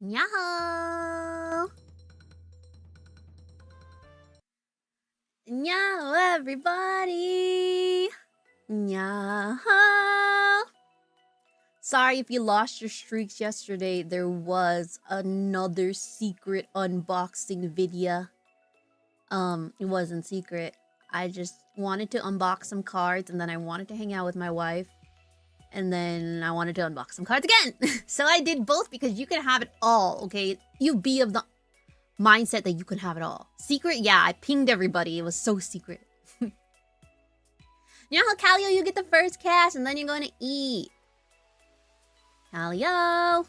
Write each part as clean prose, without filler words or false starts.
Nyaho! Nyaho, everybody! Nyaho! Sorry if you lost your streaks yesterday. There was another secret unboxing video. It wasn't secret. I just wanted to unbox some cards and then I wanted to hang out with my wife. And then I wanted to unbox some cards again. So I did both because you can have it all, okay? You be of the mindset that you can have it all. Secret? Yeah, I pinged everybody. It was so secret. You know how, Calio, you get the first cast and then you're going to eat. Calio.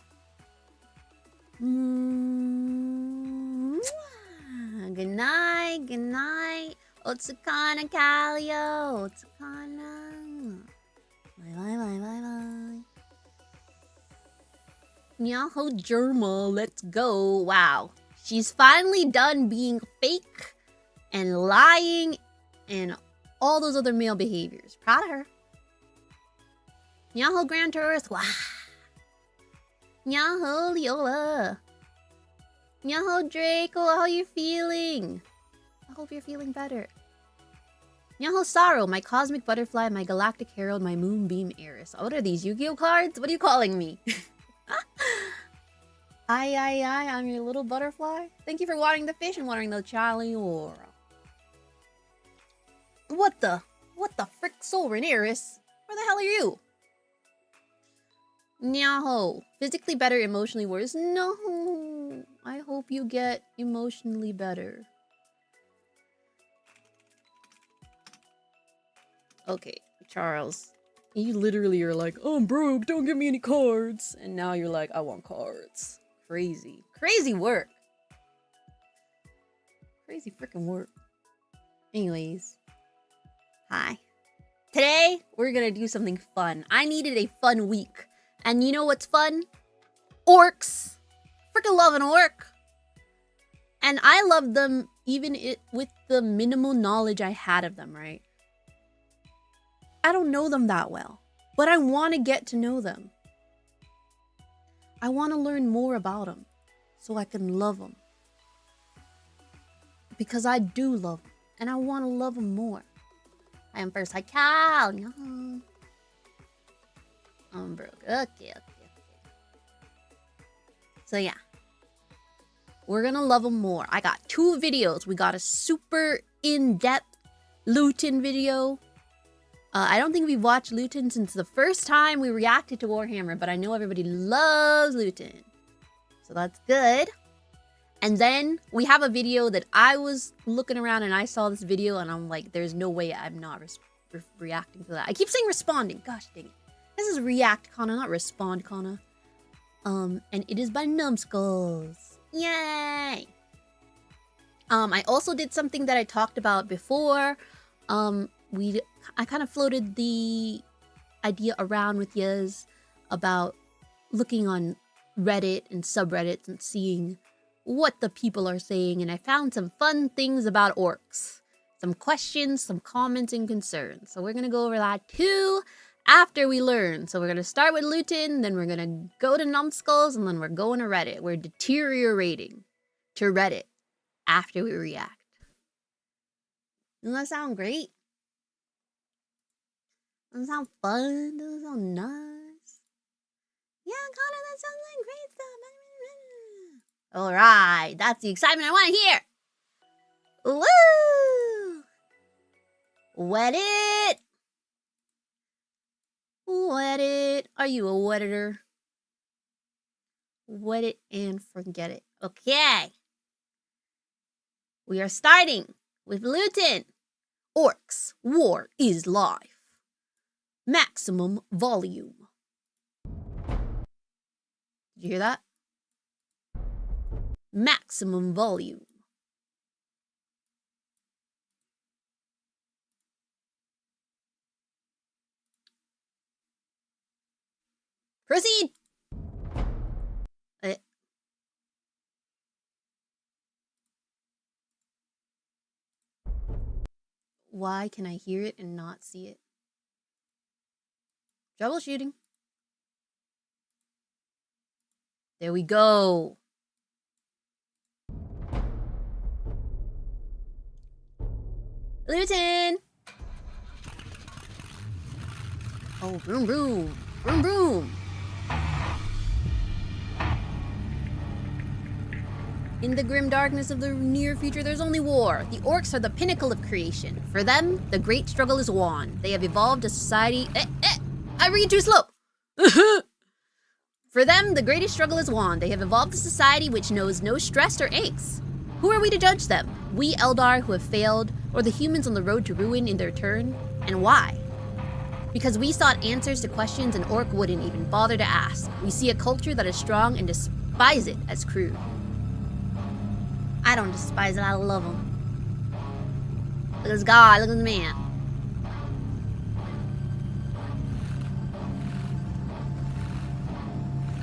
Good night, good night. Otsukana, Calio. Otsukana. Bye, bye, bye, bye, bye. Nyaho Germa, let's go. Wow. She's finally done being fake and lying and all those other male behaviors. Proud of her. Nyaho Grand Tourist. Wow. Nyaho Leola. Nyaho Draco, how you feeling? I hope you're feeling better. Nyaho Sorrow, my cosmic butterfly, my galactic herald, my moonbeam heiress. What are these, Yu-Gi-Oh cards? What are you calling me? Aye, I'm your little butterfly. Thank you for watering the fish and watering the Charlie Aura. What the frick, Sovereign heiress? Where the hell are you? Nyaho, physically better, emotionally worse. No, I hope you get emotionally better. Okay, Charles, you literally are like, oh, I'm broke, don't give me any cards. And now you're like, I want cards. Crazy. Crazy work. Crazy freaking work. Anyways. Hi. Today, we're gonna do something fun. I needed a fun week. And you know what's fun? Orcs. Freaking love an orc. And I love them even with the minimal knowledge I had of them, right? I don't know them that well, but I want to get to know them. I want to learn more about them so I can love them. Because I do love them, and I want to love them more. I am first. Hi, Cal. I'm broke. Okay. So yeah, we're gonna love them more. I got 2 videos. We got a super in-depth Leutin video. I don't think we've watched Leutin since the first time we reacted to Warhammer, but I know everybody loves Leutin. So that's good. And then we have a video that I was looking around and I saw this video and I'm like, there's no way I'm not reacting to that. I keep saying responding. Gosh dang it. This is React Kana, not Respond Kana. And it is by NUMBSKULLS. Yay! I also did something that I talked about before. I kind of floated the idea around with yous about looking on Reddit and subreddits and seeing what the people are saying, and I found some fun things about orcs. Some questions, some comments, and concerns. So we're going to go over that too after we learn. So we're going to start with Leutin, then we're going to go to NUMBSKULLS, and then we're going to Reddit. We're deteriorating to Reddit after we react. Doesn't that sound great? Doesn't that sound fun? Doesn't that sound nice? Yeah, Connor, that sounds like great stuff. Alright, that's the excitement I want to hear. Woo! Wet it! Wet it. Are you a wet-itter? Wet it and forget it. Okay. We are starting with Leutin. Orcs, war is life. Maximum volume. Did you hear that? Maximum volume. Proceed! Why can I hear it and not see it? Troubleshooting. There we go. Leutin! Oh, vroom, vroom. Vroom, vroom. In the grim darkness of the near future, there's only war. The orcs are the pinnacle of creation. For them, the great struggle is won. They have evolved a society... I read too slow! For them, the greatest struggle is won. They have evolved a society which knows no stress or aches. Who are we to judge them? We Eldar who have failed, or the humans on the road to ruin in their turn? And why? Because we sought answers to questions an orc wouldn't even bother to ask. We see a culture that is strong and despise it as crude. I don't despise it, I love him. Look at this guy, look at this man.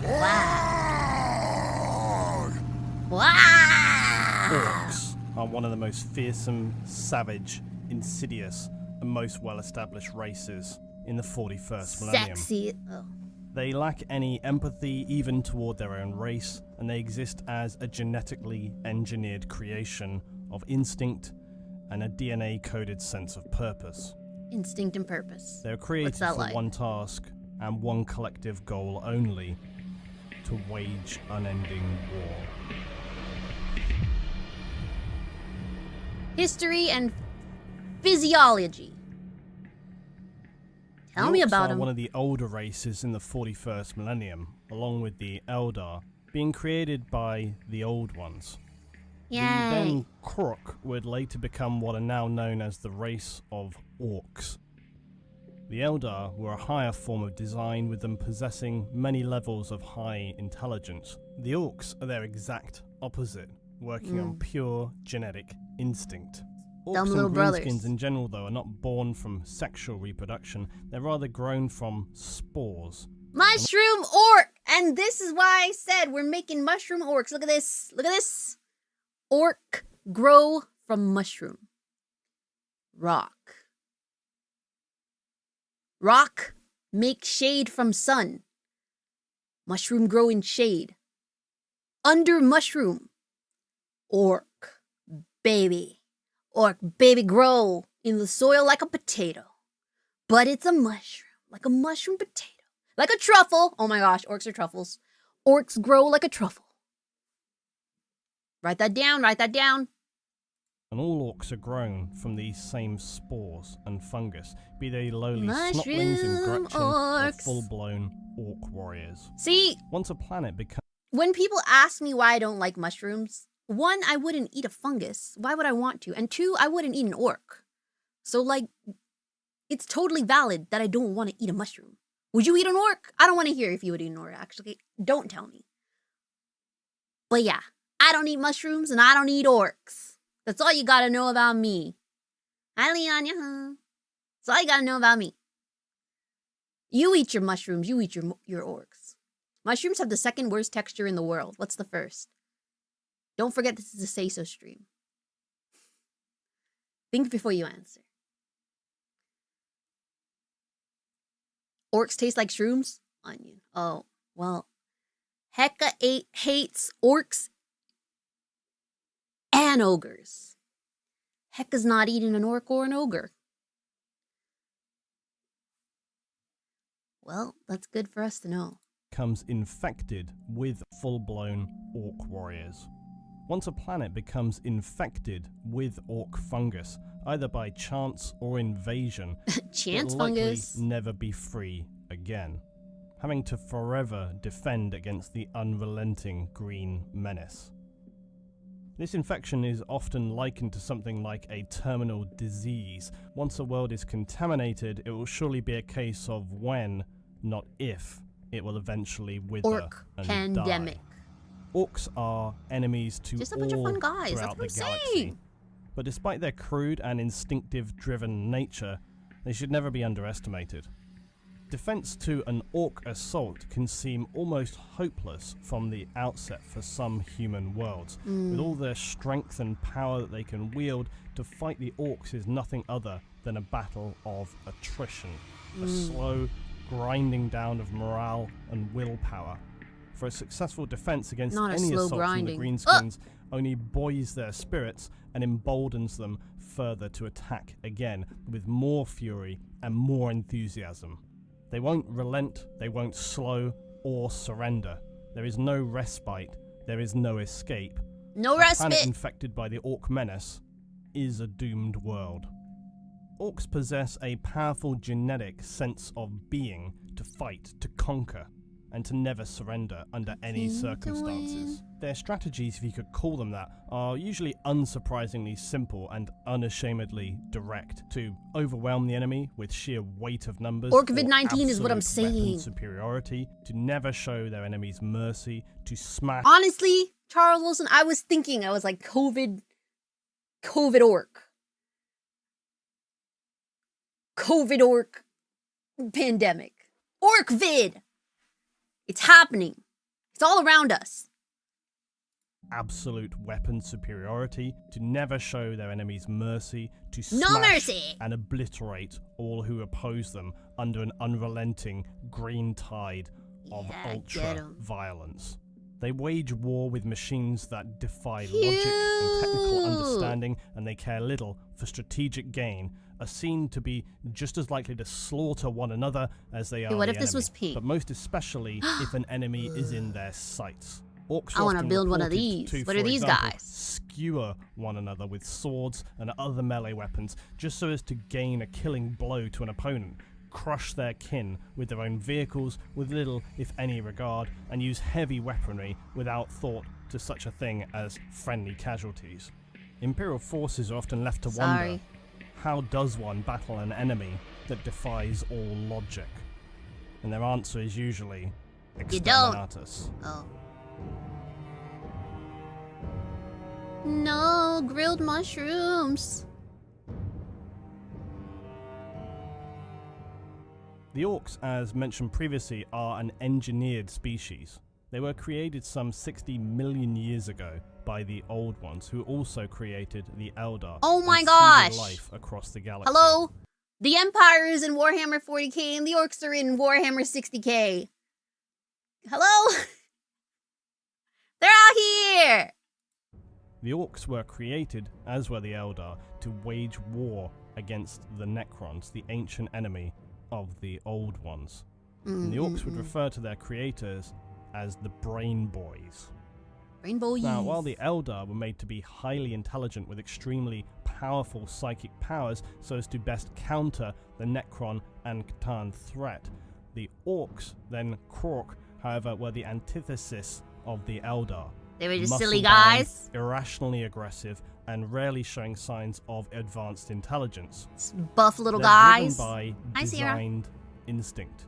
Wow. Wow. Orcs are one of the most fearsome, savage, insidious, and most well-established races in the 41st millennium. Sexy. Oh. They lack any empathy even toward their own race, and they exist as a genetically engineered creation of instinct and a DNA-coded sense of purpose. Instinct and purpose. They're created What's that for like? one task and one collective goal only: to wage unending war. History and physiology. Tell me about Orcs are him. one of the older races in the 41st millennium, along with the Eldar, being created by the Old Ones. Yay. The then Kruk would later become what are now known as the race of Orcs. The Eldar were a higher form of design, with them possessing many levels of high intelligence. The Orcs are their exact opposite, working on pure genetic instinct. Orcs Dumb and little brothers. greenskins in general, though, are not born from sexual reproduction. They're rather grown from spores. Mushroom orc! And this is why I said we're making mushroom orcs. Look at this. Look at this. Orc grow from mushroom. Rock. Rock make shade from sun. Mushroom grow in shade. Under mushroom. Orc baby. Orc baby grow in the soil like a potato. But it's a mushroom. Like a mushroom potato. Like a truffle. Oh my gosh, orcs are truffles. Orcs grow like a truffle. Write that down, write that down. And all orcs are grown from these same spores and fungus, be they lowly Mushroom snotlings in Gretchen or orcs. full-blown orc warriors. See, Once a planet becomes... when people ask me why I don't like mushrooms, one, I wouldn't eat a fungus. Why would I want to? And two, I wouldn't eat an orc. So, like, it's totally valid that I don't want to eat a mushroom. Would you eat an orc? I don't want to hear if you would eat an orc, actually. Don't tell me. But yeah, I don't eat mushrooms and I don't eat orcs. That's all you gotta know about me. Hi, Leon. Nyaho. That's all you gotta know about me. You eat your mushrooms, you eat your orcs. Mushrooms have the second worst texture in the world. What's the first? Don't forget this is a say-so stream. Think before you answer. Orcs taste like shrooms? Onion. Oh, well. Hecka hates orcs and ogres. Hecka's not eating an orc or an ogre. Well, that's good for us to know. becomes infected with full-blown orc warriors. Once a planet becomes infected with orc fungus, either by chance or invasion, Chance it'll likely fungus. never be free again, having to forever defend against the unrelenting green menace. This infection is often likened to something like a terminal disease. Once a world is contaminated, it will surely be a case of when, not if, it will eventually wither Orc and pandemic. die. Orcs are enemies to Just a bunch of all fun guys, that's throughout what the I'm galaxy. saying. But despite their crude and instinctive-driven nature, they should never be underestimated. Defense to an orc assault can seem almost hopeless from the outset for some human worlds. With all their strength and power that they can wield, to fight the orcs is nothing other than a battle of attrition. A slow grinding down of morale and willpower. for a successful defense against Not a any slow assault grinding. from the greenskins only buoys their spirits and emboldens them further to attack again with more fury and more enthusiasm. They won't relent, they won't slow or surrender. There is no respite, there is no escape. No A respite. planet infected by the Orc menace is a doomed world. Orcs possess a powerful genetic sense of being, to fight, to conquer, and to never surrender under any circumstances. Their strategies, if you could call them that, are usually unsurprisingly simple and unashamedly direct: to overwhelm the enemy with sheer weight of numbers, Or COVID-19 is what I'm absolute weapon saying. superiority, to never show their enemies mercy, to smash. Honestly, Charles Wilson, I was like, COVID orc. COVID orc pandemic. Orc vid. It's happening. It's all around us. Absolute weapon superiority, to never show their enemies mercy, to No smash mercy. and obliterate all who oppose them under an unrelenting green tide of Yeah, get ultra 'em. violence. They wage war with machines that defy logic and technical Cute. understanding, and they care little for strategic gain, are seen to be just as likely to slaughter one another as they are what the if this enemy, was pink? but most especially if an enemy is in their sights. Orcs I are wanna often build one of reported these. to, What are for these example, guys? skewer one another with swords and other melee weapons just so as to gain a killing blow to an opponent, crush their kin with their own vehicles with little, if any, regard, and use heavy weaponry without thought to such a thing as friendly casualties. Imperial forces are often left to wonder, how does one battle an enemy that defies all logic? And their answer is usually You don't. exterminatus. Oh. No, grilled mushrooms. The orcs, as mentioned previously, are an engineered species. They were created some 60 million years ago by the Old Ones, who also created the Eldar. Oh my and seeded gosh. life across the galaxy. Hello? The Empire is in Warhammer 40k and the Orcs are in Warhammer 60k. Hello? They're out here! The orcs were created, as were the Eldar, to wage war against the Necrons, the ancient enemy of the Old Ones. And the orcs would refer to their creators as the Brain Boys. Rainbow Now, while the Eldar were made to be highly intelligent with extremely powerful psychic powers so as to best counter the Necron and Catan threat, the Orcs, then Krork, however, were the antithesis of the Eldar. They were just silly Muscle-bound, guys. irrationally aggressive, and rarely showing signs of advanced intelligence. Buff little They're guys. driven by Hi, Sierra. designed instinct.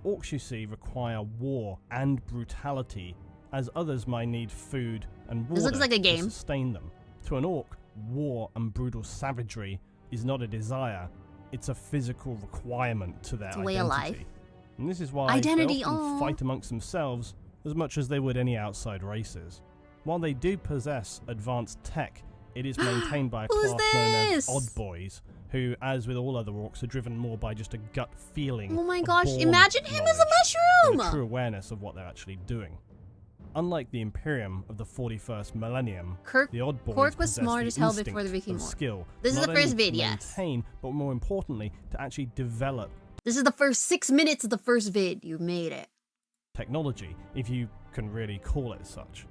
Orcs, you see, require war and brutality, as others might need food and water This looks like a to game. sustain them. To an orc, war and brutal savagery is not a desire, it's a physical requirement to their It's a identity. way of life. And this is why Identity, they often aw. fight amongst themselves as much as they would any outside races. While they do possess advanced tech, it is maintained by a Who's class known as this? odd boys, who, as with all other orcs, are driven more by just a gut feeling. Oh my of gosh, born imagine him as a knowledge than a mushroom! true awareness of what they're actually doing. Unlike the Imperium of the 41st millennium, the odd boys Quark was possess smart the as hell instinct before the Viking and War. skill, This is not the first only vid, to yes. maintain, but more importantly, to actually develop This is the first 6 minutes of the first vid. You made it. technology, if you can really call it such.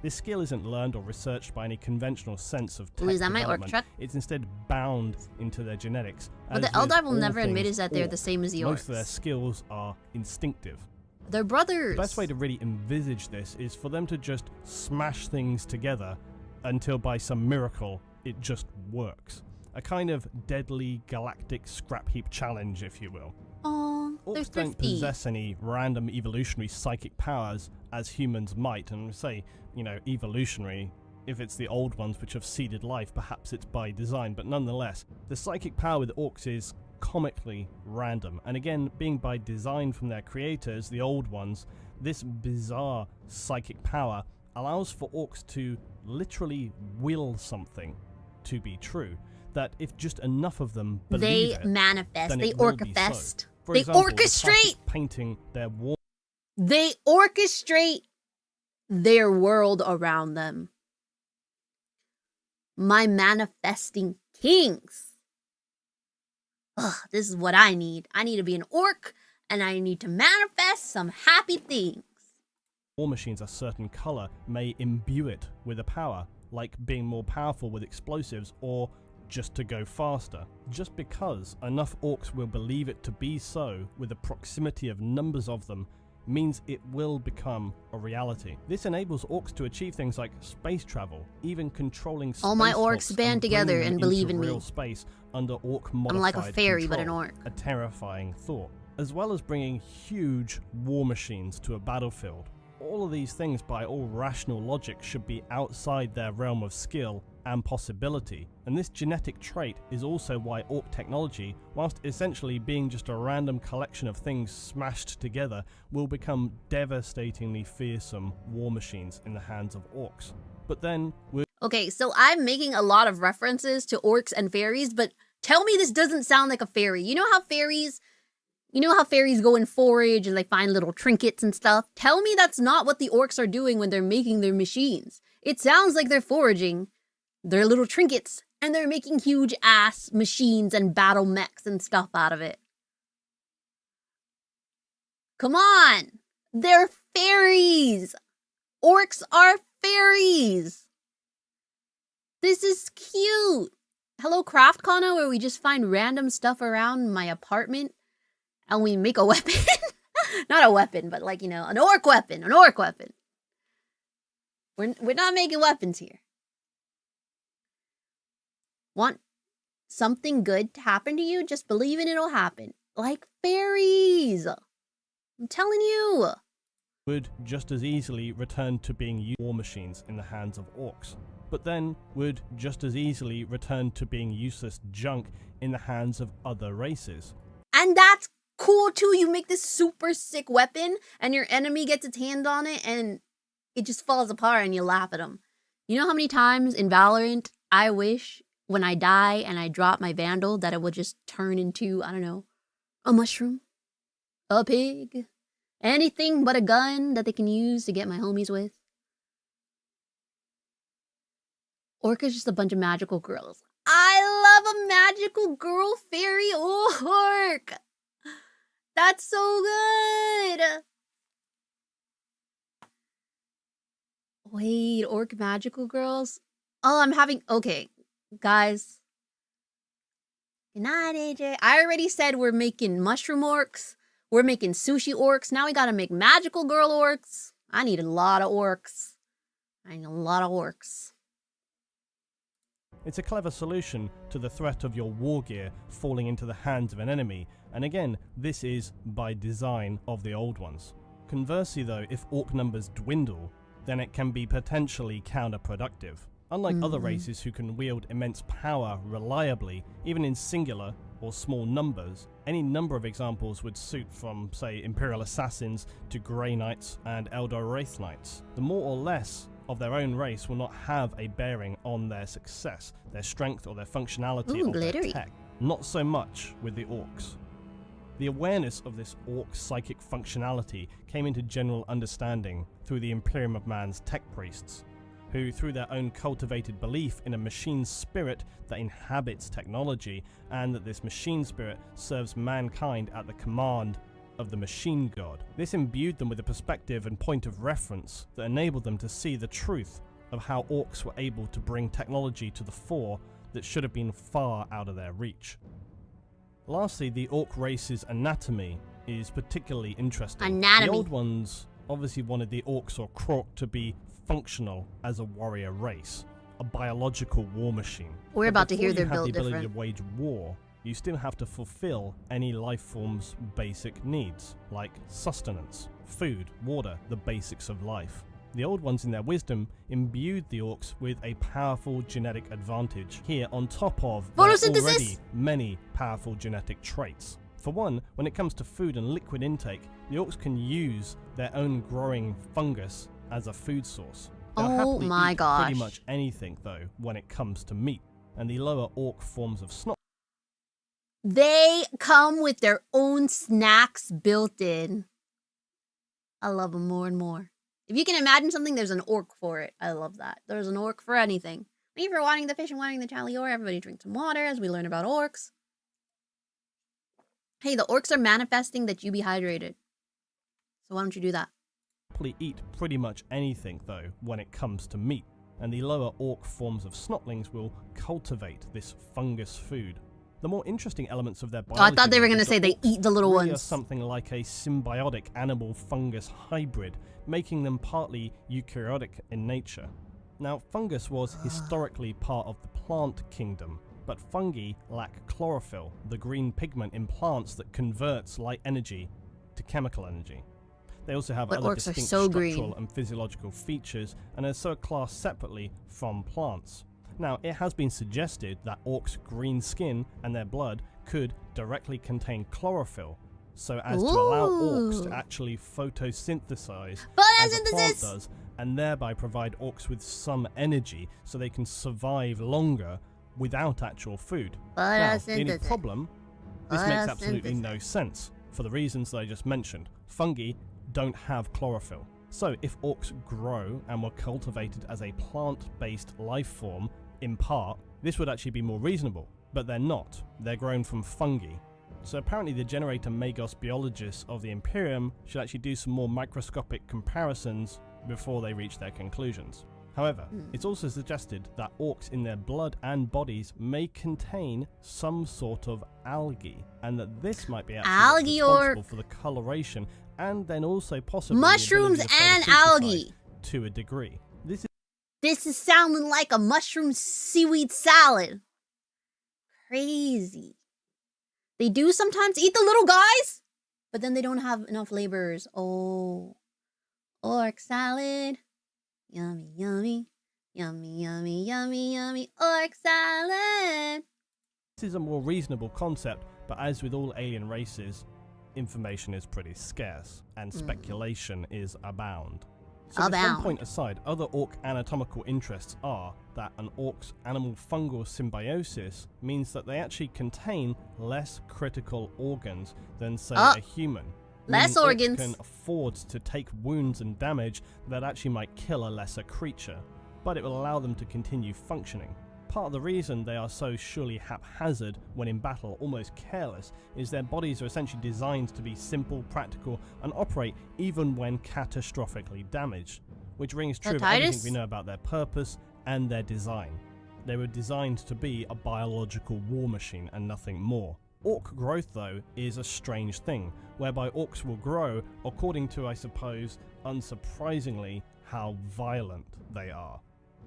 This skill isn't learned or researched by any conventional sense of tech Ooh, is that my orc development. truck? It's instead bound into their genetics. What the as with Eldar will all never admit things is that they're orc, the same as the most of their Orcs. skills are instinctive. They're brothers. The best way to really envisage this is for them to just smash things together until by some miracle it just works. A kind of deadly galactic scrap heap challenge, if you will. Aw, they're Orcs don't thrifty. possess any random evolutionary psychic powers as humans might, and say, evolutionary. If it's the old ones which have seeded life, perhaps it's by design, but nonetheless, the psychic power with orcs is comically random, and again, being by design from their creators, the old ones, this bizarre psychic power allows for orcs to literally will something to be true, that if just enough of them believe They it, manifest. then They it will be so. orchifest. For They example, the classic orchestrate. painting their war They orchestrate their world around them. My manifesting kings. Ugh, this is what I need. I need to be an orc, and I need to manifest some happy things. War machines a certain color may imbue it with a power, like being more powerful with explosives or just to go faster. Just because enough orcs will believe it to be so with the proximity of numbers of them means it will become a reality. This enables orcs to achieve things like space travel, even controlling space all my orcs hops band together bringing them and believe into in real me. space under orc modified I'm like a fairy, control, but an orc. a terrifying thought. As well as bringing huge war machines to a battlefield. All of these things, by all rational logic, should be outside their realm of skill and possibility, and this genetic trait is also why orc technology, whilst essentially being just a random collection of things smashed together, will become devastatingly fearsome war machines in the hands of orcs. But then Okay, so I'm making a lot of references to orcs and fairies, but tell me this doesn't sound like a fairy. You know how fairies go and forage and they find little trinkets and stuff? Tell me that's not what the orcs are doing when they're making their machines. It sounds like they're foraging their little trinkets and they're making huge ass machines and battle mechs and stuff out of it. Come on! They're fairies! Orcs are fairies! This is cute! Hello, CraftCona, where we just find random stuff around my apartment and we make a weapon. Not a weapon, but like, you know, an orc weapon. An orc weapon. We're not making weapons here. Want something good to happen to you? Just believe in it'll happen. Like fairies. I'm telling you. would just as easily return to being war machines in the hands of orcs, but then would just as easily return to being useless junk in the hands of other races. And that's cool too. You make this super sick weapon and your enemy gets its hand on it and it just falls apart and you laugh at them. You know how many times in Valorant I wish when I die and I drop my Vandal that it would just turn into, I don't know, a mushroom, a pig, anything but a gun that they can use to get my homies with. Orca's just a bunch of magical girls. I love a magical girl fairy orc. That's so good. Wait, orc magical girls? Oh, I'm having... Okay, guys. Good night, AJ. I already said we're making mushroom orcs. We're making sushi orcs. Now we gotta make magical girl orcs. I need a lot of orcs. I need a lot of orcs. It's a clever solution to the threat of your war gear falling into the hands of an enemy, and again, this is by design of the old ones. Conversely though, if orc numbers dwindle, then it can be potentially counterproductive. Unlike other races who can wield immense power reliably, even in singular or small numbers, any number of examples would suit from, say, Imperial Assassins to Grey Knights and Eldar Wraith Knights. The more or less of their own race will not have a bearing on their success, their strength or their functionality or glittery. their tech. Not so much with the orcs. The awareness of this orc psychic functionality came into general understanding through the Imperium of Man's tech priests, who, through their own cultivated belief in a machine spirit that inhabits technology, and that this machine spirit serves mankind at the command of the machine god. This imbued them with a perspective and point of reference that enabled them to see the truth of how orcs were able to bring technology to the fore that should have been far out of their reach. Lastly, the orc race's anatomy is particularly interesting. The old ones obviously wanted the orcs or Krork to be functional as a warrior race, a biological war machine. We're about to hear they're built different. Before you have the ability different. to wage war, you still have to fulfill any life form's basic needs, like sustenance, food, water, the basics of life. The old ones, in their wisdom, imbued the orcs with a powerful genetic advantage here on top of their already many powerful genetic traits. For one, when it comes to food and liquid intake, the orcs can use their own growing fungus as a food source. They'll happily eat pretty much anything, though, when it comes to meat, and the lower orc forms of snot. They come with their own snacks built in. I love them more and more. If you can imagine something, there's an orc for it. I love that. There's an orc for anything. Thank you for wanting the fish and wanting the chalior. Everybody drink some water as we learn about orcs. Hey, the orcs are manifesting that you be hydrated. So why don't you do that? Eat pretty much anything, though, when it comes to meat, and the lower orc forms of snotlings will cultivate this fungus food. The more interesting elements of their biology... Oh, I thought they were going to say they eat the little really ones. Are something like a symbiotic animal-fungus hybrid, making them partly eukaryotic in nature. Now, fungus was historically part of the plant kingdom, but fungi lack chlorophyll, the green pigment in plants that converts light energy to chemical energy. They also have other distinct structural and physiological features, and are so classed separately from plants. Now, it has been suggested that orcs' green skin and their blood could directly contain chlorophyll, so as to allow orcs to actually photosynthesize as a plant does, and thereby provide orcs with some energy so they can survive longer without actual food. Now, the only problem, this makes absolutely no sense, for the reasons that I just mentioned. Fungi don't have chlorophyll. So if orcs grow and were cultivated as a plant-based life form, in part, this would actually be more reasonable. But they're not. They're grown from fungi. So apparently the generator Magos biologists of the Imperium should actually do some more microscopic comparisons before they reach their conclusions. However, it's also suggested that orcs in their blood and bodies may contain some sort of algae, and that this might be actually responsible for the coloration and then also possibly mushrooms and algae to a degree. This is sounding like a mushroom seaweed salad. Crazy. They do sometimes eat the little guys, but then they don't have enough laborers. Oh, orc salad. Yummy, yummy, yummy, yummy, yummy, yummy, orc salad. This is a more reasonable concept, but as with all alien races, information is pretty scarce, and speculation is abound. So with one point aside, other orc anatomical interests are that an orc's animal-fungal symbiosis means that they actually contain less critical organs than, say, a human. Less organs. Can afford to take wounds and damage that actually might kill a lesser creature, but it will allow them to continue functioning. Part of the reason they are so surely haphazard when in battle, almost careless, is their bodies are essentially designed to be simple, practical, and operate even when catastrophically damaged, which rings true of everything we know about their purpose and their design. They were designed to be a biological war machine and nothing more. Orc growth, though, is a strange thing, whereby orcs will grow according to, I suppose, unsurprisingly, how violent they are.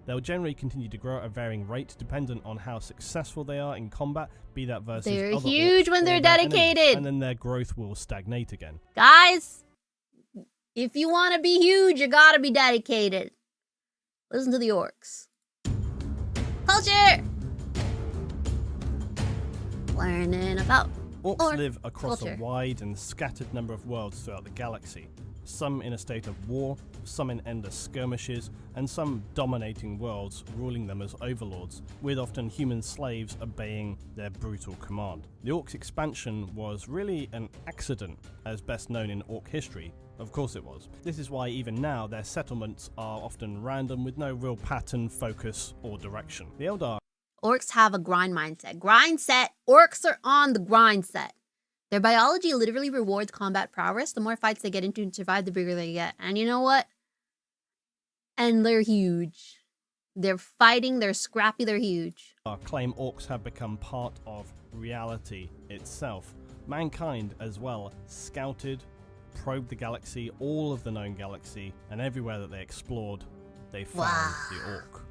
They'll generally continue to grow at a varying rate, dependent on how successful they are in combat, be that versus they're other huge when they're dedicated, enemies, and then their growth will stagnate again. Guys, if you want to be huge, you gotta be dedicated. Listen to the orcs. Culture! Learning about orcs live across a wide and scattered number of worlds throughout the galaxy. Some in a state of war, some in endless skirmishes, and some dominating worlds, ruling them as overlords, with often human slaves obeying their brutal command. The Orcs' expansion was really an accident, as best known in Orc history. Of course it was. This is why even now their settlements are often random with no real pattern, focus, or direction. The Eldar Orcs have a grind mindset. Grind set. Orcs are on the grind set. Their biology literally rewards combat prowess. The more fights they get into and survive, the bigger they get. And you know what? And they're huge. They're fighting, they're scrappy, they're huge. Claim orcs have become part of reality itself. Mankind, as well, scouted, probed the galaxy, all of the known galaxy, and everywhere that they explored, they found the orc.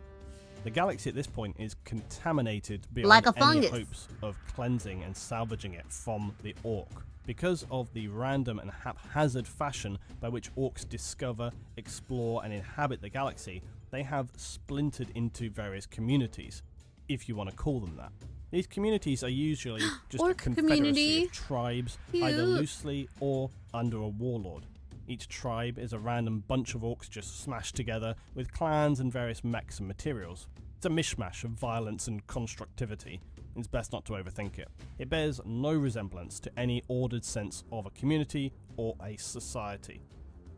The galaxy at this point is contaminated beyond any hopes of cleansing and salvaging it from the orc. Because of the random and haphazard fashion by which orcs discover, explore, and inhabit the galaxy, they have splintered into various communities, if you want to call them that. These communities are usually just a confederacy of tribes, either loosely or under a warlord. Each tribe is a random bunch of orcs just smashed together with clans and various mechs and materials. It's a mishmash of violence and constructivity. It's best not to overthink it. It bears no resemblance to any ordered sense of a community or a society.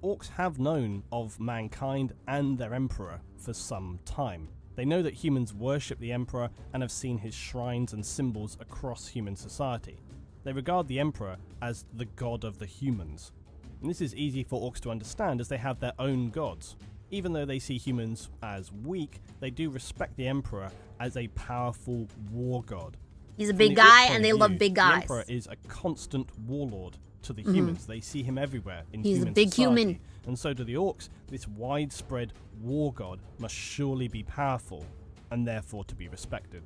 Orcs have known of mankind and their emperor for some time. They know that humans worship the emperor and have seen his shrines and symbols across human society. They regard the emperor as the god of the humans. And this is easy for orcs to understand as they have their own gods. Even though they see humans as weak, they do respect the emperor as a powerful war god. He's a big guy and they love big guys. The emperor is a constant warlord to the humans. They see him everywhere in human society. He's a big human. And so do the orcs. This widespread war god must surely be powerful and therefore to be respected.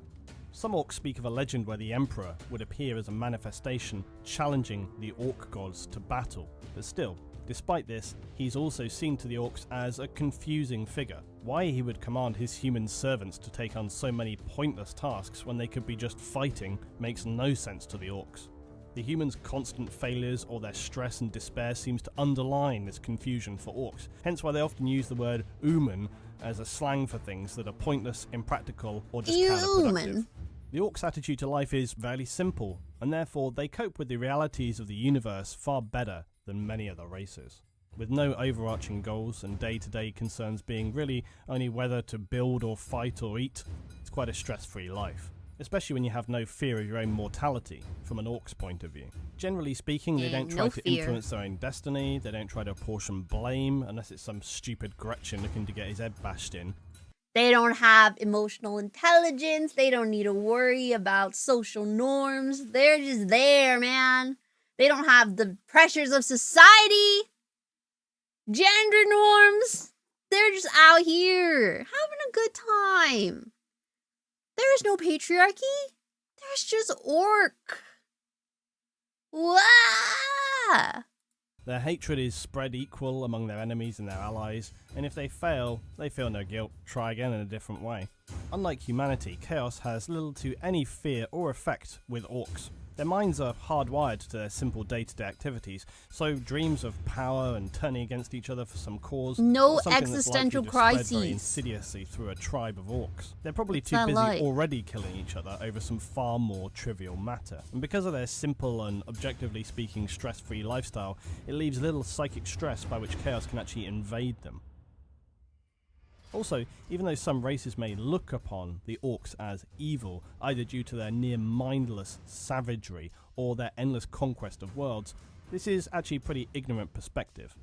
Some orcs speak of a legend where the emperor would appear as a manifestation challenging the orc gods to battle. But still, despite this, he's also seen to the orcs as a confusing figure. Why he would command his human servants to take on so many pointless tasks when they could be just fighting makes no sense to the orcs. The humans' constant failures or their stress and despair seems to underline this confusion for orcs, hence why they often use the word "ooman" as a slang for things that are pointless, impractical, or just counterproductive. The orcs' attitude to life is fairly simple, and therefore they cope with the realities of the universe far better than many other races. With no overarching goals and day-to-day concerns being really only whether to build or fight or eat, it's quite a stress-free life. Especially when you have no fear of your own mortality, from an orc's point of view. Generally speaking, they don't try to influence their own destiny, they don't try to apportion blame, unless it's some stupid Gretchen looking to get his head bashed in. They don't have emotional intelligence, they don't need to worry about social norms, they're just there, man. They don't have the pressures of society, gender norms, they're just out here, having a good time. There is no patriarchy. There's just orc. Wah! Their hatred is spread equal among their enemies and their allies, and if they fail, they feel no guilt, try again in a different way. Unlike humanity, chaos has little to any fear or effect with orcs. Their minds are hardwired to their simple day-to-day activities, so dreams of power and turning against each other for some cause, no existential crises, very insidiously through a tribe of orcs. They're probably too busy already killing each other over some far more trivial matter. And because of their simple and objectively speaking stress-free lifestyle, it leaves little psychic stress by which chaos can actually invade them. Also, even though some races may look upon the orcs as evil, either due to their near mindless savagery or their endless conquest of worlds, this is actually a pretty ignorant perspective.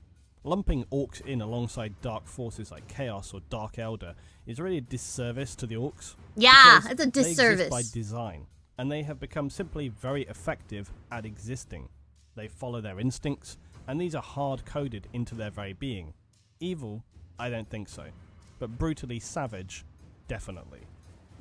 Lumping orcs in alongside dark forces like Chaos or Dark Elder is really a disservice to the orcs. Yeah, it's a disservice. They exist by design, and they have become simply very effective at existing. They follow their instincts, and these are hard-coded into their very being. Evil? I don't think so. But brutally savage, definitely.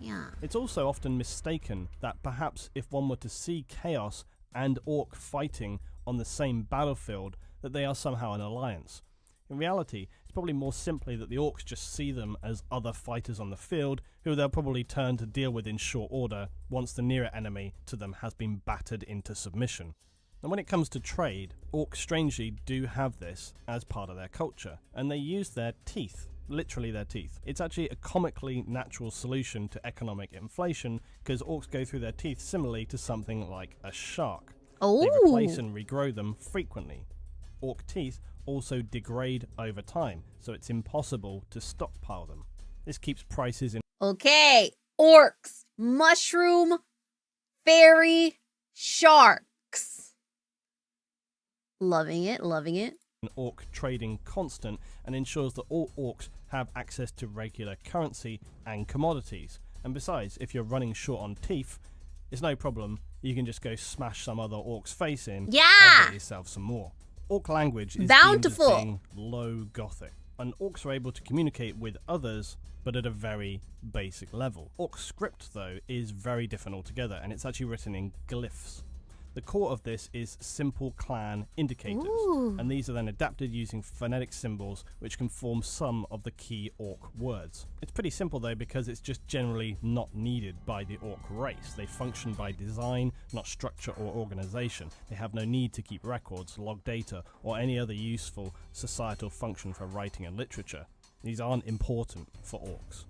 Yeah. It's also often mistaken that perhaps if one were to see Chaos and Orc fighting on the same battlefield, that they are somehow an alliance. In reality, it's probably more simply that the Orcs just see them as other fighters on the field, who they'll probably turn to deal with in short order once the nearer enemy to them has been battered into submission. And when it comes to trade, Orcs strangely do have this as part of their culture, and they use their teeth. Literally their teeth. It's actually a comically natural solution to economic inflation because orcs go through their teeth similarly to something like a shark. Oh. They replace and regrow them frequently. Orc teeth also degrade over time, so it's impossible to stockpile them. This keeps prices in. Okay, orcs, mushroom, fairy, sharks. Loving it, loving it. Orc trading constant and ensures that all orcs have access to regular currency and commodities. And besides, if you're running short on teeth, it's no problem. You can just go smash some other orc's face in and get yourself some more. Orc language is bountiful, deemed as being low gothic, and orcs are able to communicate with others, but at a very basic level. Orc script, though, is very different altogether, and it's actually written in glyphs. The core of this is simple clan indicators, and these are then adapted using phonetic symbols which can form some of the key orc words. It's pretty simple though because it's just generally not needed by the orc race. They function by design, not structure or organization. They have no need to keep records, log data, or any other useful societal function for writing and literature. These aren't important for orcs.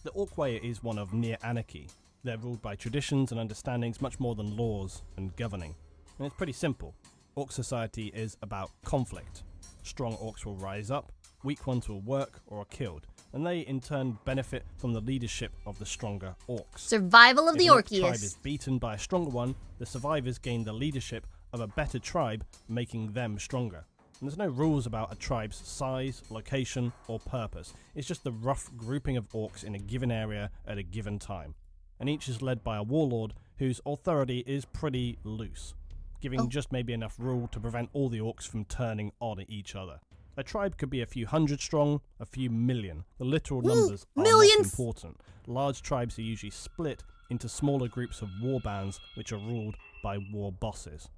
The orc way is one of near anarchy. They're ruled by traditions and understandings much more than laws and governing. And it's pretty simple. Orc society is about conflict. strong orcs will rise up, weak ones will work or are killed, and they in turn benefit from the leadership of the stronger orcs. Survival of the If a tribe Orkiest. is beaten by a stronger one, the survivors gain the leadership of a better tribe, making them stronger. And there's no rules about a tribe's size, location, or purpose. It's just the rough grouping of orcs in a given area at a given time. And each is led by a warlord whose authority is pretty loose, giving just maybe enough rule to prevent all the orcs from turning on each other. A tribe could be a few hundred strong, a few million. The literal numbers are not important. Large tribes are usually split into smaller groups of warbands which are ruled by war bosses.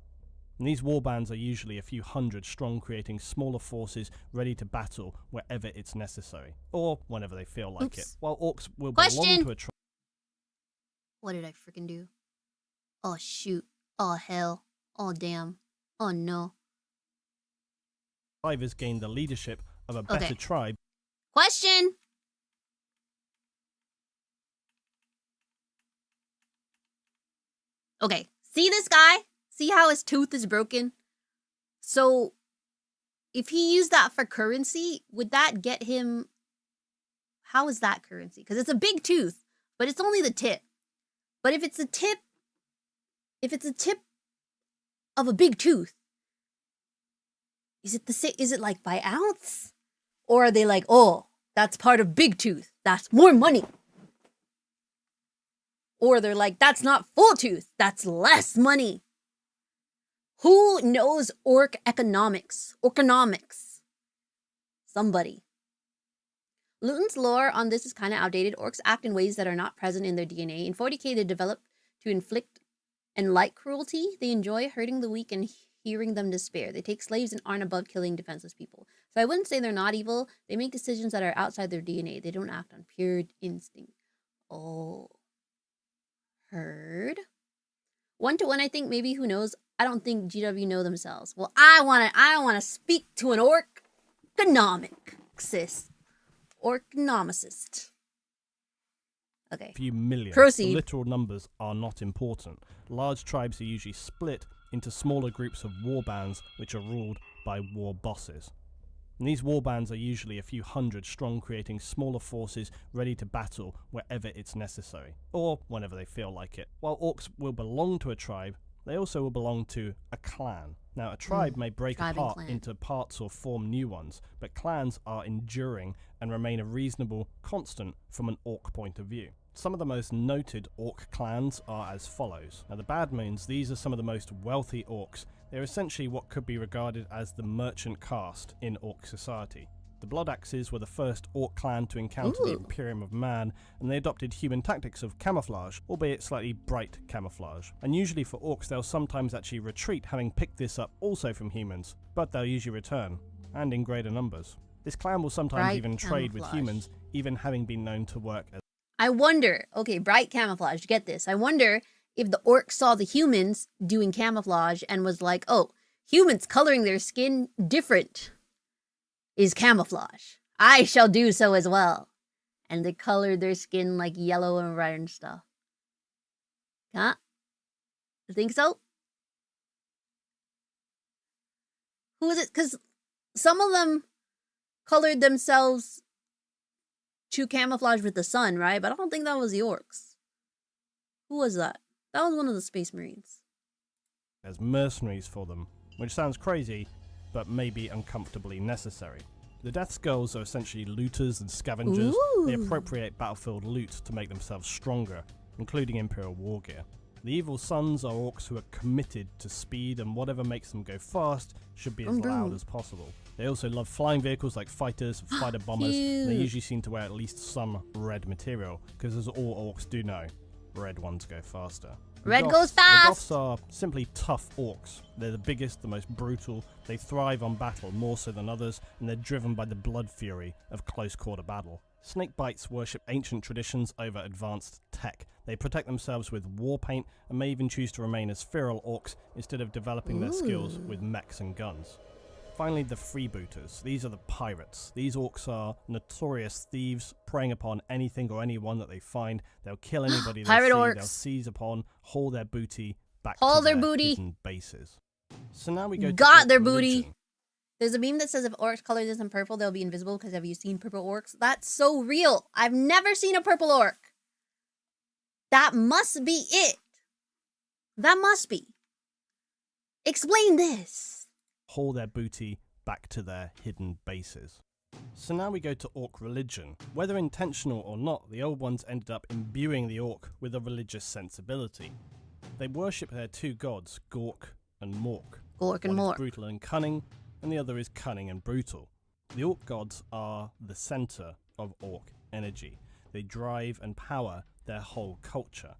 And these warbands are usually a few hundred strong, creating smaller forces ready to battle wherever it's necessary, or whenever they feel like it. While orcs will belong to a tribe. What did I freaking do? Oh shoot. Oh hell. Oh damn. Oh no. Survivors gain the leadership of a better tribe. Question. Okay. See this guy? See how his tooth is broken? So, if he used that for currency, would that get him... How is that currency? Because it's a big tooth, but it's only the tip. But if it's a tip of a big tooth, is it like by ounce? Or are they like, oh, that's part of big tooth, that's more money? Or they're like, that's not full tooth, that's less money. Who knows orc economics? Orconomics. Somebody. Leutin's lore on this is kind of outdated. Orcs act in ways that are not present in their DNA. In 40k, they developed to inflict and like cruelty. They enjoy hurting the weak and hearing them despair. They take slaves and aren't above killing defenseless people. So I wouldn't say they're not evil. They make decisions that are outside their DNA. They don't act on pure instinct. Oh. Heard. 1-to-1, I think. Maybe, who knows? I don't think GW know themselves. Well, I wanna speak to an orconomicist. Orconomicist. Okay. Few million. Proceed. The literal numbers are not important. Large tribes are usually split into smaller groups of warbands which are ruled by war bosses. And these warbands are usually a few hundred strong, creating smaller forces ready to battle wherever it's necessary, or whenever they feel like it. While orcs will belong to a tribe, they also will belong to a clan. Now, a tribe may break apart into parts or form new ones, but clans are enduring and remain a reasonable constant from an orc point of view. Some of the most noted orc clans are as follows. Now, the Bad Moons, these are some of the most wealthy orcs. They're essentially what could be regarded as the merchant caste in orc society. The Blood Axes were the first orc clan to encounter the Imperium of Man, and they adopted human tactics of camouflage, albeit slightly bright camouflage. And usually for orcs, they'll sometimes actually retreat, having picked this up also from humans, but they'll usually return, and in greater numbers. This clan will sometimes even trade with humans, even having been known to work as... I wonder, okay, bright camouflage, get this. I wonder if the orcs saw the humans doing camouflage and was like, oh, humans coloring their skin different is camouflage. I shall do so as well. And they colored their skin like yellow and red and stuff. Huh? You think so? Who is it? Because some of them colored themselves to camouflage with the sun, right? But I don't think that was the orcs. Who was that? That was one of the Space Marines. As mercenaries for them, which sounds crazy, but maybe uncomfortably necessary. The Death Skulls are essentially looters and scavengers. They appropriate battlefield loot to make themselves stronger, including Imperial war gear. The Evil Sons are orcs who are committed to speed, and whatever makes them go fast should be as loud as possible. They also love flying vehicles like fighters and fighter bombers, and they usually seem to wear at least some red material, because as all orcs do know, red ones go faster. Red goes fast! The Goths are simply tough orcs. They're the biggest, the most brutal. They thrive on battle more so than others, and they're driven by the blood fury of close-quarter battle. Snakebites worship ancient traditions over advanced tech. They protect themselves with war paint and may even choose to remain as feral orcs instead of developing their skills with mechs and guns. Finally, the freebooters. These are the pirates. These orcs are notorious thieves, preying upon anything or anyone that they find. They'll kill anybody they see. They'll seize upon, haul their booty back to their hidden bases. So now we go to their booty. There's a meme that says if orcs color this in purple, they'll be invisible because have you seen purple orcs? That's so real. I've never seen a purple orc. That must be it. That must be. Explain this. Haul their booty back to their hidden bases. So now we go to orc religion. Whether intentional or not, the old ones ended up imbuing the orc with a religious sensibility. They worship their two gods, Gork and Mork. Gork and One Mork. is brutal and cunning, and the other is cunning and brutal. The orc gods are the center of orc energy. They drive and power their whole culture.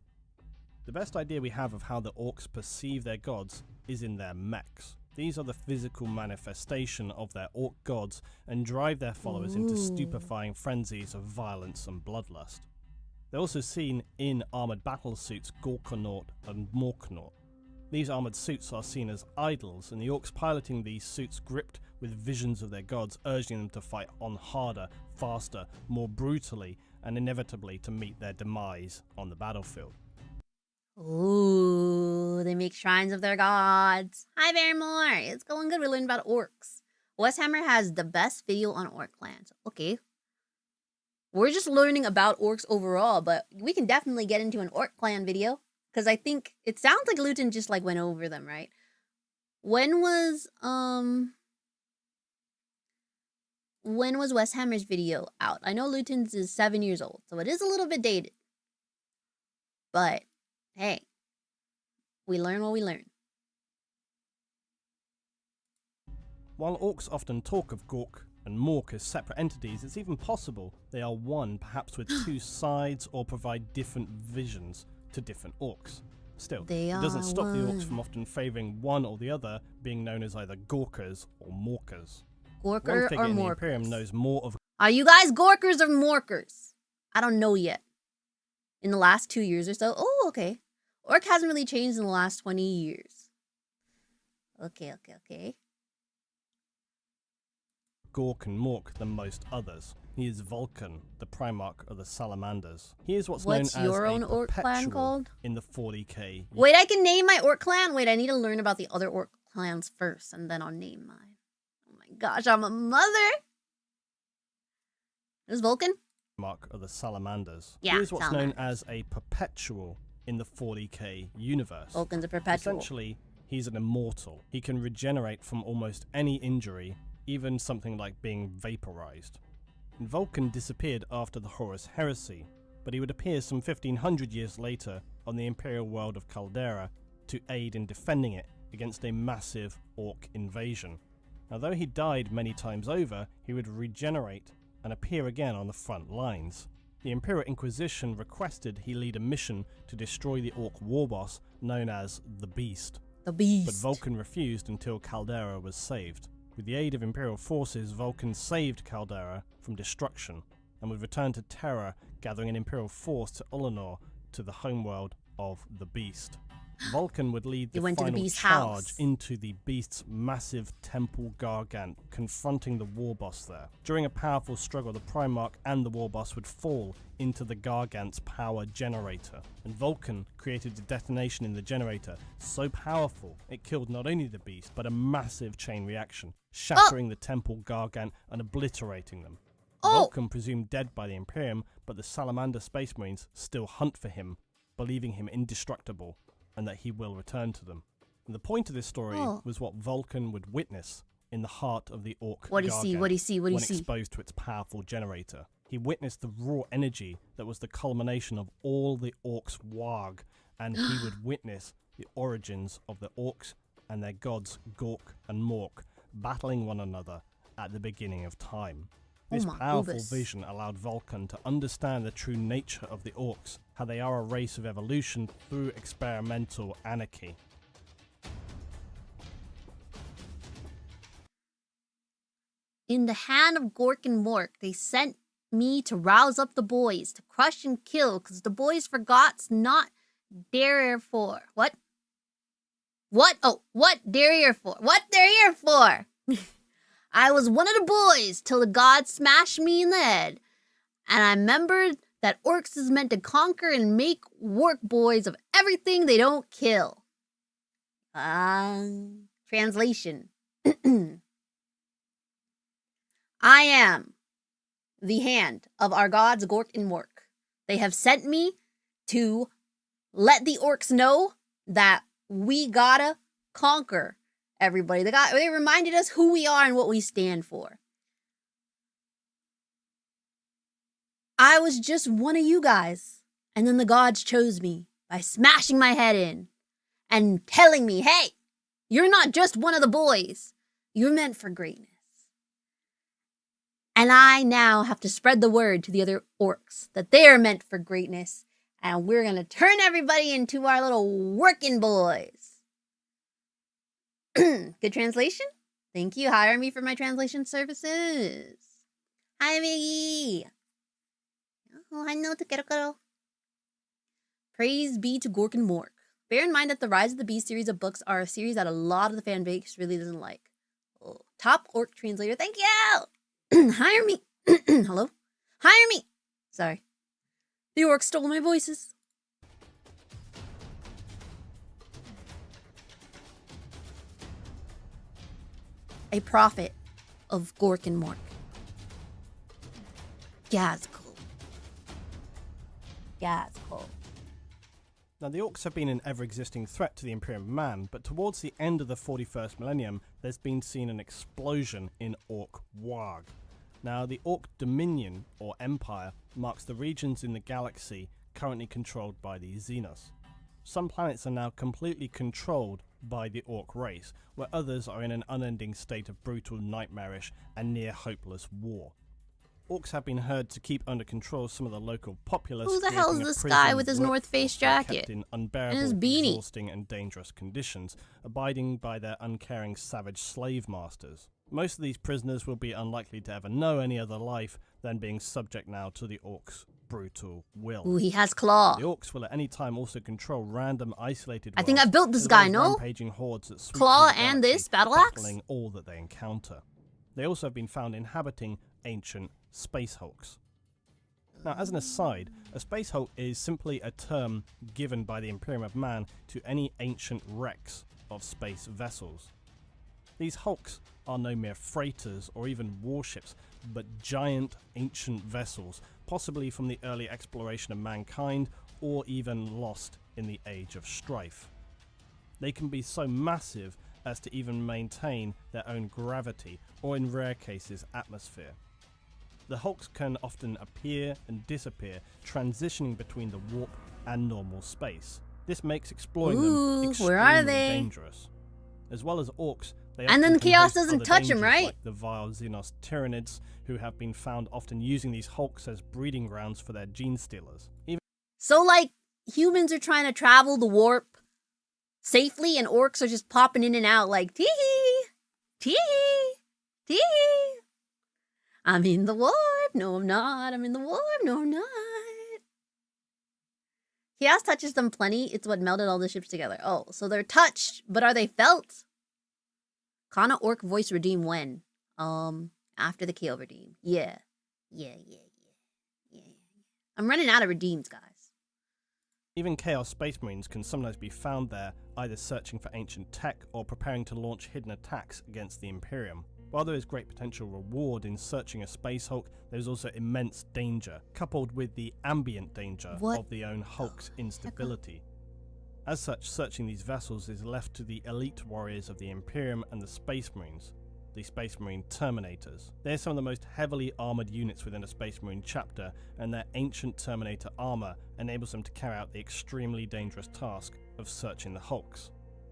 The best idea we have of how the orcs perceive their gods is in their mechs. These are the physical manifestation of their orc gods and drive their followers into stupefying frenzies of violence and bloodlust. They're also seen in armoured battle suits Gorkanaut and Morkanaut. These armoured suits are seen as idols, and the orcs piloting these suits gripped with visions of their gods, urging them to fight on harder, faster, more brutally, and inevitably to meet their demise on the battlefield. Ooh, they make shrines of their gods. Hi, Barrymore. It's going good. We're learning about orcs. Westhammer has the best video on orc clans. Okay. We're just learning about orcs overall, but we can definitely get into an orc clan video. Because I think it sounds like Leutin just like went over them, right? When was Westhammer's video out? I know Leutin's is 7 years old, so it is a little bit dated. But hey, we learn what we learn. While orcs often talk of Gork and Mork as separate entities, it's even possible they are one, perhaps with two sides, or provide different visions to different orcs. Still, it doesn't stop the orcs from often favouring one or the other, being known as either Gorkers or Morkers. Gorker One figure or in the Morkers? Imperium knows more of... Are you guys Gorkers or Morkers? I don't know yet. In the last 2 years or so? Oh, okay. Orc hasn't really changed in the last 20 years. Okay. Gork and Mork than most others. He is Vulcan, the Primarch of the Salamanders. He is what's known as your own a orc clan perpetual called? in the 40k. Wait, I can name my orc clan? Wait, I need to learn about the other orc clans first, and then I'll name mine. Oh my gosh, I'm a mother! Is Vulcan? Primarch of the Salamanders. Yeah, He is what's known Salamanders. as a perpetual in the 40k universe. Vulcan's a perpetual. Essentially, he's an immortal. He can regenerate from almost any injury, even something like being vaporized. Vulcan disappeared after the Horus Heresy, but he would appear some 1500 years later on the imperial world of Caldera to aid in defending it against a massive orc invasion. Now, though he died many times over, he would regenerate and appear again on the front lines. The Imperial Inquisition requested he lead a mission to destroy the orc warboss known as the Beast. The Beast. But Vulcan refused until Caldera was saved. With the aid of Imperial forces, Vulcan saved Caldera from destruction and would return to Terra, gathering an Imperial force to Ulanor, to the homeworld of the Beast. Vulcan would lead the final charge into the Beast's massive temple Gargant, confronting the Warboss there. During a powerful struggle, the Primarch and the Warboss would fall into the Gargant's power generator, and Vulcan created a detonation in the generator so powerful it killed not only the Beast, but a massive chain reaction, shattering the temple Gargant and obliterating them. Vulcan presumed dead by the Imperium, but the Salamander Space Marines still hunt for him, believing him indestructible, and that he will return to them. And the point of this story was what Vulcan would witness in the heart of the Orc Gargant What do you see? when exposed to its powerful generator. He witnessed the raw energy that was the culmination of all the Orcs' warg, and he would witness the origins of the Orcs and their gods Gork and Mork battling one another at the beginning of time. This powerful vision allowed Vulcan to understand the true nature of the Orcs, how they are a race of evolution through experimental anarchy. In the hand of Gork and Mork, they sent me to rouse up the boys, to crush and kill, because the boys forgot's not they're for. What? What? Oh, what they're here for? What they're here for? I was one of the boys till the gods smashed me in the head. And I remembered that orcs is meant to conquer and make work boys of everything they don't kill. Translation. I am the hand of our gods Gork and Mork. They have sent me to let the orcs know that we gotta conquer everybody. They reminded us who we are and what we stand for. I was just one of you guys, and then the gods chose me by smashing my head in and telling me, hey, you're not just one of the boys. You're meant for greatness. And I now have to spread the word to the other orcs that they are meant for greatness, and we're going to turn everybody into our little working boys. Good translation? Thank you. Hire me for my translation services. Hi, Miggy. Oh, I know, te quiero, quiero. Praise be to Gork and Mork. Bear in mind that the Rise of the Beast series of books are a series that a lot of the fan base really doesn't like. Oh, top orc translator, thank you! Hire me! Hello? Hire me! Sorry. The orcs stole my voices. A prophet of Gork and Mork. Gazcool. Gazcool. Now, the orcs have been an ever-existing threat to the Imperium of Man, but towards the end of the 41st millennium, there's been seen an explosion in orc warg. Now, the orc dominion, or empire, marks the regions in the galaxy currently controlled by the Xenos. Some planets are now completely controlled by the orc race, where others are in an unending state of brutal, nightmarish, and near-hopeless war. Orcs have been heard to keep under control some of the local populace. Who the hell is this guy with his North Face jacket in unbearable, and his beanie? Exhausting and dangerous conditions, abiding by their uncaring savage slave masters. Most of these prisoners will be unlikely to ever know any other life than being subject now to the orcs' brutal will. Ooh, he has claw. The orcs will at any time also control random, isolated I think I built this guy, no? Rampaging hordes that sweep Claw through the and galaxy, this battle axe? battling all that they encounter. They also have been found inhabiting ancient space hulks. Now, as an aside, a space hulk is simply a term given by the Imperium of Man to any ancient wrecks of space vessels. These hulks are no mere freighters or even warships, but giant ancient vessels, possibly from the early exploration of mankind or even lost in the Age of Strife. They can be so massive as to even maintain their own gravity, or in rare cases, atmosphere. The hulks can often appear and disappear, transitioning between the warp and normal space. This makes exploring them extremely dangerous. As well as orcs, they and then Chaos doesn't touch him, right? Like the vile Xenos Tyranids, who have been found often using these hulks as breeding grounds for their gene stealers. So, like, humans are trying to travel the warp safely, and orcs are just popping in and out like, tee-hee, tee-hee, tee-hee. I'm in the warp. No, I'm not. I'm in the warp. No, I'm not. Chaos touches them plenty. It's what melded all the ships together. Oh, so they're touched, but are they felt? Kana orc voice redeem when? After the KO redeem. Yeah. I'm running out of redeems, guys. Even Chaos Space Marines can sometimes be found there, either searching for ancient tech or preparing to launch hidden attacks against the Imperium. While there is great potential reward in searching a space hulk, there is also immense danger, coupled with the ambient danger of the own hulk's instability. As such, searching these vessels is left to the elite warriors of the Imperium and the Space Marines, the Space Marine Terminators. They're some of the most heavily armoured units within a Space Marine chapter, and their ancient Terminator armour enables them to carry out the extremely dangerous task of searching the hulks.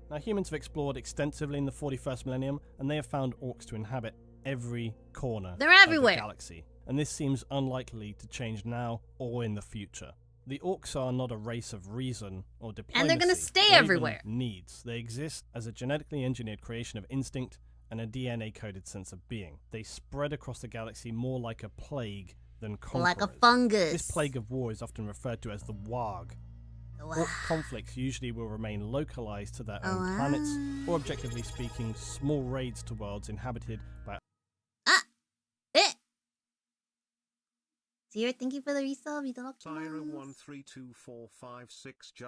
Now, humans have explored extensively in the 41st millennium, and they have found orcs to inhabit every corner of the galaxy, and this seems unlikely to change now or in the future. The orcs are not a race of reason or diplomacy, and they're going to stay everywhere. Needs. They exist as a genetically engineered creation of instinct and a DNA-coded sense of being. They spread across the galaxy more like a plague than conquerors. Like a fungus. This plague of war is often referred to as the warg. Orc conflicts usually will remain localized to their own planets, or objectively speaking, small raids to worlds inhabited by... Zero, thank you for the resub. You don't just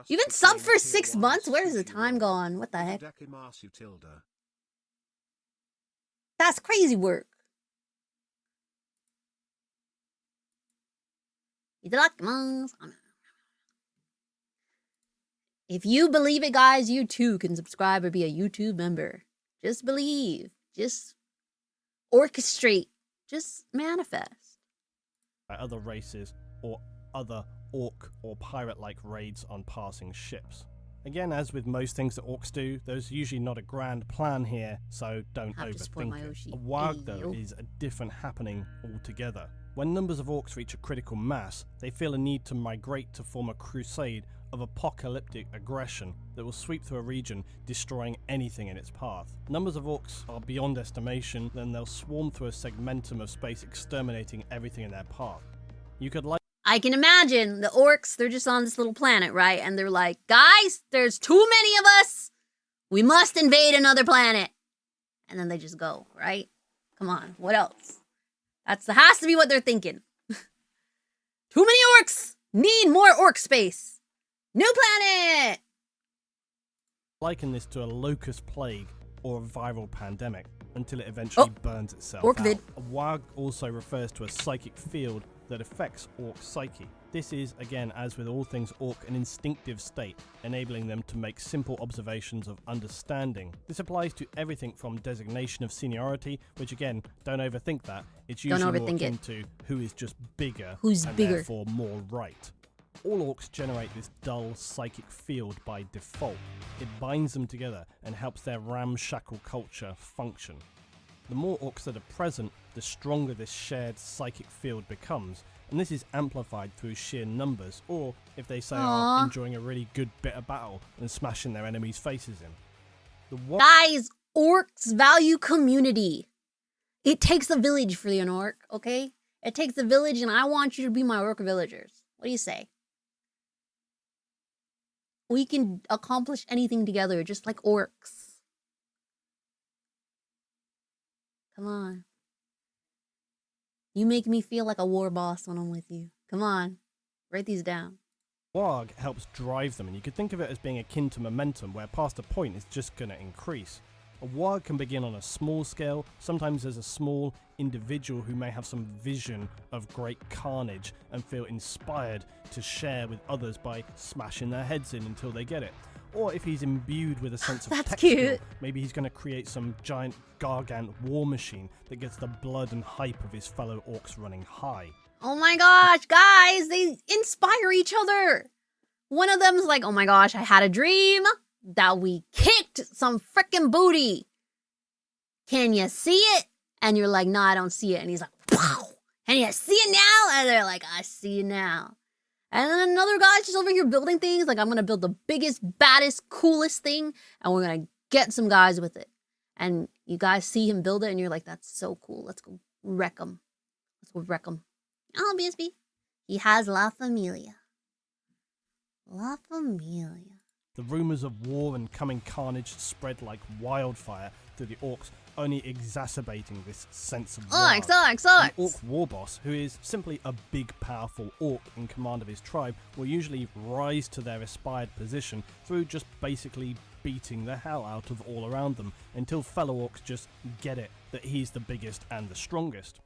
You've been subbed for 6 months? Where is the time gone? What the heck? That's crazy work. If you believe it, guys, you too can subscribe or be a YouTube member. Just believe. Just orchestrate. Just manifest. By other races or other orc or pirate-like raids on passing ships. Again, as with most things that orcs do, there's usually not a grand plan here, so don't overthink it. A warg, though, is a different happening altogether. When numbers of orcs reach a critical mass, they feel a need to migrate to form a crusade of apocalyptic aggression that will sweep through a region, destroying anything in its path. Numbers of orcs are beyond estimation, then they'll swarm through a segmentum of space, exterminating everything in their path. You could I can imagine the orcs, they're just on this little planet, right? And they're like, guys, there's too many of us. We must invade another planet. And then they just go, right? Come on, what else? That has to be what they're thinking. Too many orcs! Need more orc space! New planet! Liken this to a locust plague or a viral pandemic until it eventually burns itself out. A warg also refers to a psychic field that affects orc psyche. This is, again, as with all things orc, an instinctive state, enabling them to make simple observations of understanding. This applies to everything from designation of seniority, which again, don't overthink that. It's usually more akin to who is just bigger and therefore more right. All orcs generate this dull psychic field by default. It binds them together and helps their ramshackle culture function. The more orcs that are present, the stronger this shared psychic field becomes, and this is amplified through sheer numbers, or if they say are enjoying a really good bit of battle and smashing their enemies' faces in. Guys, orcs value community. It takes a village for an orc, okay? It takes a village, and I want you to be my orc villagers. What do you say? We can accomplish anything together, just like orcs. Come on. You make me feel like a war boss when I'm with you. Come on. Write these down. Warg helps drive them, and you could think of it as being akin to momentum, where past a point it's just going to increase. A warg can begin on a small scale, sometimes as a small individual who may have some vision of great carnage and feel inspired to share with others by smashing their heads in until they get it. Or if he's imbued with a sense of tech skill, maybe he's going to create some giant gargant war machine that gets the blood and hype of his fellow orcs running high. Oh my gosh, guys, they inspire each other. One of them's like, oh my gosh, I had a dream that we kicked some frickin' booty. Can you see it? And you're like, no, I don't see it. And he's like, wow. Can you see it now? And they're like, I see it now. And then another guy's just over here building things. Like, I'm going to build the biggest, baddest, coolest thing. And we're going to get some guys with it. And you guys see him build it. And you're like, that's so cool. Let's go wreck him. Let's go wreck him. Oh, BSB. He has La Familia. La Familia. The rumours of war and coming carnage spread like wildfire through the orcs, only exacerbating this sense of war. An orc war boss, who is simply a big, powerful orc in command of his tribe, will usually rise to their aspired position through just basically beating the hell out of all around them, until fellow orcs just get it that he's the biggest and the strongest.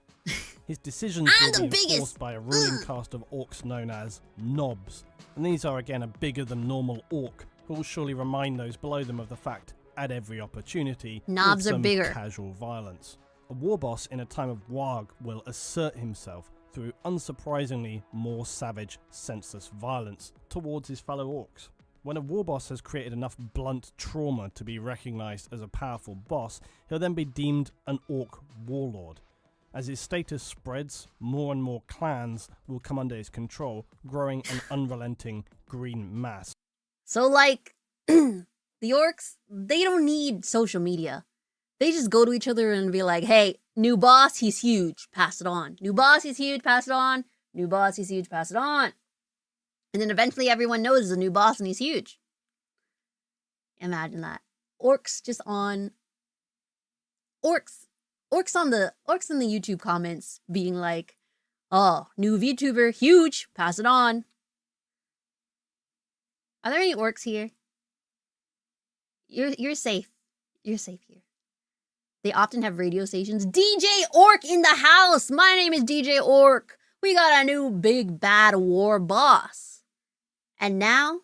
His decisions will be enforced by a ruling caste of orcs known as knobs, and these are again a bigger than normal orc, who will surely remind those below them of the fact, at every opportunity, knobs are bigger. Casual violence. A war boss in a time of warg will assert himself through unsurprisingly more savage, senseless violence towards his fellow orcs. When a war boss has created enough blunt trauma to be recognised as a powerful boss, he'll then be deemed an orc warlord. As his status spreads, more and more clans will come under his control, growing an unrelenting green mass. So, like, the orcs, they don't need social media. They just go to each other and be like, hey, new boss, he's huge, pass it on. New boss, he's huge, pass it on. New boss, he's huge, pass it on. And then eventually everyone knows there's a new boss and he's huge. Imagine that. Orcs just on... Orcs in the YouTube comments being like, oh, new VTuber, huge, pass it on. Are there any orcs here? You're safe. You're safe here. They often have radio stations. DJ Orc in the house. My name is DJ Orc. We got a new big bad war boss. And now,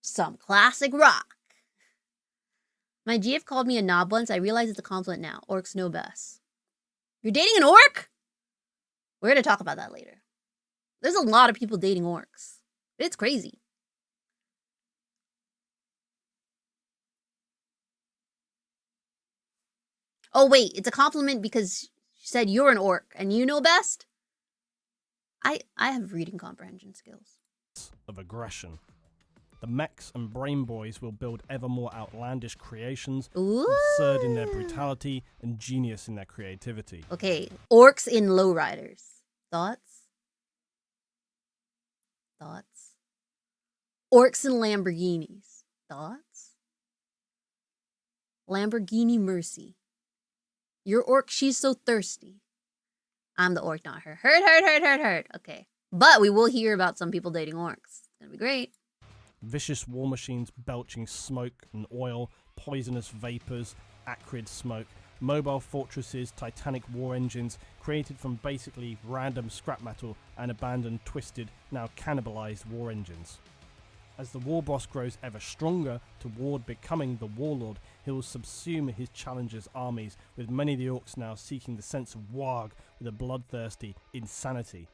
some classic rock. My GF called me a knob once. I realize it's a compliment now. Orcs know best. You're dating an orc? We're going to talk about that later. There's a lot of people dating orcs. It's crazy. Oh, wait. It's a compliment because she said you're an orc and you know best? I have reading comprehension skills. Of aggression. The mechs and brain boys will build ever more outlandish creations, absurd in their brutality and genius in their creativity. Okay, orcs in lowriders. Thoughts? Thoughts? Orcs in Lamborghinis. Thoughts? Lamborghini Mercy. Your orc, she's so thirsty. I'm the orc, not her. Hurt. Okay. But we will hear about some people dating orcs. It's gonna be great. Vicious war machines belching smoke and oil, poisonous vapors, acrid smoke, mobile fortresses, titanic war engines, created from basically random scrap metal and abandoned, twisted, now cannibalized war engines. As the war boss grows ever stronger toward becoming the warlord, he will subsume his challengers' armies, with many of the orcs now seeking the sense of warg with a bloodthirsty insanity.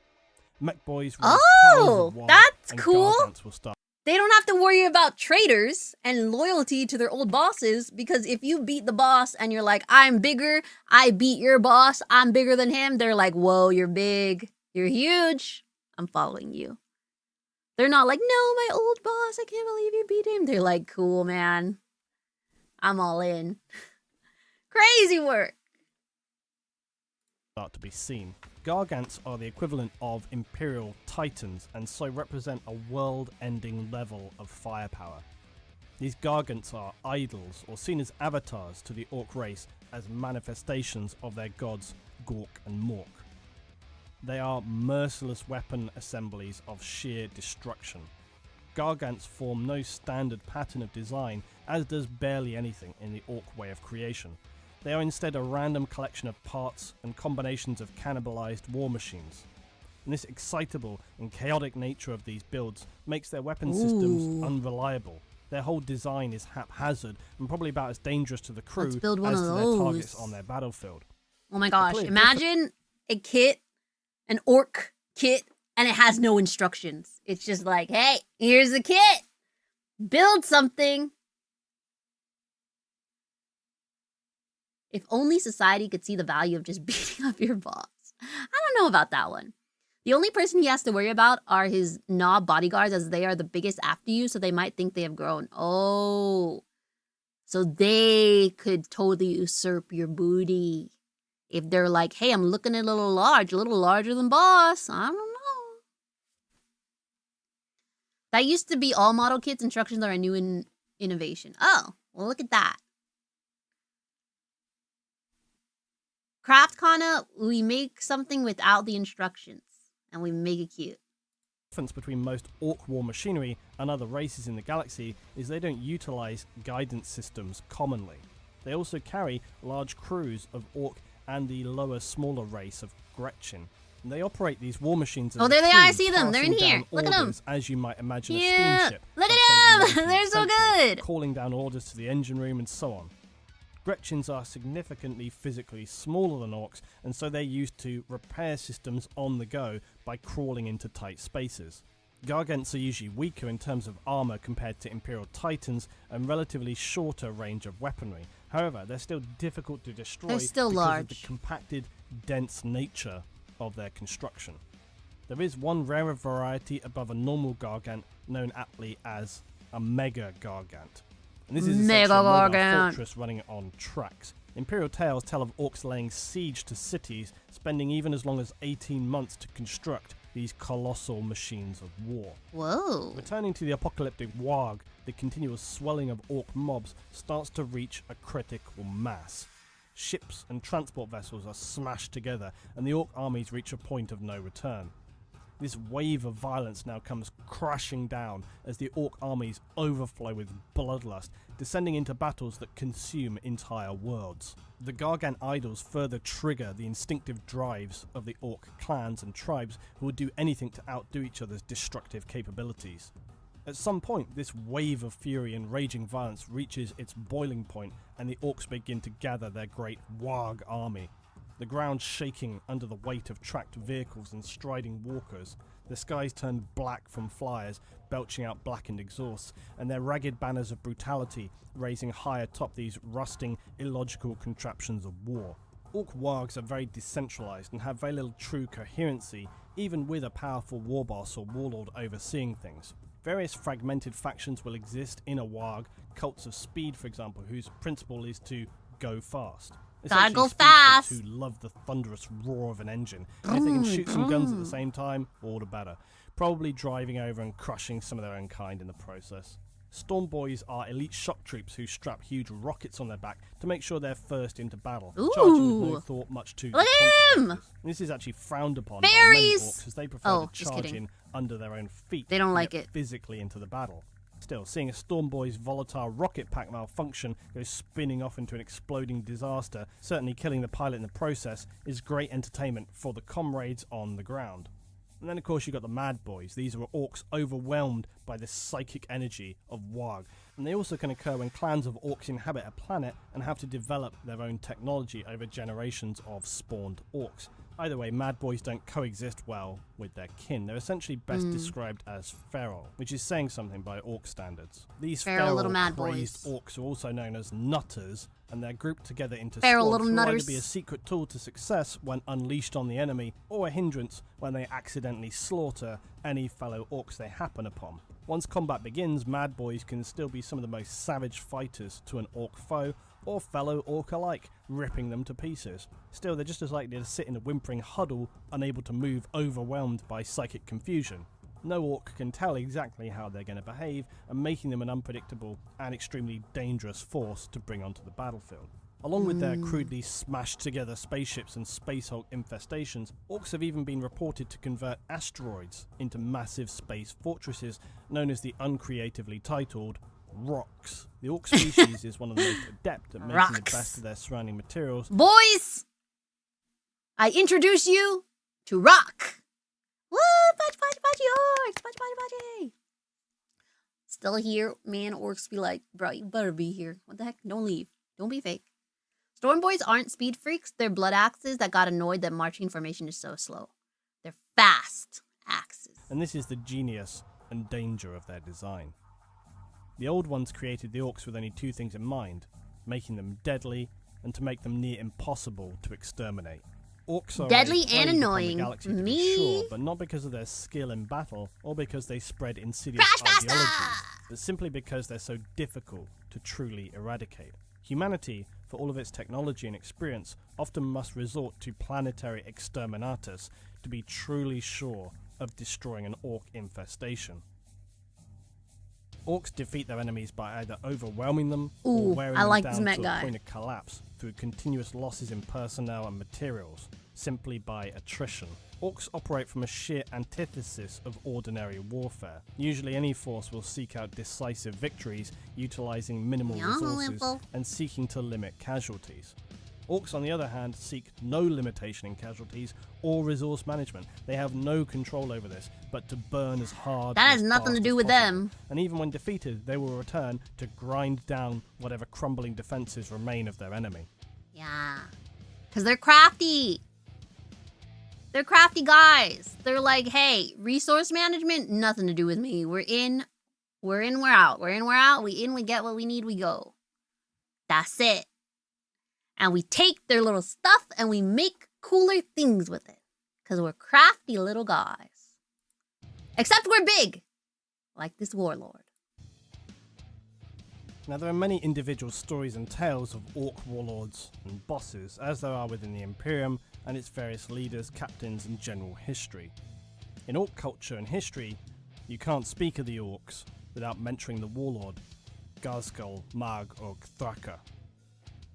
Mech boys will that's cool. Will start. They don't have to worry about traitors and loyalty to their old bosses, because if you beat the boss and you're like, I'm bigger, I beat your boss, I'm bigger than him, they're like, whoa, you're big, you're huge, I'm following you. They're not like, no, my old boss, I can't believe you beat him. They're like, cool, man, I'm all in. Crazy work. Start to be seen. Gargants are the equivalent of Imperial Titans, and so represent a world-ending level of firepower. These Gargants are idols, or seen as avatars to the Orc race, as manifestations of their gods Gork and Mork. They are merciless weapon assemblies of sheer destruction. Gargants form no standard pattern of design, as does barely anything in the Orc way of creation. They are instead a random collection of parts and combinations of cannibalized war machines. And this excitable and chaotic nature of these builds makes their weapon systems unreliable. Their whole design is haphazard and probably about as dangerous to the crew as to their targets on their battlefield. Oh my gosh, imagine a kit, an orc kit, and it has no instructions. It's just like, hey, here's the kit. Build something. If only society could see the value of just beating up your boss. I don't know about that one. The only person he has to worry about are his knob bodyguards, as they are the biggest after you, so they might think they have grown. Oh. So they could totally usurp your booty. If they're like, hey, I'm looking a little larger than boss. I don't know. That used to be all model kits. Instructions are a new innovation. Oh, well, look at that. CraftCana, we make something without the instructions, and we make it cute. The difference between most Orc war machinery and other races in the galaxy is they don't utilize guidance systems commonly. They also carry large crews of Orc and the lower, smaller race of Gretchen. And they operate these war machines as there they are, I see them, they're in here, look at them. As you might imagine a steamship. Look at them, they're so good! Calling down orders to the engine room and so on. Gretchens are significantly physically smaller than Orcs, and so they're used to repair systems on the go by crawling into tight spaces. Gargants are usually weaker in terms of armor compared to Imperial Titans, and relatively shorter range of weaponry. However, they're still difficult to destroy because of the compacted, dense nature of their construction. There is one rarer variety above a normal Gargant, known aptly as a Mega Gargant. And this is essentially a mobile fortress running on tracks. Imperial tales tell of Orcs laying siege to cities, spending even as long as 18 months to construct these colossal machines of war. Whoa. Returning to the apocalyptic warg, the continuous swelling of Orc mobs starts to reach a critical mass. Ships and transport vessels are smashed together, and the Orc armies reach a point of no return. This wave of violence now comes crashing down as the orc armies overflow with bloodlust, descending into battles that consume entire worlds. The Gargant idols further trigger the instinctive drives of the orc clans and tribes who would do anything to outdo each other's destructive capabilities. At some point, this wave of fury and raging violence reaches its boiling point, and the orcs begin to gather their great warg army. The ground shaking under the weight of tracked vehicles and striding walkers. The skies turn black from flyers, belching out blackened exhausts, and their ragged banners of brutality raising high atop these rusting, illogical contraptions of war. Orc wargs are very decentralized and have very little true coherency, even with a powerful war boss or warlord overseeing things. Various fragmented factions will exist in a warg, cults of speed for example, whose principle is to go fast. Gotta go fast! Who love the thunderous roar of an engine, and if they can shoot some guns at the same time, all the better. Probably driving over and crushing some of their own kind in the process. Storm Boys are elite shock troops who strap huge rockets on their back to make sure they're first into battle, charging with no thought much to look at him! This is actually frowned upon Berries! by many orcs as they prefer to charge kidding. in under their own feet. They don't like it. Physically into the battle. Still, seeing a Storm Boy's volatile rocket pack malfunction go spinning off into an exploding disaster, certainly killing the pilot in the process, is great entertainment for the comrades on the ground. And then of course you've got the Mad Boys. These are orcs overwhelmed by the psychic energy of warg. And they also can occur when clans of orcs inhabit a planet and have to develop their own technology over generations of spawned orcs. Either way, Mad Boys don't coexist well with their kin. They're essentially best described as feral, which is saying something by orc standards. These feral little Mad crazed orcs are also known as nutters, and they're grouped together into feral squads little who will nutters. either be a secret tool to success when unleashed on the enemy, or a hindrance when they accidentally slaughter any fellow orcs they happen upon. Once combat begins, Mad Boys can still be some of the most savage fighters to an orc foe, or fellow orc alike, ripping them to pieces. Still, they're just as likely to sit in a whimpering huddle, unable to move, overwhelmed by psychic confusion. No orc can tell exactly how they're going to behave, and making them an unpredictable and extremely dangerous force to bring onto the battlefield. Along with their crudely smashed together spaceships and space hulk infestations, orcs have even been reported to convert asteroids into massive space fortresses known as the uncreatively titled ORKS. The orc species is one of the most adept at making the best of their surrounding materials. Boys, I introduce you to Rock. Woo! Budgie, orcs! Budgie! Still here, man, orcs be like, bro, you better be here. What the heck? Don't leave. Don't be fake. Storm Boys aren't speed freaks. They're blood axes that got annoyed that marching formation is so slow. They're fast axes. And this is the genius and danger of their design. The old ones created the orcs with only two things in mind, making them deadly and to make them near impossible to exterminate. Orcs are deadly and annoying. annoying. Galaxy, to Me? be sure, but not because of their skill in battle or because they spread insidious Crash ideologies, Master! but simply because they're so difficult to truly eradicate. Humanity, for all of its technology and experience, often must resort to planetary exterminatus to be truly sure of destroying an orc infestation. Orcs defeat their enemies by either overwhelming them or wearing them down to a point of collapse through continuous losses in personnel and materials, simply by attrition. Orcs operate from a sheer antithesis of ordinary warfare. Usually any force will seek out decisive victories, utilizing minimal resources and seeking to limit casualties. Orcs, on the other hand, seek no limitation in casualties or resource management. They have no control over this, but to burn as hard. That has nothing to do with them. And even when defeated, they will return to grind down whatever crumbling defenses remain of their enemy. Yeah. Because they're crafty. They're crafty guys. They're like, hey, resource management, nothing to do with me. We're in, we're out. We're in, we're out. We in, we get what we need, we go. That's it. And we take their little stuff and we make cooler things with it. Because we're crafty little guys. Except we're big. Like this warlord. Now, there are many individual stories and tales of orc warlords and bosses, as there are within the Imperium and its various leaders, captains, and general history. In orc culture and history, you can't speak of the orcs without mentioning the warlord, Garskull Mag og Thraka.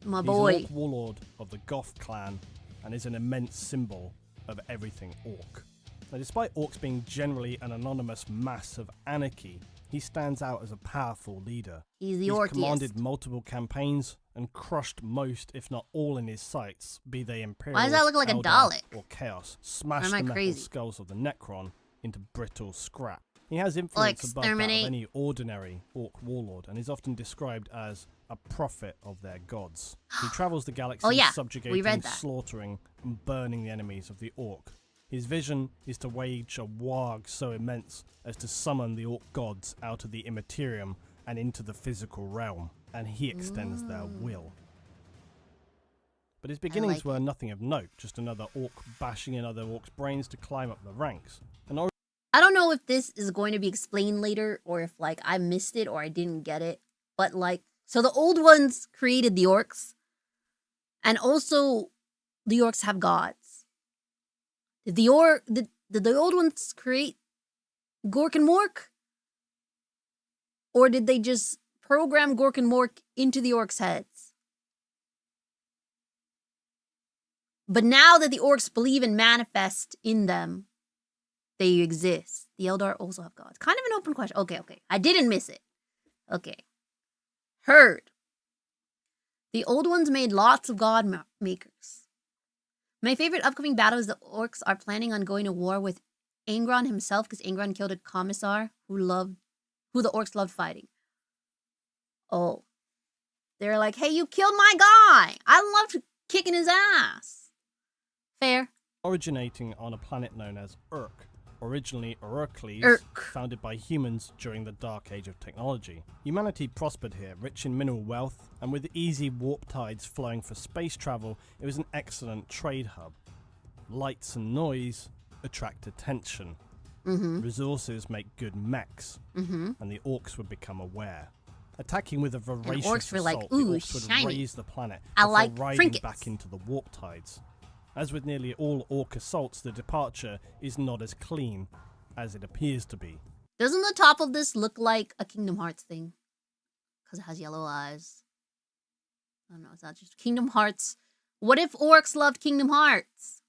My He's boy. an orc warlord of the Goth clan and is an immense symbol of everything orc. Now, despite orcs being generally an anonymous mass of anarchy, he stands out as a powerful leader. He's He's commanded multiple campaigns and crushed most, if not all, in his sights, be they Imperial, Why does that look like a Eldar, Dalek? or Chaos, smashed the metal skulls of the Necron into brittle scrap. He has influence above that of any ordinary orc warlord, and is often described as a prophet of their gods. He travels the galaxy subjugating, slaughtering, and burning the enemies of the orc. His vision is to wage a warg so immense as to summon the orc gods out of the immaterium and into the physical realm, and he extends their will. But his beginnings were nothing of note, just another orc bashing in other orcs' brains to climb up the ranks. I don't know if this is going to be explained later, or if, like, I missed it or I didn't get it, but, like, so the old ones created the orcs, and also the orcs have gods. Did the old ones create Gork and Mork? Or did they just program Gork and Mork into the orcs' heads? But now that the orcs believe and manifest in them, they exist. The Eldar also have gods. Kind of an open question. Okay. I didn't miss it. Okay. Heard. The old ones made lots of god makers. My favorite upcoming battle is the orcs are planning on going to war with Angron himself, because Angron killed a commissar who the orcs loved fighting. Oh. They're like, hey, you killed my guy! I loved kicking his ass. Fair. Originating on a planet known as ORK, originally ORKS, founded by humans during the Dark Age of technology. Humanity prospered here, rich in mineral wealth, and with easy warp tides flowing for space travel, it was an excellent trade hub. Lights and noise attract attention. Resources make good mechs, and the orcs would become aware. Attacking with a voracious assault, the orcs would raise the planet before riding back into the warp tides. As with nearly all orc assaults, the departure is not as clean as it appears to be. Doesn't the top of this look like a Kingdom Hearts thing? Because it has yellow eyes. I don't know, it's not just Kingdom Hearts. What if orcs loved Kingdom Hearts?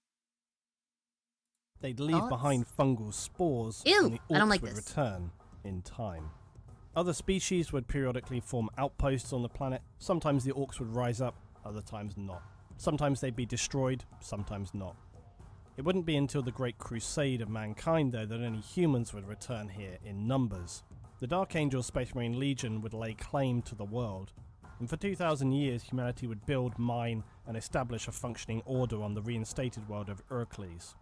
They'd leave behind fungal spores, and the orcs would return in time. Other species would periodically form outposts on the planet. Sometimes the orcs would rise up, other times not. Sometimes they'd be destroyed, sometimes not. It wouldn't be until the Great Crusade of mankind, though, that any humans would return here in numbers. The Dark Angel Space Marine Legion would lay claim to the world, and for 2,000 years humanity would build, mine, and establish a functioning order on the reinstated world of ORKS.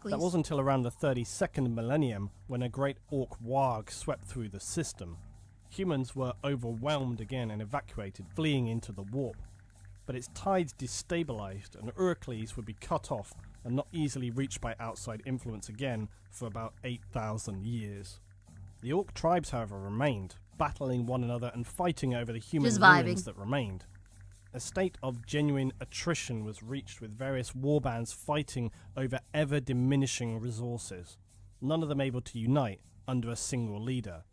That wasn't until around the 32nd millennium when a great orc warg swept through the system. Humans were overwhelmed again and evacuated, fleeing into the warp. But its tides destabilized, and ORKS would be cut off and not easily reached by outside influence again for about 8,000 years. The orc tribes, however, remained, battling one another and fighting over the human ruins that remained. A state of genuine attrition was reached, with various warbands fighting over ever-diminishing resources, none of them able to unite under a single leader.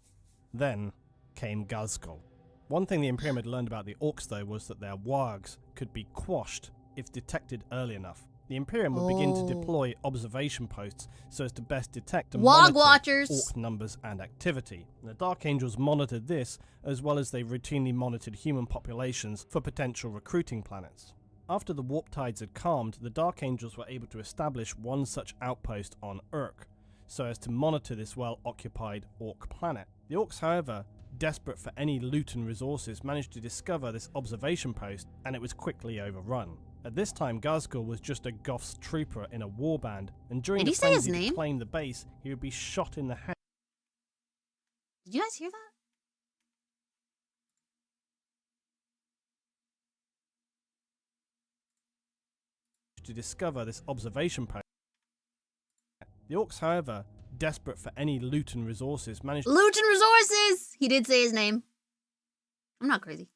Then came Gazgul. One thing the Imperium had learned about the orcs, though, was that their wargs could be quashed if detected early enough. The Imperium would begin to deploy observation posts so as to best detect and monitor orc numbers and activity. And the Dark Angels monitored this, as well as they routinely monitored human populations for potential recruiting planets. After the warp tides had calmed, the Dark Angels were able to establish one such outpost on Urk, so as to monitor this well-occupied orc planet. The orcs, however, desperate for any Leutin resources, managed to discover this observation post, and it was quickly overrun. At this time, Gazgul was just a Goth's trooper in a warband, and during the frenzy to claim the base, he would be shot in the head. Did you guys hear that? To discover this observation post. The orcs, however, desperate for any Leutin resources, managed Leutin resources! He did say his name. I'm not crazy.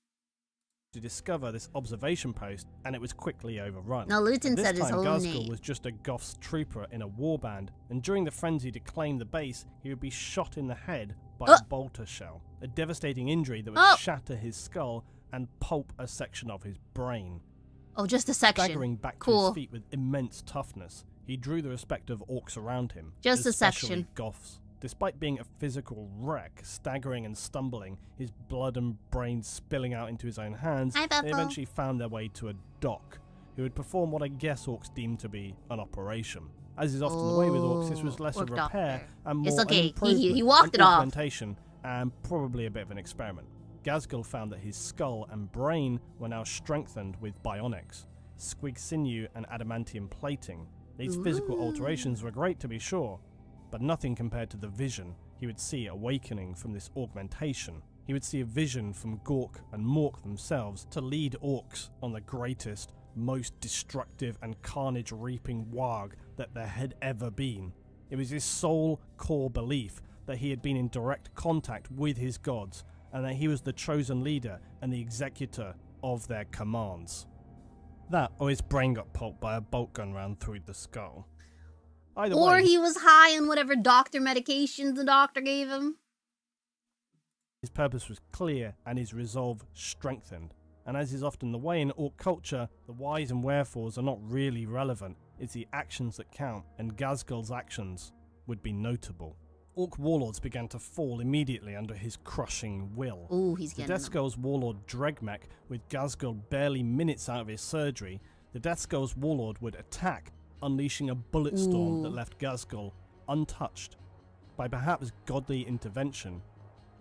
To discover this observation post, and it was quickly overrun. No, Leutin said his whole name. Gazgul was just a Goth's trooper in a warband, and during the frenzy to claim the base, he would be shot in the head by a bolter shell, a devastating injury that would shatter his skull and pulp a section of his brain. Oh, just a section. Staggering back to his feet with immense toughness, He drew the respect of orcs around him, Just a especially section. Goths. Despite being a physical wreck, staggering and stumbling, his blood and brains spilling out into his own hands, Hi, they Bethel. eventually found their way to a doc, who would perform what I guess orcs deemed to be an operation. As is often the way with orcs, this was less a Orc repair doctor. and It's more okay. an improvement, He walked an it off. augmentation, and probably a bit of an experiment. Ghazghkull found that his skull and brain were now strengthened with bionics, squig sinew and adamantium plating. These physical alterations were great to be sure, but nothing compared to the vision he would see awakening from this augmentation. He would see a vision from Gork and Mork themselves to lead orcs on the greatest, most destructive and carnage-reaping warg that there had ever been. It was his sole core belief that he had been in direct contact with his gods, and that he was the chosen leader and the executor of their commands. That, or his brain got pulped by a bolt gun round through the skull. Either Or way, he was high on whatever doctor medications the doctor gave him. his purpose was clear and his resolve strengthened. And as is often the way in orc culture, the whys and wherefores are not really relevant. It's the actions that count, and Ghazghkull's actions would be notable. Orc warlords began to fall immediately under his crushing will. Ooh, he's The getting Death them. Skull's warlord Dregmek, with Ghazghkull barely minutes out of his surgery, the Death Skull's warlord would attack, unleashing a bullet storm that Ooh. left Ghazghkull untouched. By perhaps godly intervention,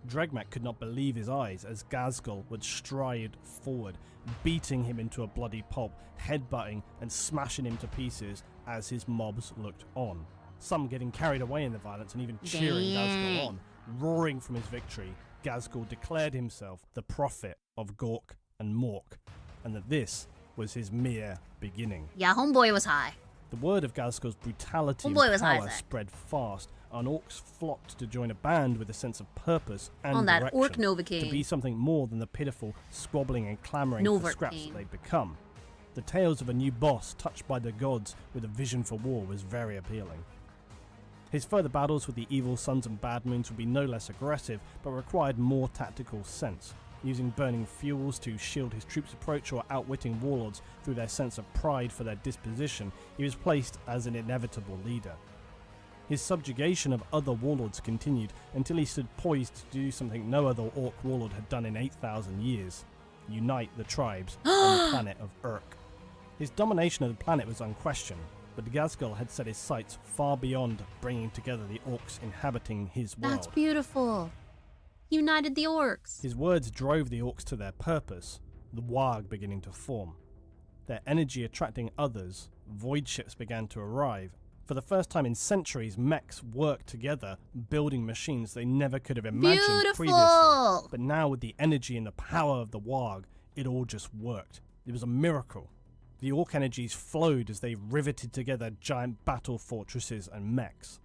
Dregmek could not believe his eyes as Ghazghkull would stride forward, beating him into a bloody pulp, headbutting and smashing him to pieces as his mobs looked on. Some getting carried away in the violence and even cheering Ghazghkull on. Roaring from his victory, Ghazghkull declared himself the prophet of Gork and Mork, and that this was his mere beginning. Yeah, homeboy was high. The word of Ghazghkull's brutality Homeboy and was power Isaac. spread fast, and orcs flocked to join a band with a sense of purpose and On that direction, orc to Novocaine. be something more than the pitiful squabbling and clamouring for Novocaine. scraps that they'd become. The tales of a new boss touched by the gods with a vision for war was very appealing. His further battles with the evil suns and bad moons would be no less aggressive, but required more tactical sense. Using burning fuels to shield his troops' approach or outwitting warlords through their sense of pride for their disposition, he was placed as an inevitable leader. His subjugation of other warlords continued until he stood poised to do something no other orc warlord had done in 8,000 years: unite the tribes on the planet of Urk. His domination of the planet was unquestioned, but Ghazghkull had set his sights far beyond bringing together the orcs inhabiting his world. That's beautiful. United the orcs. His words drove the orcs to their purpose, the warg beginning to form. Their energy attracting others, void ships began to arrive. For the first time in centuries, mechs worked together, building machines they never could have imagined previously. Beautiful. But now with the energy and the power of the warg, it all just worked. It was a miracle. The orc energies flowed as they riveted together giant battle fortresses and mechs.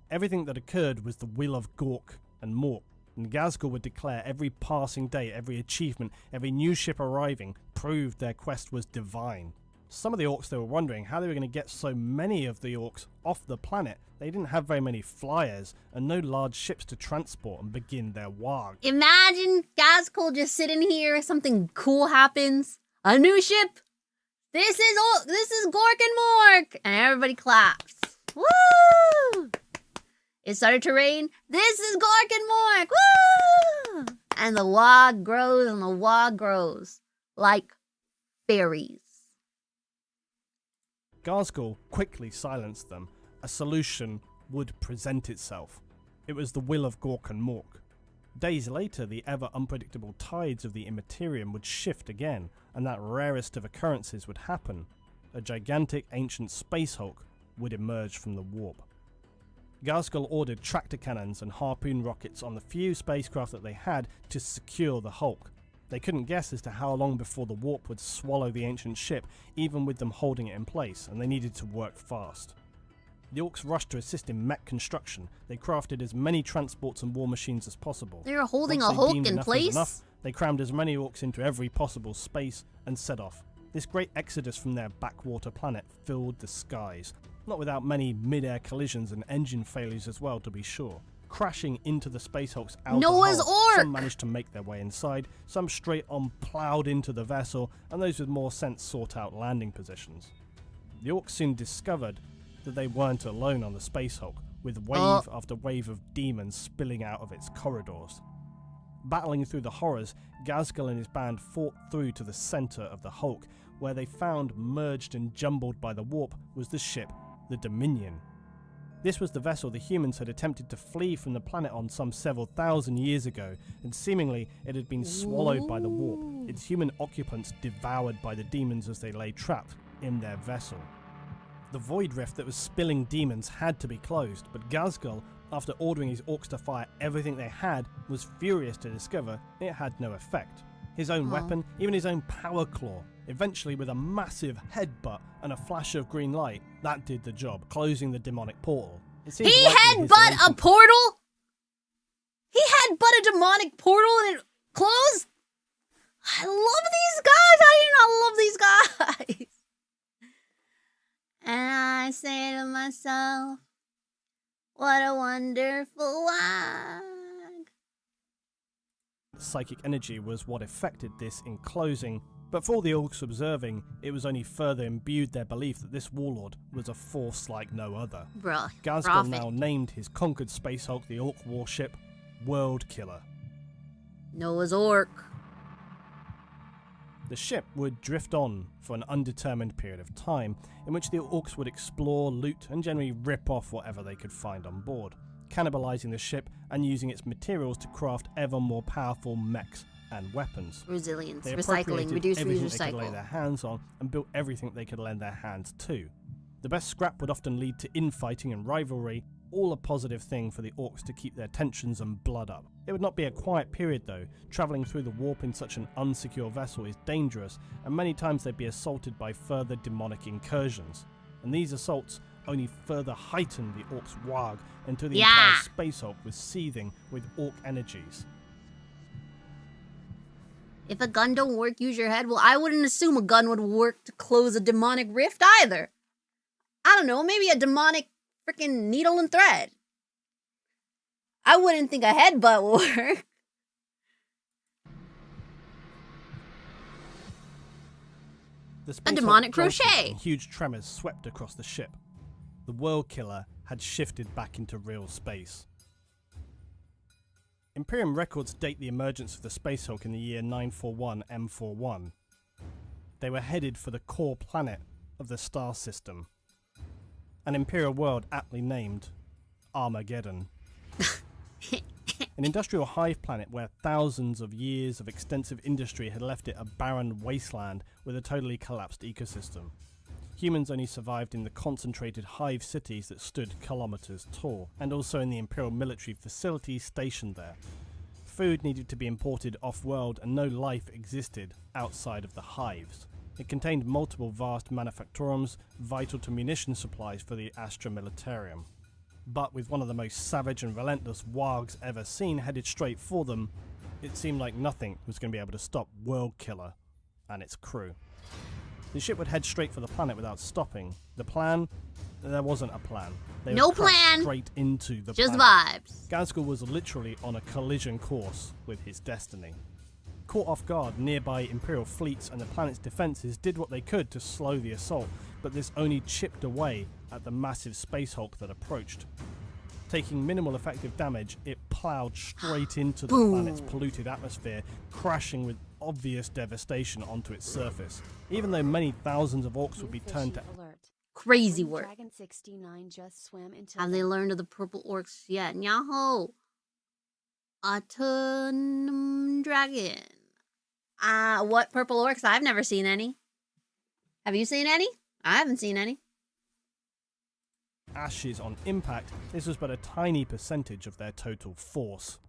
Everything that occurred was the will of Gork and Mork, and Ghazghkull would declare every passing day, every achievement, every new ship arriving proved their quest was divine. Some of the orcs, they were wondering how they were going to get so many of the orcs off the planet. They didn't have very many flyers and no large ships to transport and begin their warg. Imagine Ghazghkull just sitting here, something cool happens. A new ship. This is Gork and Mork. And everybody claps. Woo! It started to rain. This is Gork and Mork. Woo! And the wog grows and the wog grows like fairies. Ghazghkull quickly silenced them. A solution would present itself. It was the will of Gork and Mork. Days later, the ever unpredictable tides of the Immaterium would shift again, and that rarest of occurrences would happen. A gigantic ancient space hulk would emerge from the warp. Ghazghkull ordered tractor cannons and harpoon rockets on the few spacecraft that they had to secure the hulk. They couldn't guess as to how long before the warp would swallow the ancient ship, even with them holding it in place, and they needed to work fast. The orcs rushed to assist in mech construction. They crafted as many transports and war machines as possible. They were holding Once a they hulk deemed in enough was place? enough, they crammed as many orcs into every possible space and set off. This great exodus from their backwater planet filled the skies, not without many mid-air collisions and engine failures as well, to be sure. Crashing into the space hulk's outer Noah's hull, Ark! some managed to make their way inside, some straight on ploughed into the vessel, and those with more sense sought out landing positions. The orcs soon discovered that they weren't alone on the Space Hulk, with wave after wave of demons spilling out of its corridors. Battling through the horrors, Ghazghkull and his band fought through to the centre of the Hulk, where they found, merged and jumbled by the warp, was the ship, the Dominion. This was the vessel the humans had attempted to flee from the planet on some several thousand years ago, and seemingly it had been swallowed by the warp, its human occupants devoured by the demons as they lay trapped in their vessel. The void rift that was spilling demons had to be closed, but Ghazghkull, after ordering his orcs to fire everything they had, was furious to discover it had no effect. His own weapon, even his own power claw, eventually with a massive headbutt and a flash of green light, that did the job, closing the demonic portal. He headbutt a portal? He headbutt a demonic portal and it closed? I love these guys! I do not love these guys! And I say to myself, what a wonderful wag. Psychic energy was what affected this in closing, but for the orcs observing, it was only further imbued their belief that this warlord was a force like no other. Bruh, Ghazghkull now named his conquered Space Hulk, the Orc warship, World Killer. Noah's Orc. The ship would drift on for an undetermined period of time, in which the orcs would explore, loot, and generally rip off whatever they could find on board, cannibalizing the ship and using its materials to craft ever more powerful mechs and weapons. Resilience, they recycling, reduce, everything reuse, they could recycle. lay their hands on and built everything they could lend their hands to. The best scrap would often lead to infighting and rivalry, all a positive thing for the orcs to keep their tensions and blood up. It would not be a quiet period though. Travelling through the warp in such an unsecure vessel is dangerous, and many times they'd be assaulted by further demonic incursions. And these assaults only further heightened the orcs' wag until the entire Space Hulk was seething with orc energies. If a gun don't work, use your head. Well, I wouldn't assume a gun would work to close a demonic rift either. I don't know, maybe a demonic freaking needle and thread. I wouldn't think a headbutt would work. A demonic crochet. And huge tremors swept across the ship. The World Killer had shifted back into real space. Imperium records date the emergence of the Space Hulk in the year 941 M41. They were headed for the core planet of the star system, an Imperial world aptly named Armageddon. An industrial hive planet where thousands of years of extensive industry had left it a barren wasteland with a totally collapsed ecosystem. Humans only survived in the concentrated hive cities that stood kilometers tall, and also in the Imperial military facilities stationed there. Food needed to be imported off-world, and no life existed outside of the hives. It contained multiple vast manufactorums vital to munition supplies for the Astra Militarum. But with one of the most savage and relentless wargs ever seen headed straight for them, it seemed like nothing was going to be able to stop World Killer and its crew. The ship would head straight for the planet without stopping. The plan? There wasn't a plan. They No would crash plan. straight into the Just planet. vibes. Ghazghkull was literally on a collision course with his destiny. Caught off guard, nearby Imperial fleets and the planet's defences did what they could to slow the assault, but this only chipped away at the massive Space Hulk that approached. Taking minimal effective damage, it ploughed straight into the planet's polluted atmosphere, crashing with obvious devastation onto its surface. Even though many thousands of orcs would be turned to... Crazy work. Dragon 69 just swam into Have they learned of the purple orcs yet? Nyaho! Autumn dragon. What purple orcs? I've never seen any. Have you seen any? I haven't seen any. ashes on impact, this was but a tiny percentage of their total force.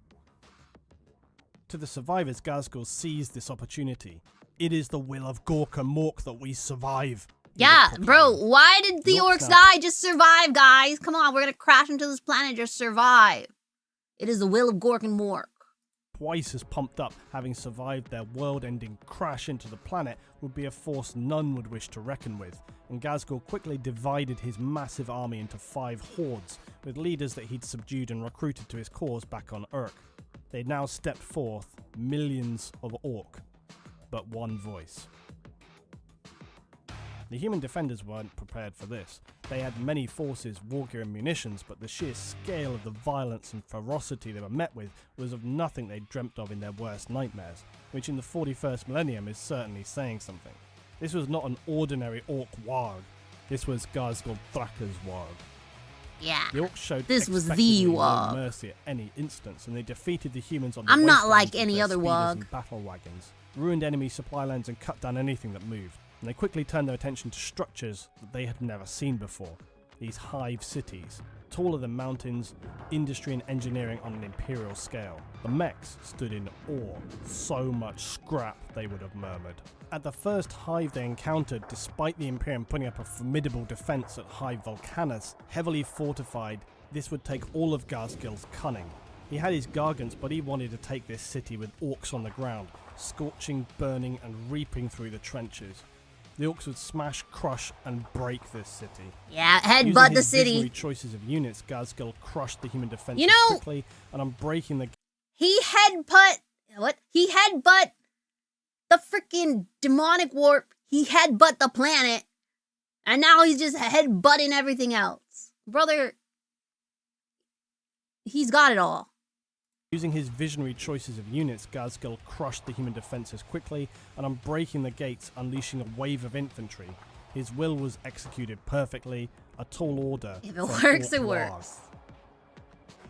To the survivors, Ghazghkull seized this opportunity. It is the will of Gorka Mork that we survive. Yeah, bro, why did the orcs die? Just survive, guys. Come on, we're gonna crash into this planet. Just survive. It is the will of Gork and Mork. Twice as pumped up, having survived their world-ending crash into the planet would be a force none would wish to reckon with, and Ghazghkull quickly divided his massive army into 5 hordes, with leaders that he'd subdued and recruited to his cause back on Urk. They'd now stepped forth, millions of orc, but one voice. The human defenders weren't prepared for this. They had many forces, war gear and munitions, but the sheer scale of the violence and ferocity they were met with was of nothing they dreamt of in their worst nightmares, which in the 41st millennium is certainly saying something. This was not an ordinary orc warg. This was Garsgul Thraka's warg. Yeah. The orcs showed This was the expectedly no warg. mercy at any instance, and they defeated the humans on the I'm not wastelands like with any their other speeders warg. and battle wagons, ruined enemy supply lines and cut down anything that moved. And they quickly turned their attention to structures that they had never seen before. These hive cities, taller than mountains, industry and engineering on an imperial scale. The mechs stood in awe. So much scrap, they would have murmured. At the first hive they encountered, despite the Imperium putting up a formidable defense at Hive Vulcanus, heavily fortified, this would take all of Garsgul's cunning. He had his gargants, but he wanted to take this city with orcs on the ground, scorching, burning and reaping through the trenches. The orcs would smash, crush, and break this city. Yeah, Using headbutt the his city. visionary choices of units, Garsgul crushed the human defenses You know- quickly, and on breaking the He headbutt. What? He headbutt the freaking demonic warp. He headbutt the planet. And now he's just headbutting everything else. Brother, he's got it all. Using his visionary choices of units, Garsgul crushed the human defences quickly, and on breaking the gates, unleashing a wave of infantry. His will was executed perfectly, a tall order. If it for an works, orc it warg. works.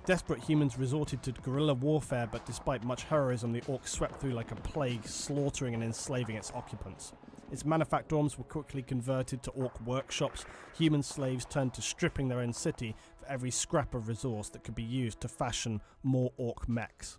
Desperate humans resorted to guerrilla warfare, but despite much heroism, the orcs swept through like a plague, slaughtering and enslaving its occupants. Its manufactorums were quickly converted to orc workshops. Human slaves turned to stripping their own city for every scrap of resource that could be used to fashion more orc mechs.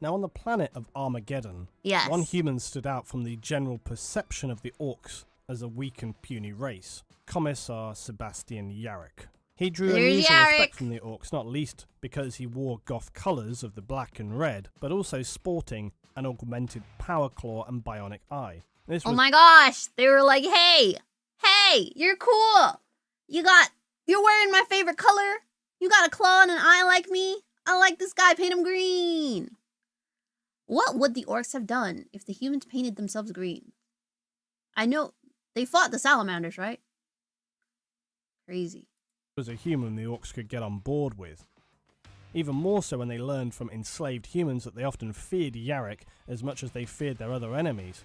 Now on the planet of Armageddon, Yes. one human stood out from the general perception of the orcs as a weak and puny race. Commissar Sebastian Yarrick. He drew There's unusual Yarrick. respect from the orcs, not least because he wore Goth colours of the black and red, but also sporting an augmented power claw and bionic eye. This Oh was my gosh. They were like, hey, you're cool. You're wearing my favorite color. You got a claw and an eye like me. I like this guy, paint him green. What would the orcs have done if the humans painted themselves green? I know they fought the salamanders, right? Crazy. was a human the orcs could get on board with. Even more so when they learned from enslaved humans that they often feared Yarrick as much as they feared their other enemies.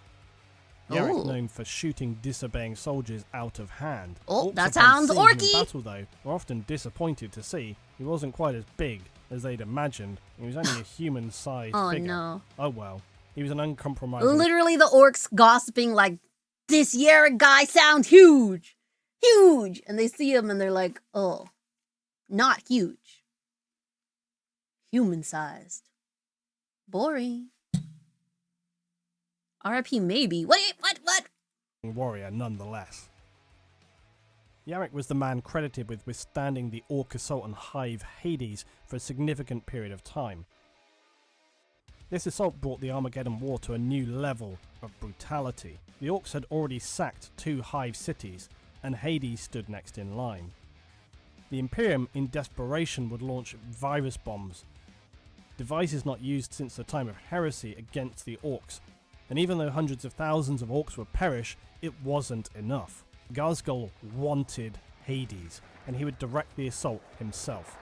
Yarrick, Ooh. known for shooting disobeying soldiers out of hand. Oh, Orcs that upon sounds seeing him in orky. battle, though, were often disappointed to see he wasn't quite as big as they'd imagined. He was only a human-sized Oh figure. no. Oh well. He was an uncompromising... Literally the orcs gossiping like, this Yarrick guy sounds huge. Huge. And they see him and they're like, oh, not huge. Human-sized. Boring. RIP maybe. What? warrior nonetheless. Yarrick was the man credited with withstanding the orc assault on Hive Hades for a significant period of time. This assault brought the Armageddon War to a new level of brutality. The orcs had already sacked 2 Hive cities, and Hades stood next in line. The Imperium, in desperation, would launch virus bombs, devices not used since the time of heresy, against the orcs. And even though hundreds of thousands of orcs would perish, it wasn't enough. Garsgul wanted Hades, and he would direct the assault himself.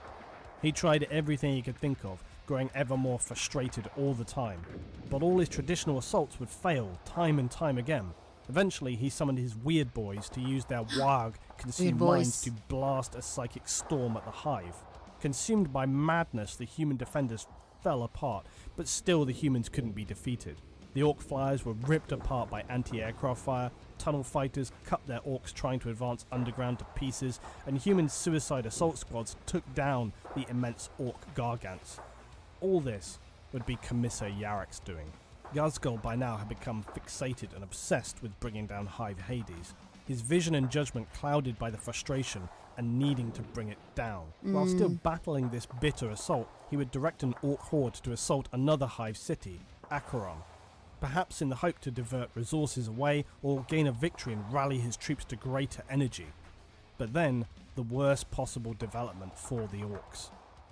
He tried everything he could think of, growing ever more frustrated all the time. But all his traditional assaults would fail time and time again. Eventually, he summoned his weird boys to use their warg consumed Weird minds boys. to blast a psychic storm at the Hive. Consumed by madness, the human defenders fell apart, but still the humans couldn't be defeated. The orc flyers were ripped apart by anti-aircraft fire, tunnel fighters cut their orcs trying to advance underground to pieces, and human suicide assault squads took down the immense orc gargants. All this would be Commissar Yarrick's doing. Garsgul by now had become fixated and obsessed with bringing down Hive Hades, his vision and judgment clouded by the frustration and needing to bring it down. While still battling this bitter assault, he would direct an orc horde to assault another Hive city, Acheron, perhaps in the hope to divert resources away or gain a victory and rally his troops to greater energy. But then, the worst possible development for the orcs.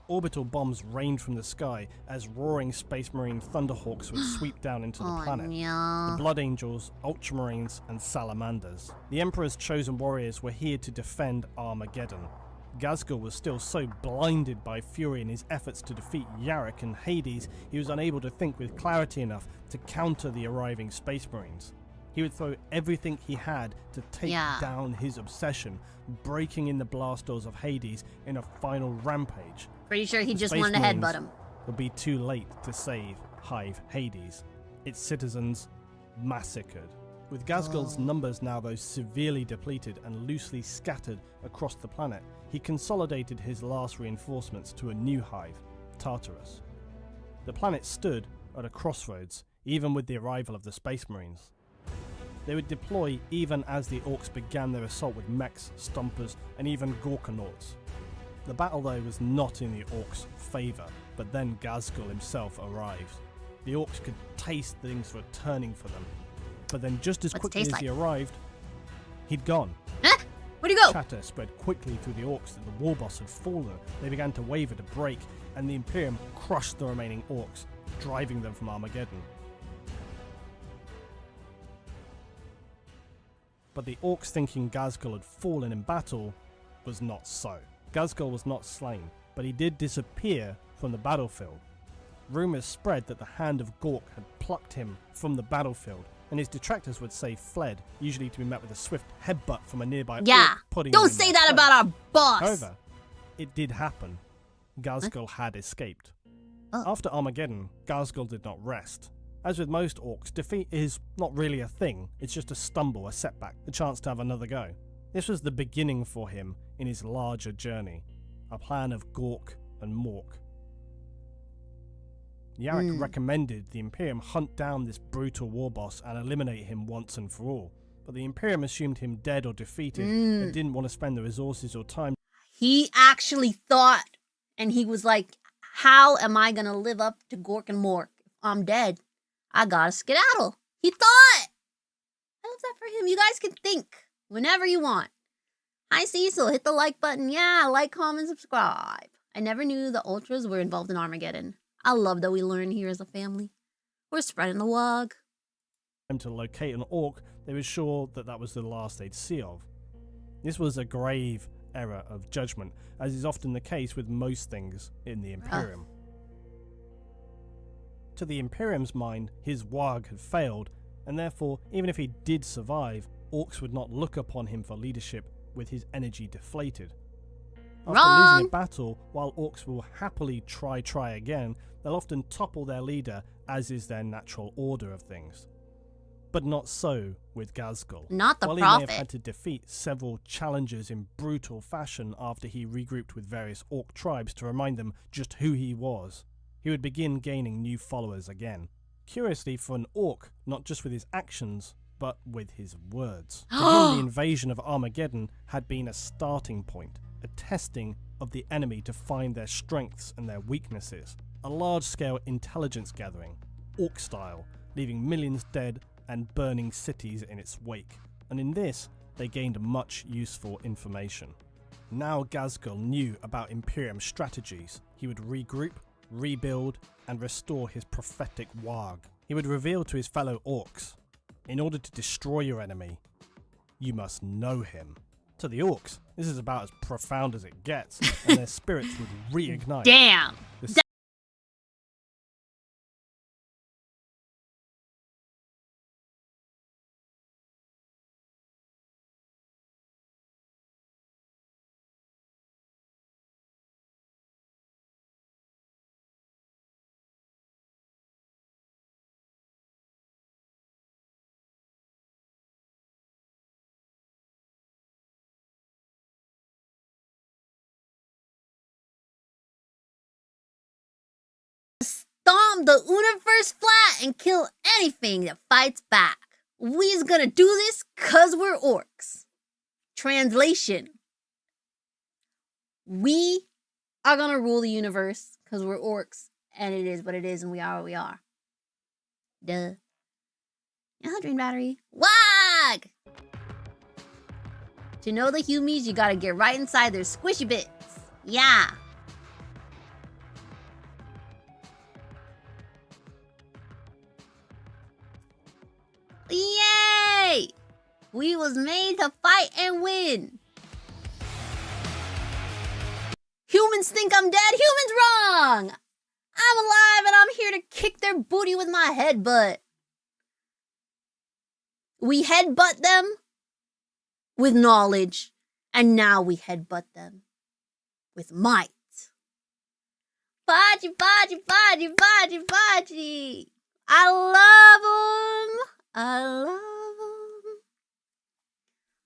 Orbital bombs rained from the sky as roaring Space Marine Thunderhawks would sweep down into the planet. No. The Blood Angels, Ultramarines, and Salamanders. The Emperor's chosen warriors were here to defend Armageddon. Ghazghkull was still so blinded by fury in his efforts to defeat Yarrick and Hades, he was unable to think with clarity enough to counter the arriving Space Marines. He would throw everything he had to take down his obsession, breaking in the blast doors of Hades in a final rampage. Pretty sure he The just Space wanted to Marines headbutt him. would be too late to save Hive Hades. Its citizens massacred. With Ghazghkull's numbers now though severely depleted and loosely scattered across the planet, he consolidated his last reinforcements to a new hive, Tartarus. The planet stood at a crossroads, even with the arrival of the Space Marines. They would deploy even as the Orcs began their assault with mechs, stompers, and even Gorkanauts. The battle though was not in the Orcs' favour, but then Ghazghkull himself arrived. The Orcs could taste things were turning for them, but then just as quickly as he arrived, he'd gone. Huh? Where'd he go? Chatter spread quickly through the Orcs that the war boss had fallen. They began to waver to break, and the Imperium crushed the remaining Orcs, driving them from Armageddon. But the Orcs thinking Ghazghkull had fallen in battle was not so. Ghazghkull was not slain, but he did disappear from the battlefield. Rumours spread that the hand of Gork had plucked him from the battlefield, and his detractors would say fled, usually to be met with a swift headbutt from a nearby Orc, putting don't him in say their that place. about our boss! However, it did happen. Ghazghkull had escaped. After Armageddon, Ghazghkull did not rest. As with most Orcs, defeat is not really a thing, it's just a stumble, a setback, a chance to have another go. This was the beginning for him in his larger journey, a plan of Gork and Mork. Yarrick recommended the Imperium hunt down this brutal war boss and eliminate him once and for all, but the Imperium assumed him dead or defeated and didn't want to spend the resources or time. He actually thought, and he was like, how am I gonna live up to Gork and Mork? If I'm dead, I gotta skedaddle. He thought! I love that for him. You guys can think whenever you want. Hi Cecil, hit the like button. Yeah, like, comment, subscribe. I never knew the Ultras were involved in Armageddon. I love that we learn here as a family. We're spreading the wog. To locate an Orc, they were sure that that was the last they'd see of. This was a grave error of judgment, as is often the case with most things in the Imperium. To the Imperium's mind, his Warg had failed, and therefore, even if he did survive, Orcs would not look upon him for leadership with his energy deflated. After losing a battle, while Orcs will happily try again, they'll often topple their leader, as is their natural order of things. But not so with Ghazghkull. Not the While prophet. he may have had to defeat several challengers in brutal fashion after he regrouped with various Orc tribes to remind them just who he was, he would begin gaining new followers again. Curiously, for an Orc, not just with his actions, but with his words. For him, the invasion of Armageddon had been a starting point, a testing of the enemy to find their strengths and their weaknesses, a large-scale intelligence gathering, Orc style, leaving millions dead and burning cities in its wake, and in this they gained much useful information. Now Ghazghkull knew about Imperium strategies. He would regroup, rebuild, and restore his prophetic Warg. He would reveal to his fellow Orcs, in order to destroy your enemy, you must know him. To the Orcs, this is about as profound as it gets, and their spirits would reignite. Damn! Stomp the universe flat and kill anything that fights back. We's gonna do this cause we're Orcs. Translation. We are gonna rule the universe cause we're Orcs, and it is what it is, and we are what we are. Duh. Yeah, Dream Battery. Wag! To know the humies, you gotta get right inside their squishy bits. Yeah. We was made to fight and win. Humans think I'm dead. Humans wrong. I'm alive and I'm here to kick their booty with my headbutt. We headbutt them with knowledge, and now we headbutt them with might. Faji, Faji, Faji, Faji, Faji. I love them. I love them.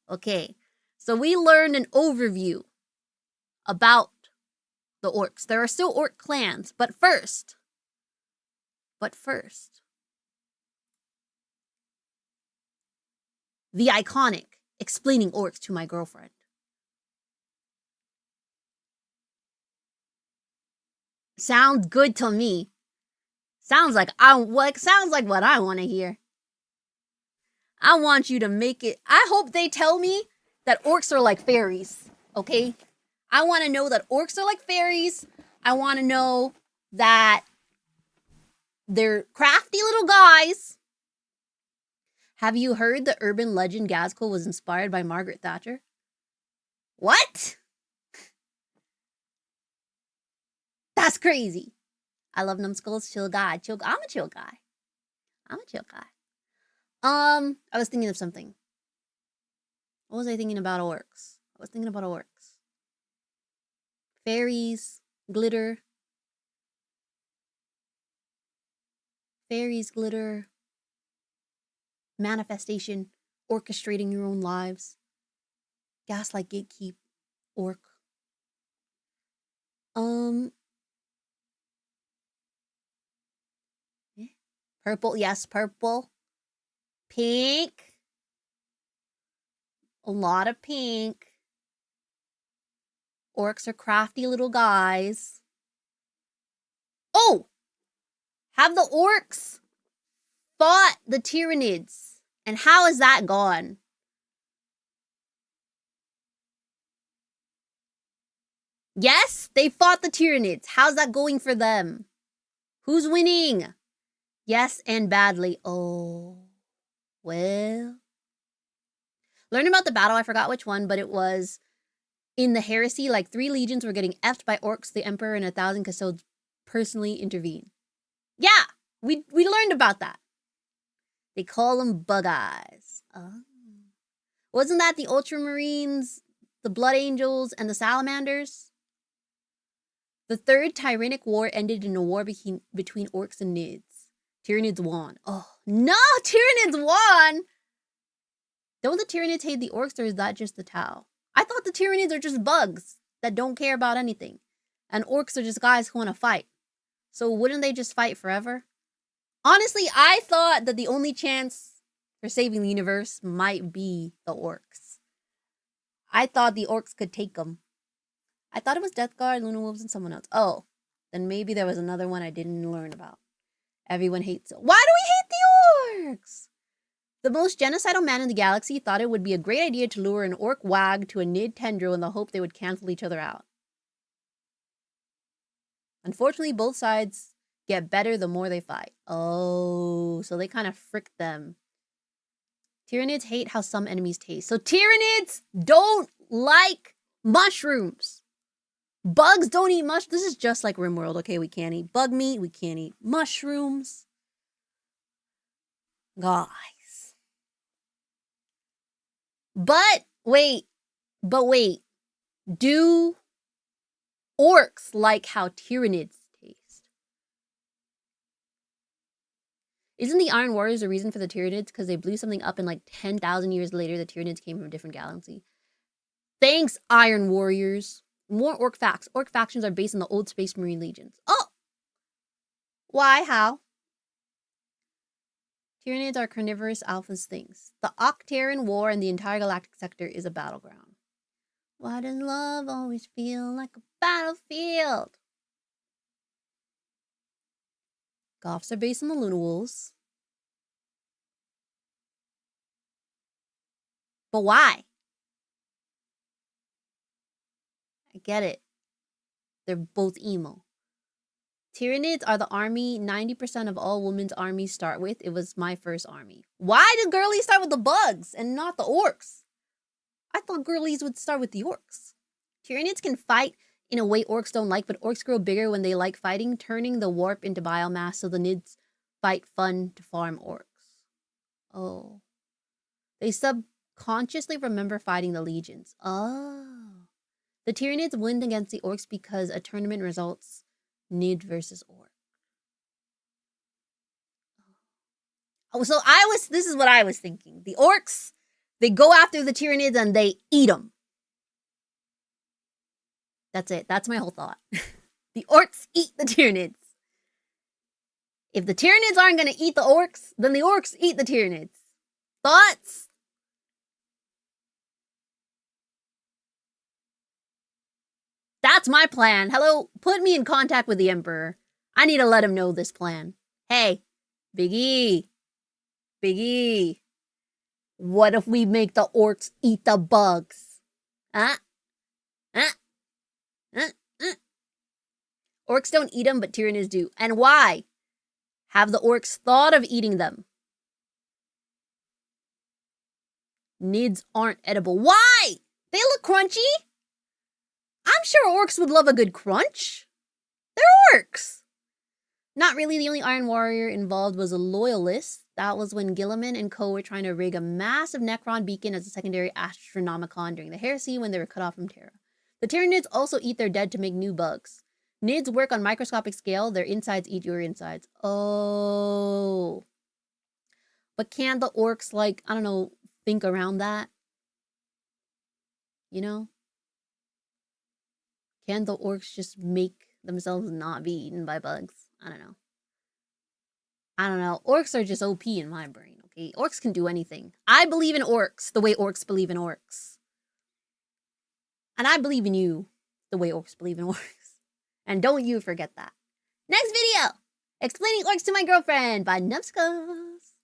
Okay, so we learned an overview about the orcs. There are still orc clans, but first, the iconic explaining orcs to my girlfriend. Sounds good to me. Sounds like what I want to hear. I want you to make it. I hope they tell me that orcs are like fairies, okay? I want to know that orcs are like fairies. I want to know that they're crafty little guys. Have you heard the urban legend Gazkul was inspired by Margaret Thatcher? What? That's crazy. I love NUMBSKULLS, chill guy. I'm a chill guy. I was thinking of something. What was I thinking about orcs? Fairies, glitter. Fairies, glitter. Manifestation, orchestrating your own lives. Gaslight, gatekeep, orc. Purple, yes, purple. Pink. A lot of pink. Orcs are crafty little guys. Oh! Have the orcs fought the Tyranids? And how is that gone? Yes, they fought the Tyranids. How's that going for them? Who's winning? Yes, and badly. Oh, well. Learn about the battle. I forgot which one, but it was in the heresy. Like 3 legions were getting effed by orcs. The emperor and 1,000 custodes personally intervened. Yeah, we learned about that. They call them bug eyes. Oh. Wasn't that the ultramarines, the blood angels, and the salamanders? The third tyrannic war ended in a war between orcs and nids. Tyranids won. Oh, no! Tyranids won! Don't the Tyranids hate the orcs, or is that just the Tau? I thought the Tyranids are just bugs that don't care about anything. And orcs are just guys who want to fight. So wouldn't they just fight forever? Honestly, I thought that the only chance for saving the universe might be the orcs. I thought the orcs could take them. I thought it was Death Guard, Luna Wolves, and someone else. Oh, then maybe there was another one I didn't learn about. Everyone hates it. Why do we hate the orcs? The most genocidal man in the galaxy thought it would be a great idea to lure an orc wag to a nid tendril in the hope they would cancel each other out. Unfortunately, both sides get better the more they fight. Oh, so they kind of frick them. Tyranids hate how some enemies taste. So Tyranids don't like mushrooms. Bugs don't eat mushrooms. This is just like RimWorld, okay? We can't eat bug meat. We can't eat mushrooms. Guys. But wait. Do orcs like how Tyranids taste? Isn't the Iron Warriors the reason for the Tyranids? Because they blew something up and like 10,000 years later, the Tyranids came from a different galaxy. Thanks, Iron Warriors. More orc facts. Orc factions are based on the old Space Marine legions. Oh! Why? How? Tyranids are carnivorous alphas things. The Octarian War and the entire galactic sector is a battleground. Why does love always feel like a battlefield? Goths are based on the Luna Wolves. But why? I get it. They're both emo. Tyranids are the army 90% of all women's armies start with. It was my first army. Why did girlies start with the bugs and not the orcs? I thought girlies would start with the orcs. Tyranids can fight in a way orcs don't like, but orcs grow bigger when they like fighting, turning the warp into biomass so the nids fight fun to farm orcs. Oh. They subconsciously remember fighting the legions. Oh. The Tyranids win against the orcs because a tournament results Nid versus orc. Oh, so this is what I was thinking. The orcs, they go after the Tyranids and they eat them. That's it. That's my whole thought. The orcs eat the Tyranids. If the Tyranids aren't going to eat the orcs, then the orcs eat the Tyranids. Thoughts? That's my plan. Hello, put me in contact with the Emperor. I need to let him know this plan. Hey, Big E. Big E. What if we make the orcs eat the bugs? Huh? Huh? Orcs don't eat them, but Tyranids do. And why? Have the orcs thought of eating them? Nids aren't edible. Why? They look crunchy. I'm sure orcs would love a good crunch. They're orcs. Not really. The only Iron Warrior involved was a Loyalist. That was when Gilliman and co were trying to rig a massive Necron beacon as a secondary Astronomicon during the Heresy when they were cut off from Terra. The Tyranids also eat their dead to make new bugs. Nids work on microscopic scale. Their insides eat your insides. Oh. But can the orcs, like, I don't know, think around that? You know? Can the orcs just make themselves not be eaten by bugs? I don't know. I don't know. Orcs are just OP in my brain, okay? Orcs can do anything. I believe in orcs the way orcs believe in orcs. And I believe in you the way orcs believe in orcs. And don't you forget that. Next video! Explaining orcs to my girlfriend by NUMBSKULLS.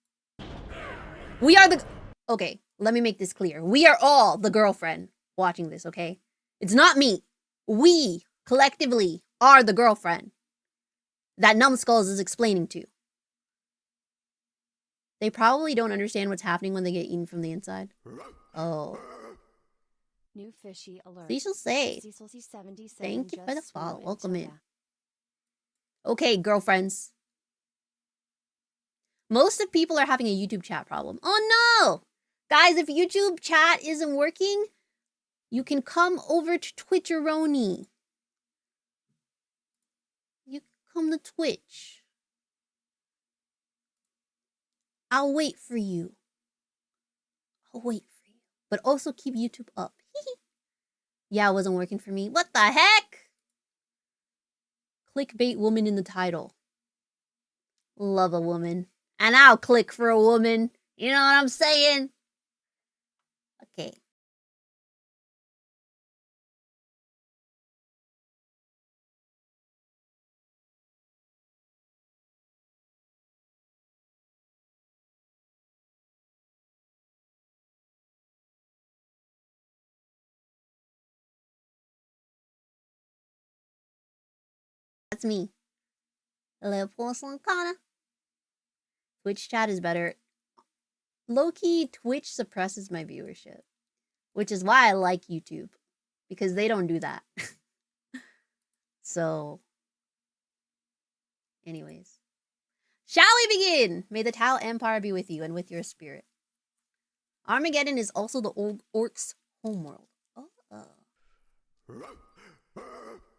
We are the... Okay, let me make this clear. We are all the girlfriend watching this, okay? It's not me. We, collectively, are the girlfriend that NUMBSKULLS is explaining to. They probably don't understand what's happening when they get eaten from the inside. Oh. New fishy alert. Cecil say. Cecil C77 Thank you for the just follow. swam Welcome into in. Okay, girlfriends. Most of people are having a YouTube chat problem. Oh no! Guys, if YouTube chat isn't working, you can come over to Twitcheroni. You come to Twitch. I'll wait for you. I'll wait for you. But also keep YouTube up. Yeah, it wasn't working for me. What the heck? Clickbait woman in the title. Love a woman. And I'll click for a woman. You know what I'm saying? Okay. That's me. Hello, sSakana. Twitch chat is better. Low-key, Twitch suppresses my viewership. Which is why I like YouTube. Because they don't do that. So, anyways. Shall we begin? May the Tau Empire be with you and with your spirit. Armageddon is also the old orcs' homeworld. Oh.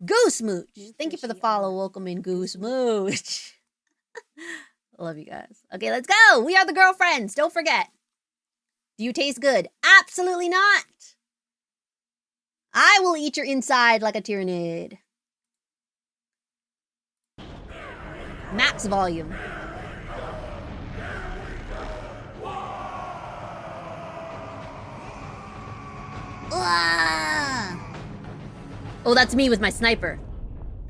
Goose Mooch! Thank you for the follow. Welcome in, Goose Mooch. Love you guys. Okay, let's go! We are the girlfriends! Don't forget. Do you taste good? Absolutely not! I will eat your inside like a Tyranid. Max volume. Oh, that's me with my sniper.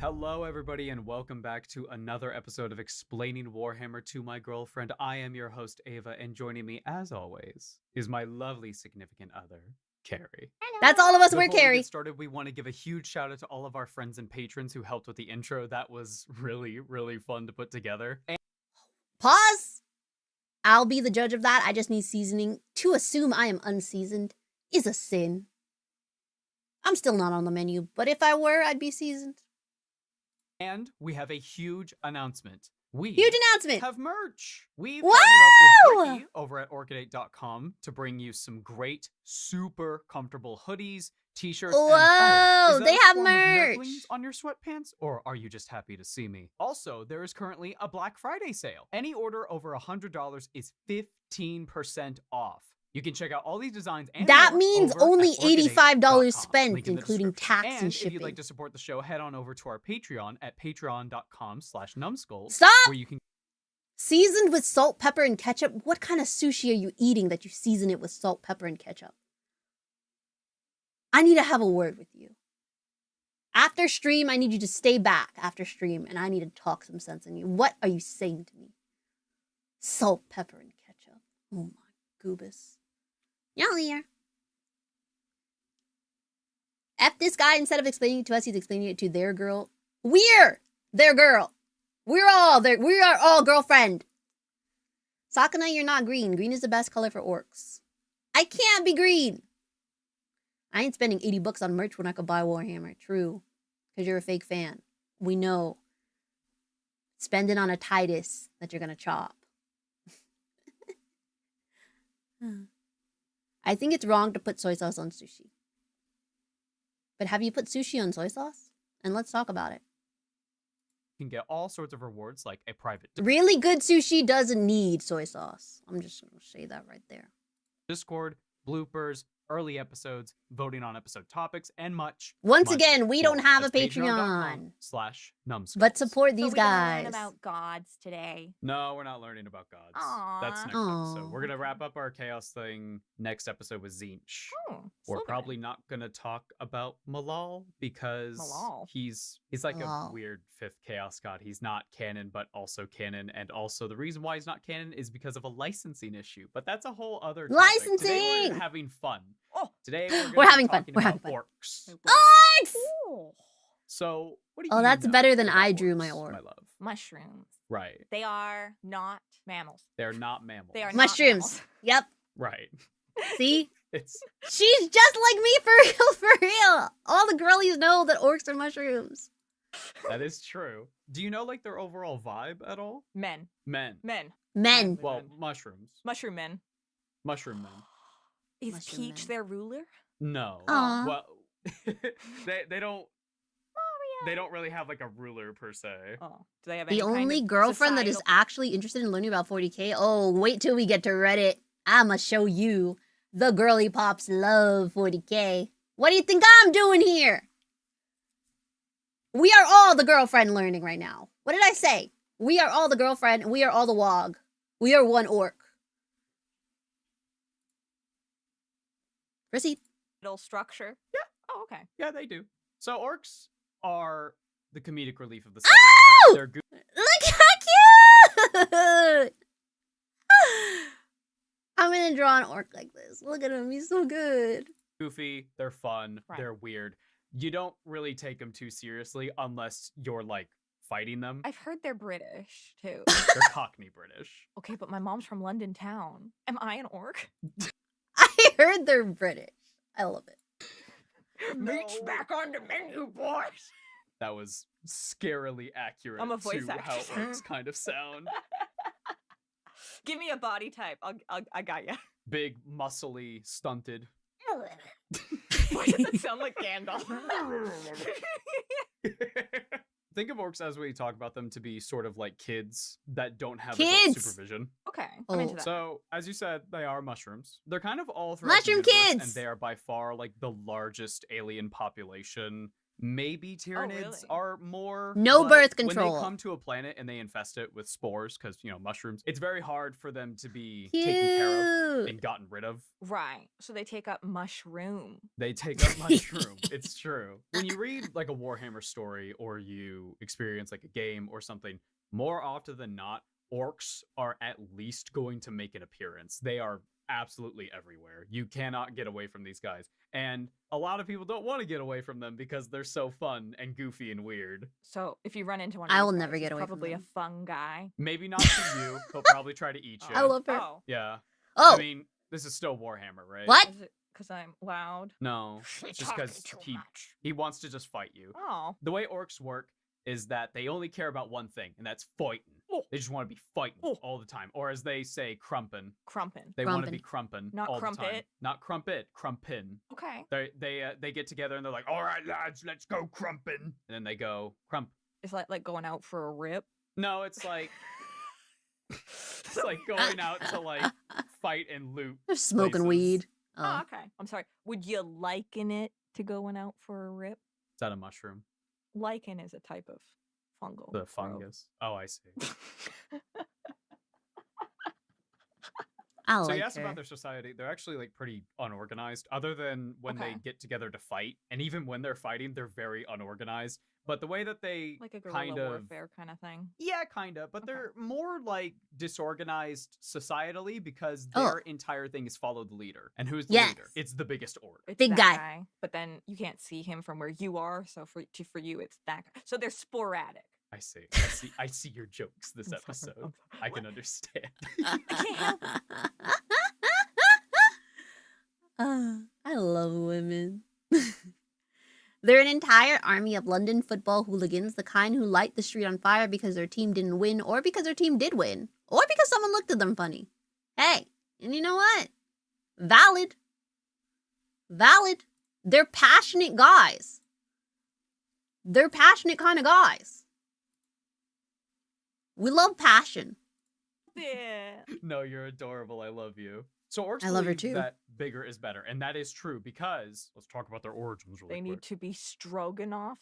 Hello, everybody, and welcome back to another episode of Explaining Warhammer to My Girlfriend. I am your host, Ava, and joining me, as always, is my lovely significant other. Carrie. That's all of us. We're Before we Carrie. get started, we want to give a huge shout out to all of our friends and patrons who helped with the intro. That was really, really fun to put together. And Pause. I'll be the judge of that. I just need seasoning. To assume I am unseasoned is a sin. I'm still not on the menu, but if I were, I'd be seasoned. And we have a huge announcement. Huge announcement. Have merch. We've Wow! partnered up with Ricky over at orchidate.com to bring you some great, super comfortable hoodies, t-shirts, Whoa, and is that they a have form of merch. necklace on your sweatpants, or are you just happy to see me? Also, there is currently a Black Friday sale. Any order over $100 is 15% off. You can check out all these designs and That more means over only at orchidate.com. $85 Link spent, in the including description. tax and And if shipping. you'd like to support the show, head on over to our Patreon at patreon.com/numbskulls. Stop! Where you can Seasoned with salt, pepper, and ketchup? What kind of sushi are you eating that you season it with salt, pepper, and ketchup? I need to have a word with you. After stream, I need you to stay back after stream, and I need to talk some sense in you. What are you saying to me? Salt, pepper, and ketchup. Oh my goobus. Y'all here. F this guy, instead of explaining it to us, he's explaining it to their girl. We're their girl. We are all girlfriend. Sakana, you're not green. Green is the best color for orcs. I can't be green. I ain't spending 80 bucks on merch when I could buy Warhammer. True. Because you're a fake fan. We know. Spend it on a Titus that you're going to chop. I think it's wrong to put soy sauce on sushi. But have you put sushi on soy sauce? And let's talk about it. can get all sorts of rewards like a private Really good sushi doesn't need soy sauce. I'm just going to say that right there. Discord, bloopers, early episodes, voting on episode topics, and much. Once much again, we don't more. have a That's Patreon. patreon.com/numbskulls. But support these So we're gonna guys. learn about gods today. No, we're not learning about gods. Aw. That's next Aw. episode. We're gonna wrap up our chaos thing next episode with Zinch. Oh, We're so good. probably not gonna talk about Malal because Malal? he's like Malal. a weird fifth chaos god. He's not canon, but also canon, and also the reason why he's not canon is because of a licensing issue. But that's a whole other topic. Today we're Licensing! having fun. Oh. Today We're having fun. talking We're about having fun. orcs. Orcs! Ooh, So what do Oh, you that's know better than about I drew my orcs, orc. my love? mushrooms. Right. They are not mammals. They're not mammals. They are not Mushrooms. mammals. Yep. Right. See? It's She's just like me for real, for real. All the girlies know that orcs are mushrooms. that is true. Do you know like their overall vibe at all? Men. Men. Men. Men. Well, mushrooms. Mushroom men. Mushroom men. Is Mushroom Peach men. their ruler? No. Aw. Well, they don't really have like a ruler per se. Oh, do they have The any kind only of girlfriend that is societal- actually interested in learning about 40k. Oh, wait till we get to Reddit. I'ma show you. The girly pops love 40k. What do you think I'm doing here? We are all the girlfriend learning right now. What did I say? We are all the girlfriend, and we are all the wog. We are one orc. Proceed. structure? Yeah. Oh, okay. Yeah, they do. So orcs are the comedic relief of the Ow! setting. They're Look how cute! I'm gonna draw an orc like this. Look at him, he's so good. goofy, they're fun, Right. they're weird. You don't really take them too seriously unless you're like fighting them. I've heard they're British too. They're Cockney British. Okay, but my mom's from London town. Am I an orc? I heard they're British. I love it. Meat's No. back on the menu, boys. That was scarily accurate I'm a voice to how actress. orcs kind of sound. Give me a body type. I got ya. Big, muscly, stunted. Why does it sound like Gandalf? Think of orcs as we talk about them to be sort of like kids that don't have Kids! adult supervision. Okay, I'm into Oh. that. So, as you said, they are mushrooms. They're kind of all throughout Mushroom the universe, kids! and they are by far like the largest alien population. Maybe Tyranids really? are more. No but birth When control. they come to a planet and they infest it with spores, because mushrooms, it's very hard for them to be taken care of Cute. and gotten rid of. Right. So they take up mushroom. They take up mushroom. It's true. When you read like a Warhammer story or you experience like a game or something, more often than not, orcs are at least going to make an appearance. They are absolutely everywhere. You cannot get away from these guys. And a lot of people don't want to get away from them because they're so fun and goofy and weird. So if you run into one, I of will these never guys, get he's away from probably a them. fun guy. Maybe not to you. He'll probably try to eat you. I love her. Oh, Yeah. Oh, I mean, this is still Warhammer, right? what? is it because I'm loud? No. You're It's just because talking too much. he wants to just fight you. Oh, The way orcs work is that they only care about one thing, and that's fighting. Oh. They just want to be fighting Oh. all the time. Or as they say, crumpin'. crumpin'. They want to be crumpin' Not all the time. crumpet. Not crumpet, crumpin'. Okay. They get together and they're like, all right, lads, let's go crumpin'. And then they go crump. It's like going out for a rip. No, it's like it's like going out to like fight and loot. They're smoking places. weed. Oh, okay. I'm sorry. Would you liken it to going out for a rip? Is that a mushroom? Lichen is a type of fungal. The growth. fungus. Oh, I see. I So like you asked her. about their society. They're actually like pretty unorganized, other than when they Okay. get together to fight. And even when they're fighting, they're very unorganized. But the way that they Like a guerrilla kind of warfare kind of thing. yeah, kind of, but Okay. they're more like disorganized societally because Oh. their entire thing is follow the leader. And who's the Yes. leader? It's the biggest orc. It's Big that guy. But then you can't see him from where you are, so for you it's that guy. So they're sporadic. I see. I see your jokes this I'm sorry, episode. I'm sorry. I can understand. I can't help I love women. They're an entire army of London football hooligans, the kind who light the street on fire because their team didn't win, or because their team did win, or because someone looked at them funny. Hey, and you know what? Valid. Valid. They're passionate guys. They're passionate kind of guys. We love passion. Yeah. No, you're adorable. I love you. So orcs I love her believe too. that bigger is better, and that is true because let's talk about their origins really They need quick. to be stroganoff.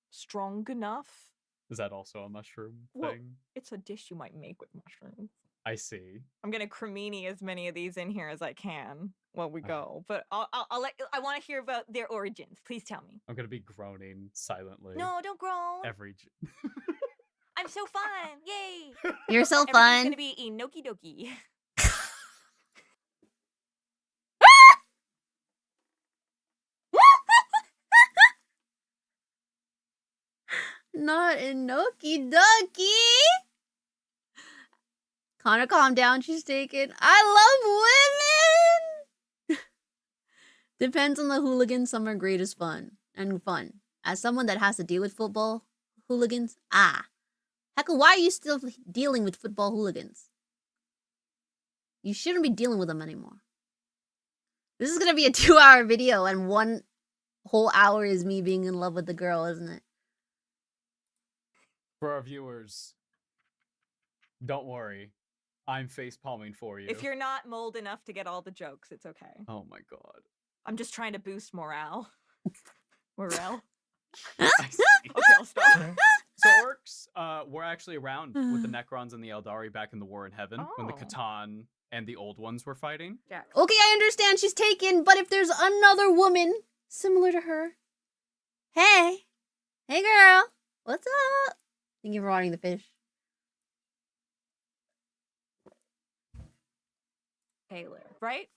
Strong enough. Is that also a mushroom Well- thing? It's a dish you might make with mushrooms. I see. I'm gonna cremini as many of these in here as I can while we Uh-huh. go. But I'll let. I want to hear about their origins. Please tell me. I'm gonna be groaning silently. No, don't groan. Every. I'm so fun. Yay. You're so Everything's fun. gonna be enoki doki. Not enoki doki. Connor, calm down. She's taken. I love women. Depends on the hooligan. Some are great as fun and fun. As someone that has to deal with football hooligans, heck, why are you still dealing with football hooligans? You shouldn't be dealing with them anymore. This is gonna be a 2-hour video, and 1 whole hour is me being in love with the girl, isn't it? For our viewers, don't worry. I'm face palming for you. If you're not mold enough to get all the jokes, it's okay. Oh my god. I'm just trying to boost morale. Morale. I see. Okay, I'll stop. So orcs were actually around with the Necrons and the Eldari back in the War in Heaven when the Oh. Catan and the Old Ones were fighting. Jax. Okay, I understand she's taken, but if there's another woman similar to her, hey girl, what's up? Thank you for watering the fish. Taylor, right?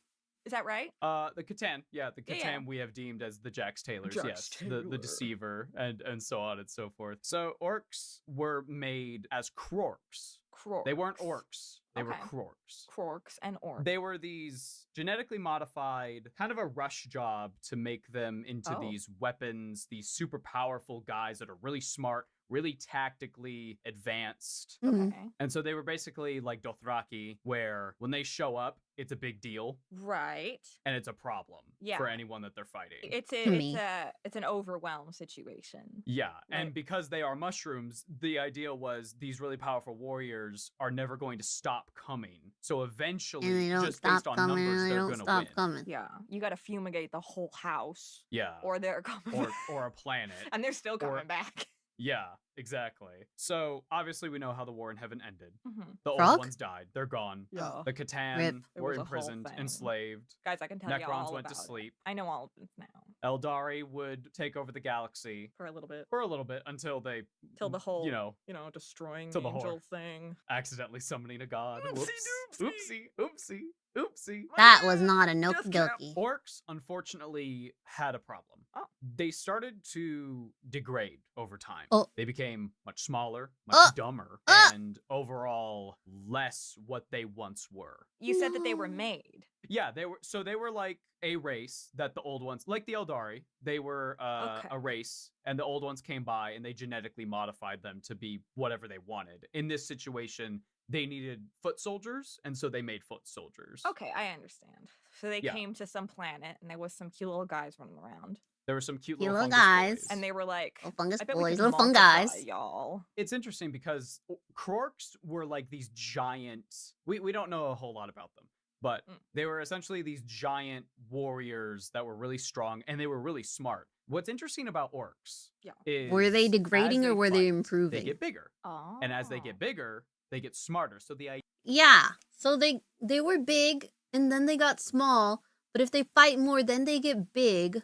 Is that right? The Catan, yeah, the Catan Yeah. we have deemed as the Jax Taylors, Jax yes, Taylor. the deceiver and so on and so forth. So orcs were made as krorks. Krorks. They weren't orcs. They were Okay. krorks. Krorks and orcs. They were these genetically modified, kind of a rush job to make them into Oh. these weapons, these super powerful guys that are really smart, really tactically advanced. Mhm. Okay. And so they were basically like Dothraki, where when they show up, it's a big deal Right. and it's a problem Yeah. for anyone that they're fighting. It's Me. it's an overwhelm situation. Yeah, and Right. because they are mushrooms, the idea was these really powerful warriors are never going to stop coming. So eventually, And they don't just stop based on coming, numbers, and they they're don't going to stop win. coming. Yeah. You got to fumigate the whole house, Yeah, or they're coming. or a planet. And they're still coming or- back. Yeah, exactly. So obviously, we know how the War in Heaven ended. Mhm. The Frog? old ones died; they're gone. Yeah. The Catan Rip. It were was a whole imprisoned, thing. enslaved. Guys, I can tell you Necrons all went about to it. sleep. I know all of this now Eldari would take over the galaxy for a little bit. for a little bit until they, Till the whole, you know, destroying till the angel whore. thing. accidentally summoning a god. Oopsie Whoops. doopsie. Oopsie. Oopsie. Oopsie. That was not a Just noki count. dokie. Orcs, unfortunately, had a problem. Oh. They started to degrade over time. Oh. They became much smaller, Oh. much dumber, Oh. and overall less what they once were. You said that they were No. made. Yeah, they were like a race that the old ones, like the Eldari, they were Okay. a race, and the old ones came by and they genetically modified them to be whatever they wanted. In this situation, they needed foot soldiers, and so they made foot soldiers. Okay, I understand. So they Yeah. came to some planet, and there was some cute little guys running around, There were some cute Cute little little fungus guys. boys. and they were like, Little fungus "I bet we boys, can little fun multiply, guys. y'all." It's interesting because Krorks were like these giant. We don't know a whole lot about them, but they were essentially these giant warriors that were really strong and they were really smart. What's interesting about orcs Yeah. is Were they as degrading or were they fight, improving? They get bigger, Oh. and as they get bigger, they get smarter. So the idea Yeah. So they were big and then they got small, but if they fight more, then they get big.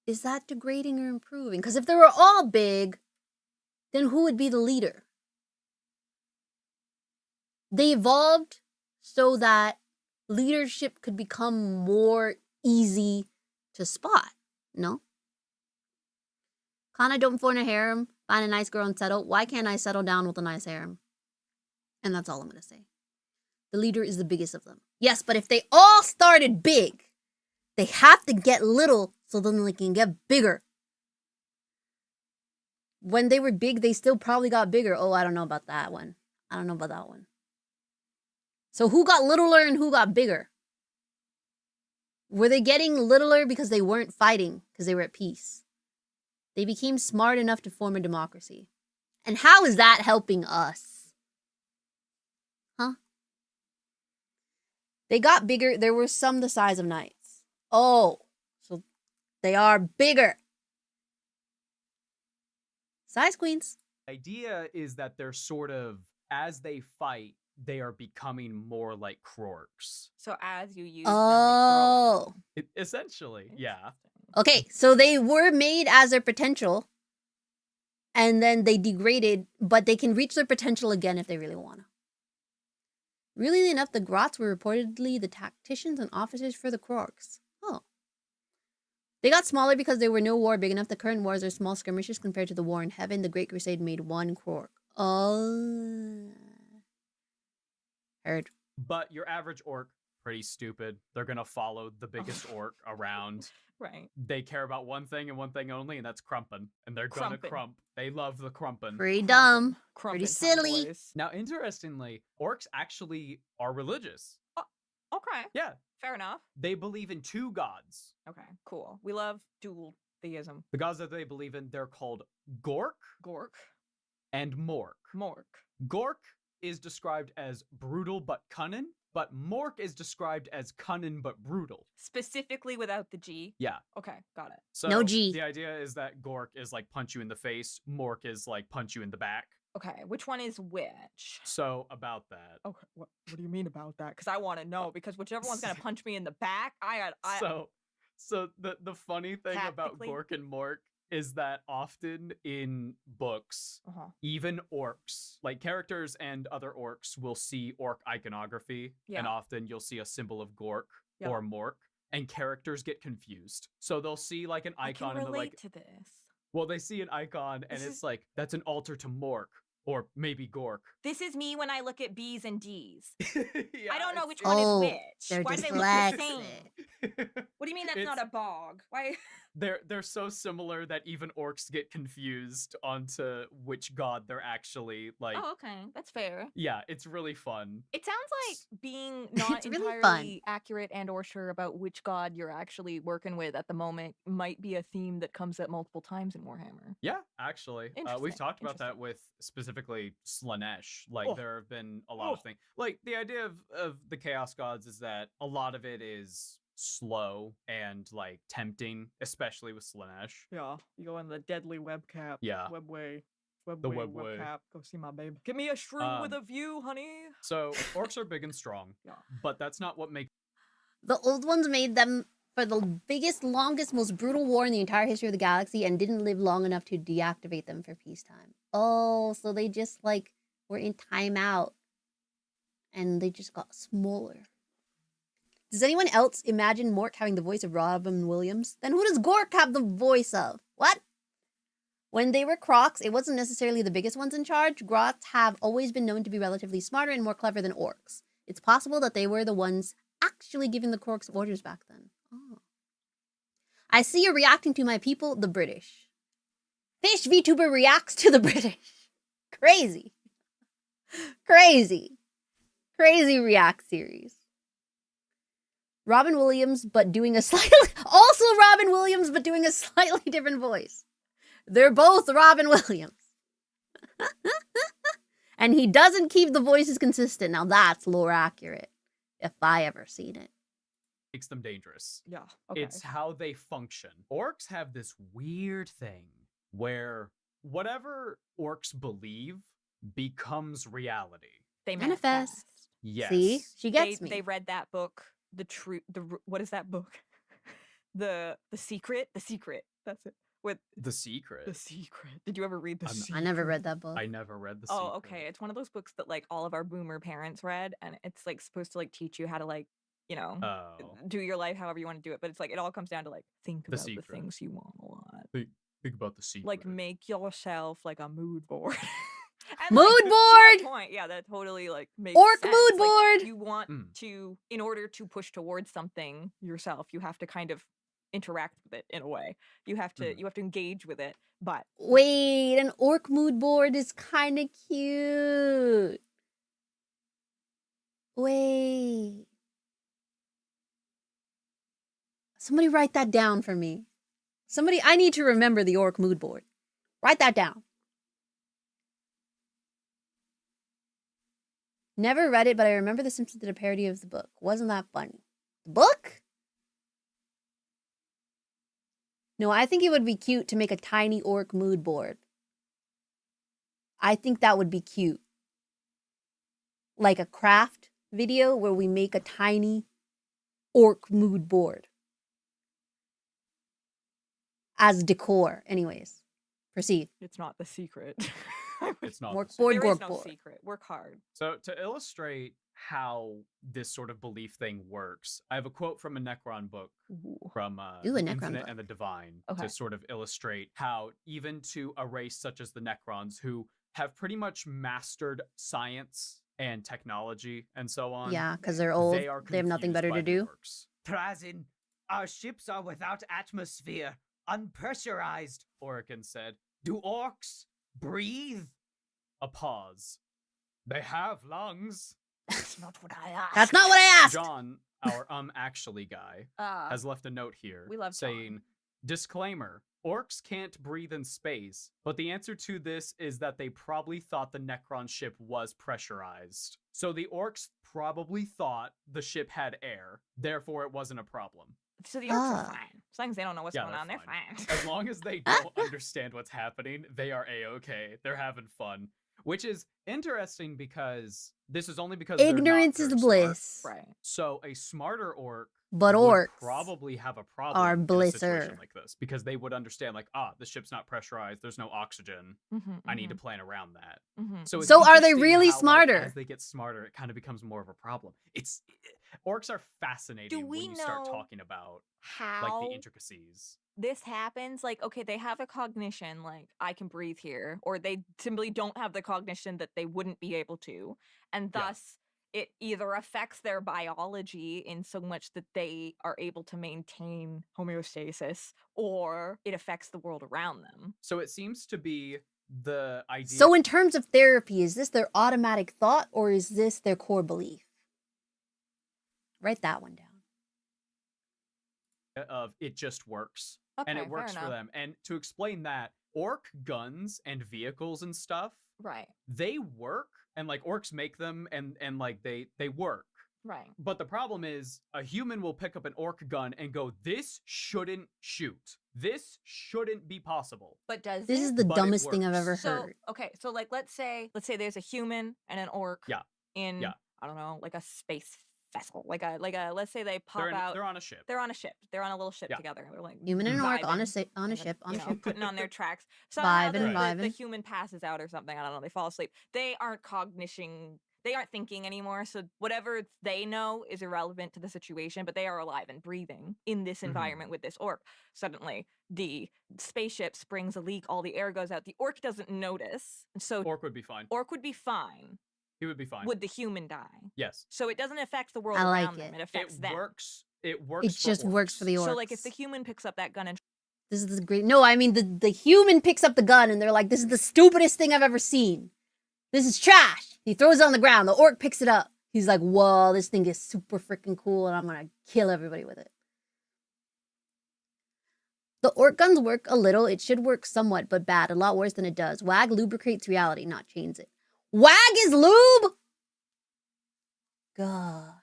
Is that degrading or improving? Because if they were all big, then who would be the leader? They evolved so that leadership could become more easy to spot. No? Kana don't form a harem, find a nice girl and settle. Why can't I settle down with a nice harem? And that's all I'm going to say. The leader is the biggest of them. Yes, but if they all started big, they have to get little so then they can get bigger. When they were big, they still probably got bigger. Oh, I don't know about that one. I don't know about that one. So who got littler and who got bigger? Were they getting littler because they weren't fighting, because they were at peace? They became smart enough to form a democracy. And how is that helping us? Huh? They got bigger. There were some the size of knights. Oh, so they are bigger. Size queens. idea is that they're sort of, as they fight, they are becoming more like Krorks. So as you use Oh. Essentially, yeah. Okay, so they were made as their potential, and then they degraded, but they can reach their potential again if they really want to. Really enough, the Grots were reportedly the tacticians and officers for the Krorks. Oh. They got smaller because there were no war big enough. The current wars are small skirmishes compared to the war in heaven. The Great Crusade made one Krork. Oh. Heard. But your average orc, pretty stupid. They're gonna follow the biggest orc around. Right. They care about one thing and one thing only, and that's crumpin'. And they're gonna Crumpin'. crump. They love the crumpin'. Pretty dumb. Crumpin' Pretty silly. tomboys. Now, interestingly, orcs actually are religious. Okay. Yeah, Fair enough. they believe in two gods. Okay. Cool. We love dual theism. The gods that they believe in, they're called Gork Gork. and Mork. Mork. Gork is described as brutal but cunning, but Mork is described as cunning but brutal. Specifically without the G. Yeah. Okay. Got it. So No G. The idea is that Gork is like punch you in the face, Mork is like punch you in the back. Okay. Which one is which? So about that. Okay. What do you mean about that? Because I want to know. Because whichever one's gonna punch me in the back, I So the funny thing about Tactically- Gork and Mork is that often in books, Uh-huh. even orcs, like characters and other orcs, will see orc iconography, and Yeah. often you'll see a symbol of Gork Yeah. or Mork, and characters get confused. So they'll see like an I icon can and they're relate like, to this. well, they see an icon and This it's is- like, that's an altar to Mork, or maybe Gork. This is me when I look at B's and D's. Yeah, I don't know it's- which one Oh, is which. they're Why do they look the dyslexic. same? What do you mean that's not It's- a bog? Why? They're so similar that even orcs get confused onto which god they're actually like. Oh, okay. That's fair. Yeah, it's really fun. It sounds like being not It's really entirely accurate and or sure about which god you're actually working with at the moment might be a theme that comes up multiple times in Warhammer. Yeah, actually, we've Interesting, talked about that interesting. with specifically Slanesh. Like Oh. there have been a lot of Oh. things. Like the idea of the Chaos Gods is that a lot of it is slow and like tempting, especially with Slanesh. Yeah, you go in the deadly webcap. Yeah. Webway. The webway. webcap. Go see my babe. Give me a shroom with Um, a view, honey. So orcs are big and strong, Yeah. but that's not what makes The old ones made them for the biggest, longest, most brutal war in the entire history of the galaxy and didn't live long enough to deactivate them for peacetime. Oh, so they just like were in timeout. and they just got smaller. Does anyone else imagine Mork having the voice of Robin Williams? Then who does Gork have the voice of? What? When they were Crocs, it wasn't necessarily the biggest ones in charge. Grots have always been known to be relatively smarter and more clever than orcs. It's possible that they were the ones actually giving the Crocs orders back then. Oh. I see you're reacting to my people, the British. Phish Vtuber reacts to the British. Crazy. Crazy. Crazy react series. Robin Williams, but doing a slightly... Also Robin Williams, but doing a slightly different voice. They're both Robin Williams. And he doesn't keep the voices consistent. Now that's lore accurate. If I ever seen it. Makes them dangerous. Yeah. Okay. It's how they function. Orcs have this weird thing where whatever orcs believe becomes reality. They Manifest. Yes. See? She gets me. They read that book. What is that book? The Secret. The Secret. That's it. With The Secret. The Secret. Did you ever read The Secret? I never read that book. I never read The Secret. Oh, okay. It's one of those books that like all of our boomer parents read, and it's like supposed to like teach you how to like, you know, do your life however you want to do it. But it's like it all comes down to like think about the things you want a lot. Think about The Secret. Like make yourself like a mood board. Mood to board! your point, yeah, that totally like makes Orc sense. mood Like, board! you want to, in order to push towards something yourself, you have to kind of interact with it in a way. You have to engage with it. But wait, an orc mood board is kind of cute. Wait. Somebody write that down for me. Somebody, I need to remember the orc mood board. Write that down. Never read it, but I remember The Simpsons did a parody of the book. Wasn't that funny? The book? No, I think it would be cute to make a tiny orc mood board. I think that would be cute. Like a craft video where we make a tiny orc mood board. As decor. Anyways, proceed. it's not The Secret. It's not. Orc The Secret. board, There is gork no board. secret. Work hard. So to illustrate how this sort of belief thing works, I have a quote from a Necron book from Ooh, a The Necron Infinite book. and the Divine Okay. to sort of illustrate how even to a race such as the Necrons, who have pretty much mastered science and technology and so on, Yeah, because they're old. they are They have nothing confused better by to the do. orcs. Trazin, our ships are without atmosphere, unpressurized, Orican said. Do orcs breathe? A pause. They have lungs. That's not what I asked. That's not what I asked! John, our actually guy, has left a note here we love saying, John. disclaimer, orcs can't breathe in space, but the answer to this is that they probably thought the Necron ship was pressurized. So the orcs probably thought the ship had air, therefore it wasn't a problem. So the orcs are Ah. fine. As long as they don't know what's Yeah, going they're on, they're fine. fine. As long as they don't understand what's happening, they are a-okay. They're having fun. Which is interesting because this is only because Ignorance they're is not very smart. bliss. Right. So a smarter orc But would orcs probably have a problem are in a situation blisser. like this because they would understand like, the ship's not pressurized, there's no oxygen. I need to plan around that. So it's So are they interesting really how, like, smarter? as they get smarter, it kind of becomes more of a problem. Orcs are fascinating Do we when you start know talking about How like the intricacies. this happens? Like, okay, they have a cognition, like, I can breathe here, or they simply don't have the cognition that they wouldn't be able to. And Yeah. thus, it either affects their biology in so much that they are able to maintain homeostasis, or it affects the world around them. So it seems to be the idea So in terms of therapy, is this their automatic thought or is this their core belief? Write that one down. of it just works. Okay, And it fair works for enough. them. And to explain that, orc guns and vehicles and stuff, Right, they work, and like orcs make them, and like they work. right. But the problem is a human will pick up an orc gun and go, this shouldn't shoot. This shouldn't be possible. But does This it? is the But it dumbest thing I've works. ever So heard. okay, so like let's say there's a human and an orc Yeah, in yeah. I don't know, like a space vessel. Like a let's say they pop They're out on a ship. they're on a ship. They're on a little ship Yeah. together. They're like Human and orc on a vibing, on a and ship, on you a know, ship. putting on their tracks. Somehow Vibing, the vibing. human passes out or something. I don't know. They fall asleep. They aren't cognition. they aren't thinking anymore. So whatever they know is irrelevant to the situation, but they are alive and breathing in this environment with this orc. Suddenly, the spaceship springs a leak, all the air goes out. The orc doesn't notice. So Orc would be fine. Orc would be fine. He would be fine. Would the human die? Yes. So it doesn't affect the world I like around them. it. It affects them. It works. It just works for the orcs. So like if the human picks up that gun and This is the great. No, I mean the human picks up the gun and they're like, "This is the stupidest thing I've ever seen. This is trash." He throws it on the ground. The orc picks it up. He's like, "Whoa, this thing is super freaking cool, and I'm gonna kill everybody with it." The orc guns work a little. It should work somewhat, but bad. A lot worse than it does. WAG lubricates reality, not chains it. WAG is lube. Gosh.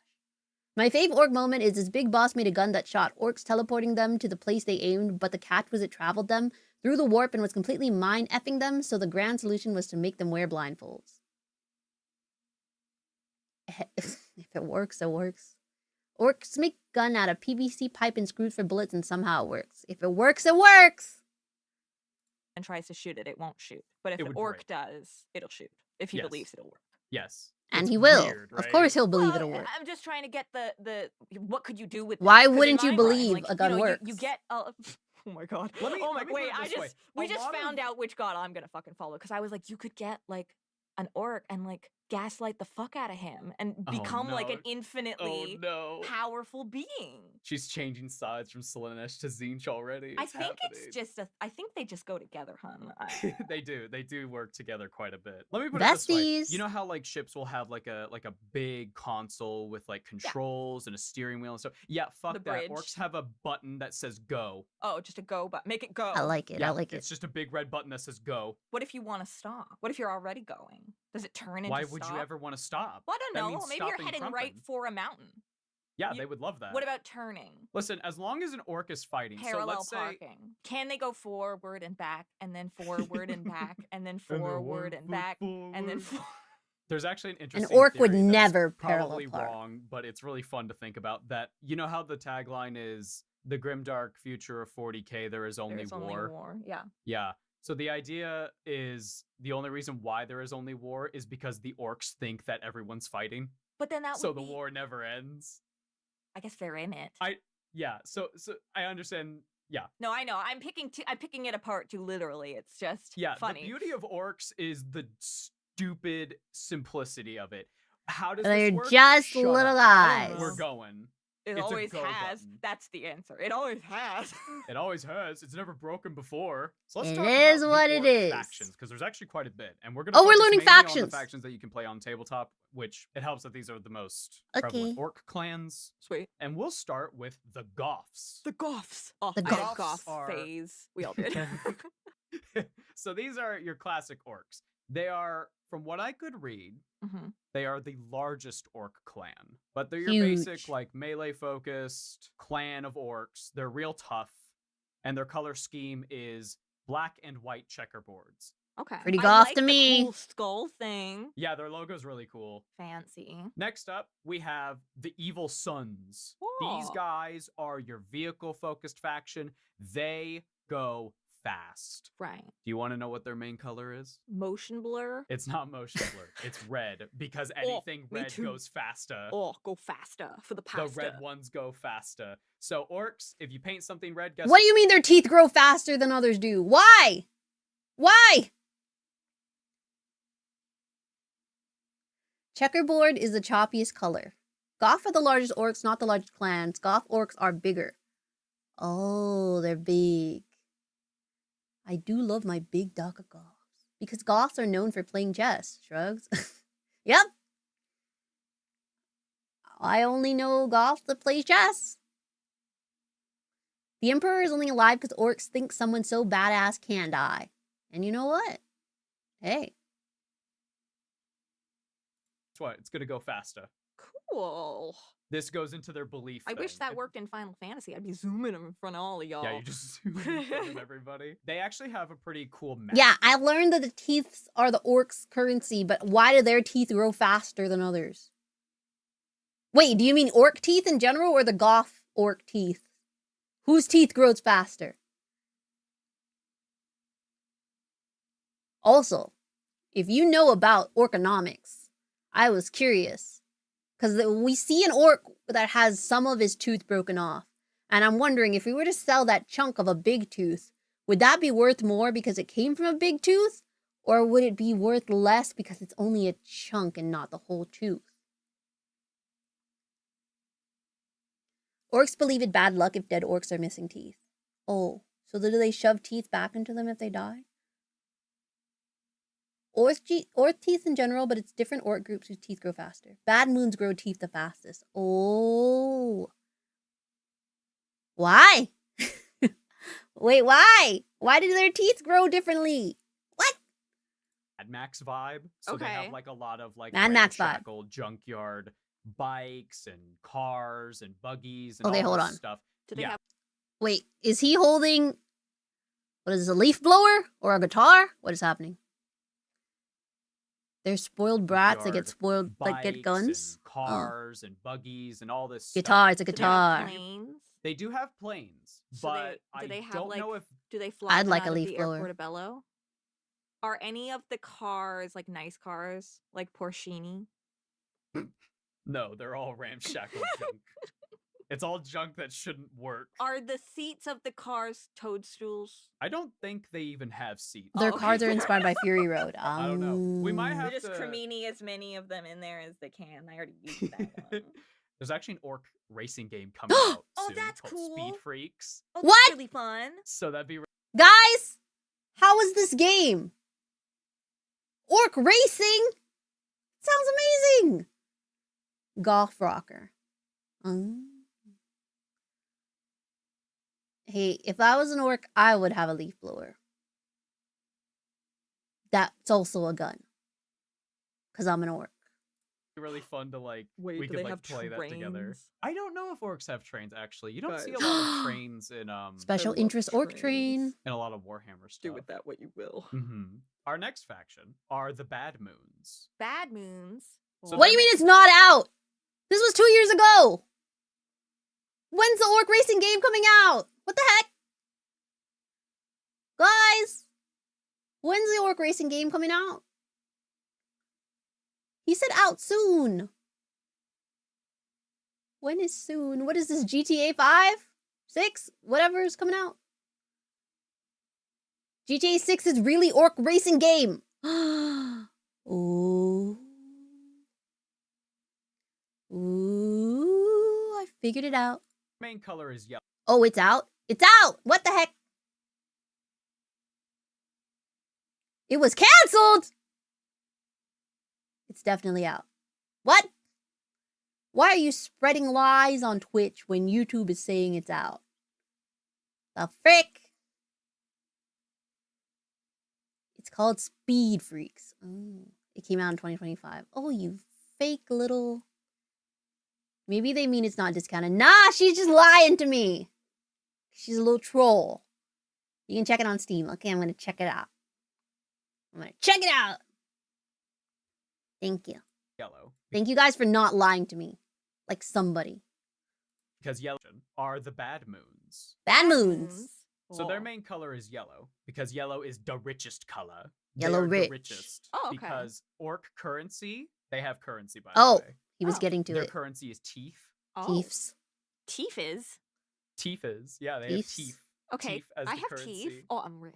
My fave orc moment is this big boss made a gun that shot orcs, teleporting them to the place they aimed, but the catch was it traveled them through the warp and was completely mind-effing them, so the grand solution was to make them wear blindfolds. If it works, it works. Orcs make gun out of PVC pipe and screws for bullets, and somehow it works. If it works, it works! and tries to shoot it, it won't shoot. But if It an would orc break. does, it'll shoot. If he Yes. believes it'll work. Yes. And It's he will. weird, Of right? course he'll believe Well, it'll work. I'm just trying to get the what could you do with Why this? 'Cause in wouldn't you my mind, believe like, a gun you know, works? You get oh my god. Let me- oh my let me put wait, it I this way. just we A just lot found of- out which god I'm gonna fucking follow because I was like, you could get like an orc and like gaslight the fuck out of him and Oh, become like no. an infinitely no. powerful being. She's changing sides from Slaanesh to Tzeentch already. I It's think happening. it's just I think they just go together, hun. They do work together quite a bit. Let me put it this way. Besties. You know how like ships will have like a big console with like controls and a steering wheel and stuff? Yeah, fuck The that. bridge. Orcs have a button that says go. Oh, just a go, but make it go. I like it. I Yeah, like it. It's just a big red button that says go. What if you want to stop? What if you're already going? Does it turn into Why would stop? you ever want to stop? Well, I don't That know. means Maybe you're stopping heading right trumping. for a mountain. Yeah, you- they would love that. What about turning? Listen, as long as an orc is fighting, so Parallel let's say parking. Can they go forward and back, and then forward and back, and then forward and back, and then There's actually an interesting orc would theory that's never parallel probably park. wrong, but it's really fun to think about that. You know how the tagline is the grimdark future of 40K, there is only There's war. only war. Yeah. Yeah. So the idea is the only reason why there is only war is because the orcs think that everyone's fighting. But then that So would the be, war never ends. I guess they're in it. Yeah, so I understand. Yeah. No, I know. I'm picking it apart too literally. It's just Yeah, funny. the beauty of orcs is the stupid simplicity of it. How does They're this work? just Shut little up. guys. We're going. It it's a always go has. button. That's the answer. It always has. It always has. It's never broken before. So let's It talk is about what the it orc is. factions, because there's actually quite a bit, and we're gonna. Oh, we're focus learning mainly on factions. the factions that you can play on tabletop, which it helps that these are the most Okay. prevalent orc clans. Sweet. And we'll start with the Goths. The Goths. Oh, The I had a Goths Goth are- phase. We all did. So these are your classic orcs. They are, from what I could read, hmm they are the largest orc clan, but they're your Huge. basic like melee focused clan of orcs. They're real tough, and their color scheme is black and white checkerboards. Okay. Pretty I goth like to the me. Cool skull thing. Yeah, their logo's really cool. Fancy. Next up, we have the Evil Sons. These Whoa. guys are your vehicle focused faction. They go fast. Right. Do you want to know what their main color is? Motion blur. It's not motion blur. It's red because Oh, anything me red too. goes faster. Oh, go faster for the The pasta. red ones go faster. So orcs, if you paint something red, guess What do you mean their teeth grow faster than others do? Why? Why? Checkerboard is the choppiest color. Goth are the largest orcs, not the largest clans. Goth orcs are bigger. Oh, they're big. I do love my big darker goths. Because goths are known for playing chess. Shrugs. Yep. I only know goths that play chess. The Emperor is only alive because orcs think someone so badass can die. And you know what? Hey. Guess what? It's gonna go faster. Cool. This goes into their belief. I wish thing. that worked in Final Fantasy. I'd be zooming in front of all of y'all. Yeah, you just zoom in front of everybody. They actually have a pretty cool map. Yeah, I learned that the teeth are the orcs' currency, but why do their teeth grow faster than others? Wait, do you mean orc teeth in general or the goth orc teeth? Whose teeth grows faster? Also, if you know about orconomics, I was curious. Because we see an orc that has some of his tooth broken off. And I'm wondering, if we were to sell that chunk of a big tooth, would that be worth more because it came from a big tooth? Or would it be worth less because it's only a chunk and not the whole tooth? Orcs believe it bad luck if dead orcs are missing teeth. Oh, so do they shove teeth back into them if they die? Orc teeth in general, but it's different orc groups whose teeth grow faster. Bad moons grow teeth the fastest. Oh. Why? Wait, why? Why do their teeth grow differently? What? Mad Max vibe. So they Okay. have like a lot of like Mad Max vibe. ramshackle junkyard bikes and cars and buggies and Okay, all hold this on. stuff. Do they Yeah. have Wait, is he holding... What is this, a leaf blower? Or a guitar? What is happening? They're spoiled brats that get Junkyard spoiled, like get bikes guns? and cars and buggies and all this Guitar, it's a do they have guitar. planes? They do have planes, So but do they I have, don't like, know if Do they fly I'd them like a out of leaf the blower. airport of Bello? Are any of the cars like nice cars, like Porschini? no, they're all ramshackle junk. It's all junk that shouldn't work. Are the seats of the cars toadstools? I don't think they even have seats. Their Oh, cars okay. are inspired by Fury Road. I don't know. We might Um, have They just to- cremini as many of them in there as they can. I already used that one. There's actually an orc racing game coming out Oh, soon that's called cool. Speed Freaks. Oh, What? That's really fun. So that'd be Guys, how is this game? Orc racing? Sounds amazing. Golf rocker. Hey, if I was an orc, I would have a leaf blower. That's also a gun. Because I'm an orc. really fun to like. Wait, we do could they like have play that together. trains? I don't know if orcs have trains actually. You don't see a Guys. lot of trains in Special love interest orc trains. train. in a lot of Warhammer stuff. Do with that what you will. hmm Our next faction are the Bad Moons. Bad moons. So What do you mean it's not out? This was 2 years ago. When's the orc racing game coming out? What the heck? Guys, when's the orc racing game coming out? He said out soon. When is soon? What is this, GTA 5? 6? Whatever is coming out. GTA 6 is really orc racing game. Ooh. Ooh, I figured it out. Main color is yellow. Oh, it's out? It's out! What the heck? It was canceled! It's definitely out. What? Why are you spreading lies on Twitch when YouTube is saying it's out? The frick? It's called Speed Freaks. Oh, it came out in 2025. Oh, you fake little... Maybe they mean it's not discounted. Nah, she's just lying to me. She's a little troll. You can check it on Steam. Okay, I'm going to check it out. I'm going to check it out. Thank you. Yellow. Thank you guys for not lying to me. Like somebody. Because yellow are the Bad Moons. Bad moons. So their Oh. main color is yellow because yellow is the richest color. Yellow They're rich. the richest. Oh, okay. Because orc currency, they have currency by Oh. the way. He was Oh. getting to Their it. currency is teeth. Oh. Teefs. Teeth is? Teeth is, yeah, they Teeths. have teeth. Okay, Teeth as I the have currency. teeth. Oh, I'm rich.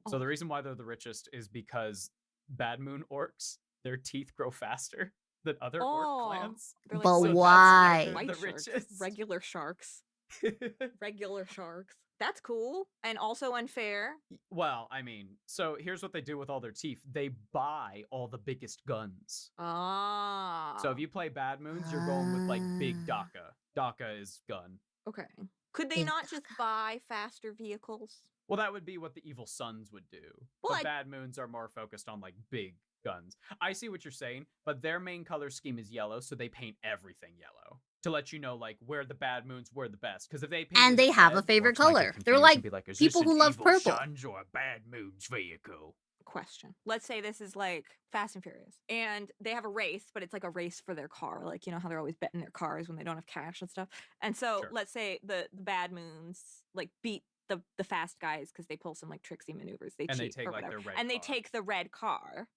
So Oh. the reason why they're the richest is because Bad Moon orcs, their teeth grow faster than other orc Oh. clans. They're like But white- why? White the sharks, richest. regular sharks. Regular sharks. That's cool. And also unfair. Well, I mean, so here's what they do with all their teeth. They buy all the biggest guns. Ah. So if you play Bad Moons, you're going with like Big Ah. Daka. Daka is gun. Okay. Could they Big not just buy faster vehicles? Well, that would be what the Evil Sons would do. Well, but I- Bad Moons are more focused on like big guns. I see what you're saying, but their main color scheme is yellow, so they paint everything yellow to let you know like where the Bad Moons were the best. Because if they painted And they it have a red, favorite orcs might get color. They're confused like and be like, is people this who an love Evil purple. Sons or a Bad Moons vehicle? Question. Let's say this is like Fast and Furious and they have a race, but it's like a race for their car. Like, you know how they're always betting their cars when they don't have cash and stuff. And so Sure. let's say the Bad Moons like beat the fast guys because they pull some like tricksy maneuvers. They And they cheat take, or like, whatever. their red And they car. take the red car.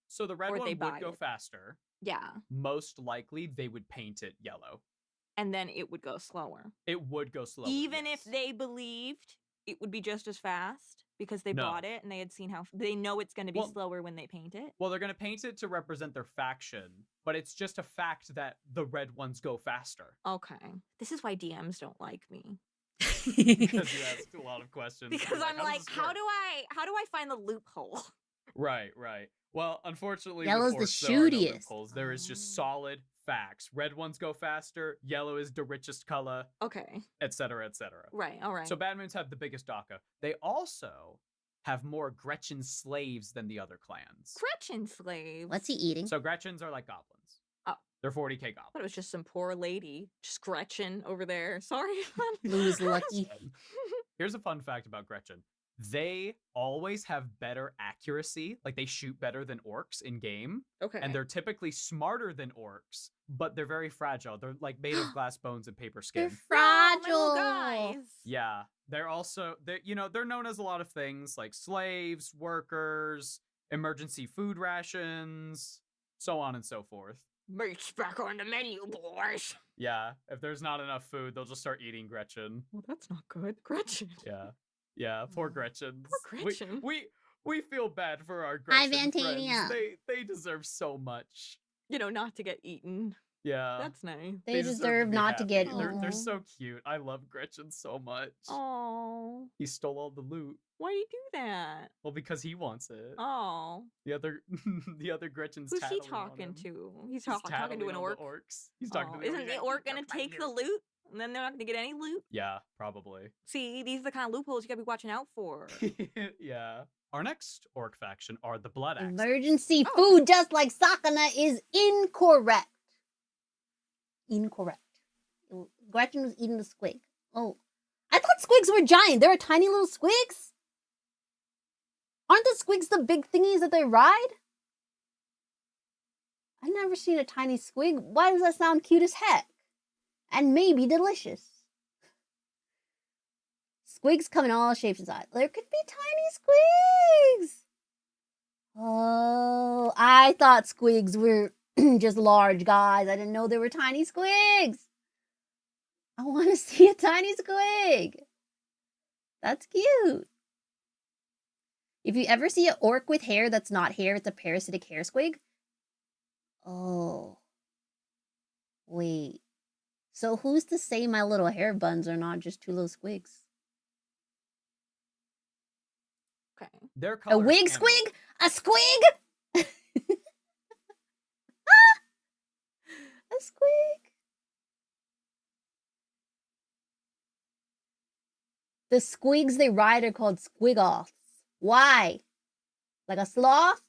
So the red Or one they would buy go it. faster. Yeah. most likely they would paint it yellow. And then it would go slower. It would go slower. Even if yes. they believed it would be just as fast because they No. bought it and they had seen how they know it's going to be Well- slower when they paint it. Well, they're going to paint it to represent their faction, but it's just a fact that the red ones go faster. Okay. This is why DMs don't like me. Because you ask a lot of questions. Because You're I'm "How does like, this how work?" do I find the loophole? Right, right. Well, unfortunately, Yellow's with the orcs, there are no shootiest. loopholes. There is Oh. just solid facts. Red ones go faster. Yellow is the richest color, Okay. etc., etc. Right. All right. So Bad Moons have the biggest DACA. They also have more Gretchen slaves than the other clans. Gretchen slaves. What's he eating? So Gretchens are like goblins. Oh. They're 40k I thought it goblins. was just some poor lady, just Gretchen over there. Sorry. Lou's lucky. Here's a fun fact about Gretchen. They always have better accuracy. Like they shoot better than orcs in game. Okay. And they're typically smarter than orcs, but they're very fragile. They're like made of glass bones and paper They're skin. Oh, my little fragile. guys. Yeah. They're also they're known as a lot of things like slaves, workers, emergency food rations, so on and so forth. Meat's back on the menu, boys. Yeah. If there's not enough food, they'll just start eating Gretchen. Well, that's not good. Gretchen. Yeah. Yeah, poor Gretchens. Poor Gretchen. We feel bad for our Hi, Gretchen Vantania. friends. They deserve so much. You know, not to get eaten. Yeah. That's nice. They deserve deserve be not to get happy. They're eaten. so cute. I love Gretchen so much. Oh, He stole all the loot. why do you do that? Well, because he wants it. Oh, The other the other Gretchen's who's he tattling on talking him. to? He's He's talking to tattling an on orc. the orcs. He's talking Oh, to the isn't the orcs. orc gonna take the loot? And then they're not gonna get any loot? Yeah, probably. See, these are the kind of loopholes you gotta be watching out for. Yeah. Our next orc faction are the Blood Axes. Emergency Oh. food, just like Sakana, is incorrect. Incorrect. Gretchen was eating the squig. Oh. I thought squigs were giant. There are tiny little squigs. Aren't the squigs the big thingies that they ride? I've never seen a tiny squig. Why does that sound cute as heck? And maybe delicious. Squigs come in all shapes and sizes. There could be tiny squigs. Oh, I thought squigs were just large guys. I didn't know there were tiny squigs. I want to see a tiny squig. That's cute. If you ever see an orc with hair that's not hair, it's a parasitic hair squig. Oh. Wait. So who's to say my little hair buns are not just two little squigs? Okay. Their A color is wig camo. squig? A squig? A squig. The squigs they ride are called squigoths. Why? Like a sloth?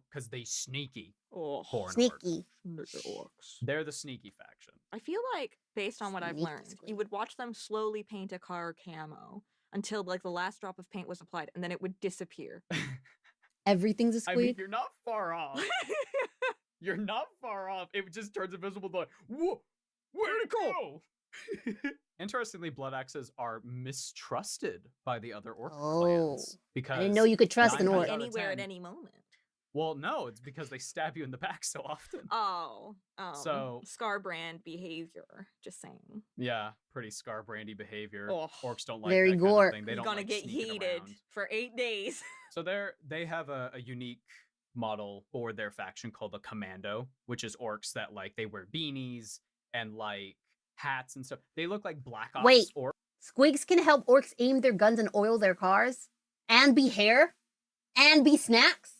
Because they sneaky. Oh, For an orc. Sneaky. orcs. They're the sneaky faction. I feel like, based on what I've Sneaky learned, squid. you would watch them slowly paint a car camo until like the last drop of paint was applied, and then it would disappear. Everything's a I mean, squig. you're not far off. You're not far off. It just turns invisible. Like, whoa, where'd it go? Interestingly, blood axes are mistrusted by the other orc clans because I didn't know you could trust an nine orc. times out of Anywhere at 10 any moment. Well, no, it's because they stab you in the back so often. Oh, So- Scar brand behavior. Just saying. Yeah, pretty Scar Brandy behavior. Oh. Orcs don't like Very that kind gore. of thing. They You're don't gonna like get sneaking heated around. for 8 days. So they have a unique model for their faction called the Commando, which is orcs that like they wear beanies and like hats and stuff. They look like Black Ops Wait. orcs. Squigs can help orcs aim their guns and oil their cars, and be hair, and be snacks.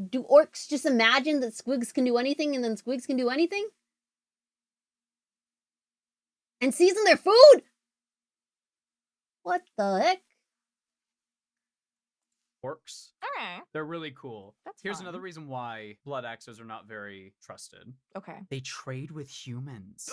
Do orcs just imagine that squigs can do anything and then squigs can do anything? And season their food? What the heck? Orcs. Okay. They're really cool. That's Here's fun. another reason why blood axes are not very trusted. Okay. They trade with humans.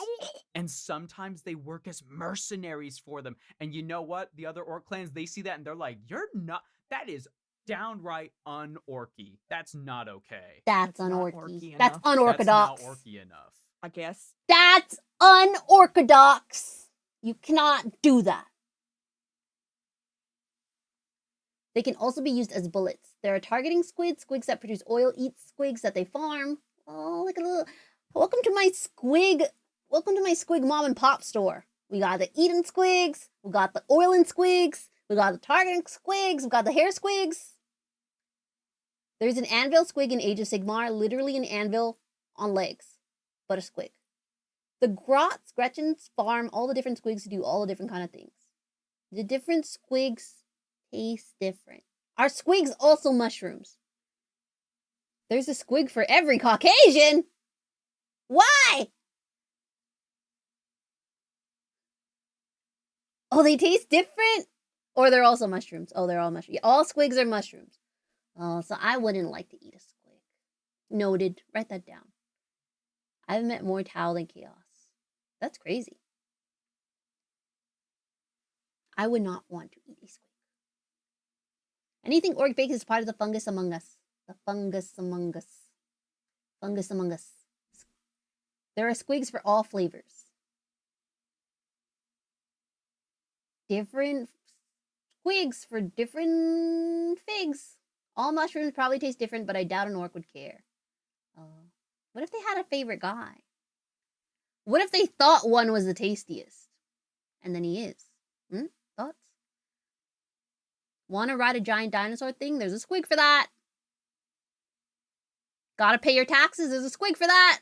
And sometimes they work as mercenaries for them. And you know what? The other orc clans, they see that and they're like, you're not, that is downright un-orky. That's not okay. That's That's not unorky. orky That's enough. unorthodox. That's not orky enough. I guess. That's unorthodox. You cannot do that. They can also be used as bullets. There are targeting squids, squigs that produce oil, eat squigs that they farm. Oh, look at a little. Welcome to my squig mom and pop store. We got the eating squigs, we got the oiling squigs, we got the targeting squigs, we got the hair squigs. There's an anvil squig in Age of Sigmar, literally an anvil on legs, but a squig. The Gretchens farm all the different squigs to do all the different kind of things. The different squigs taste different. Are squigs also mushrooms? There's a squig for every Caucasian. Why? Oh, they taste different? Or they're also mushrooms. Oh, they're all mushrooms. Yeah, all squigs are mushrooms. Oh, so I wouldn't like to eat a squig. Noted. Write that down. I've met more Tau than Chaos. That's crazy. I would not want to eat a squig. Anything orc baked is part of the fungus among us. The fungus among us. Fungus among us. There are squigs for all flavors. Different squigs for different figs. All mushrooms probably taste different, but I doubt an orc would care. What if they had a favorite guy? What if they thought one was the tastiest? And then he is. Thoughts? Want to ride a giant dinosaur thing? There's a squig for that. Gotta pay your taxes? There's a squig for that.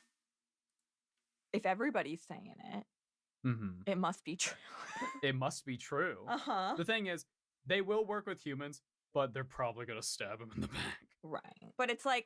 If everybody's saying it, it must be true. It must be true. The thing is, they will work with humans, but they're probably gonna stab him in the back. Right. But it's like,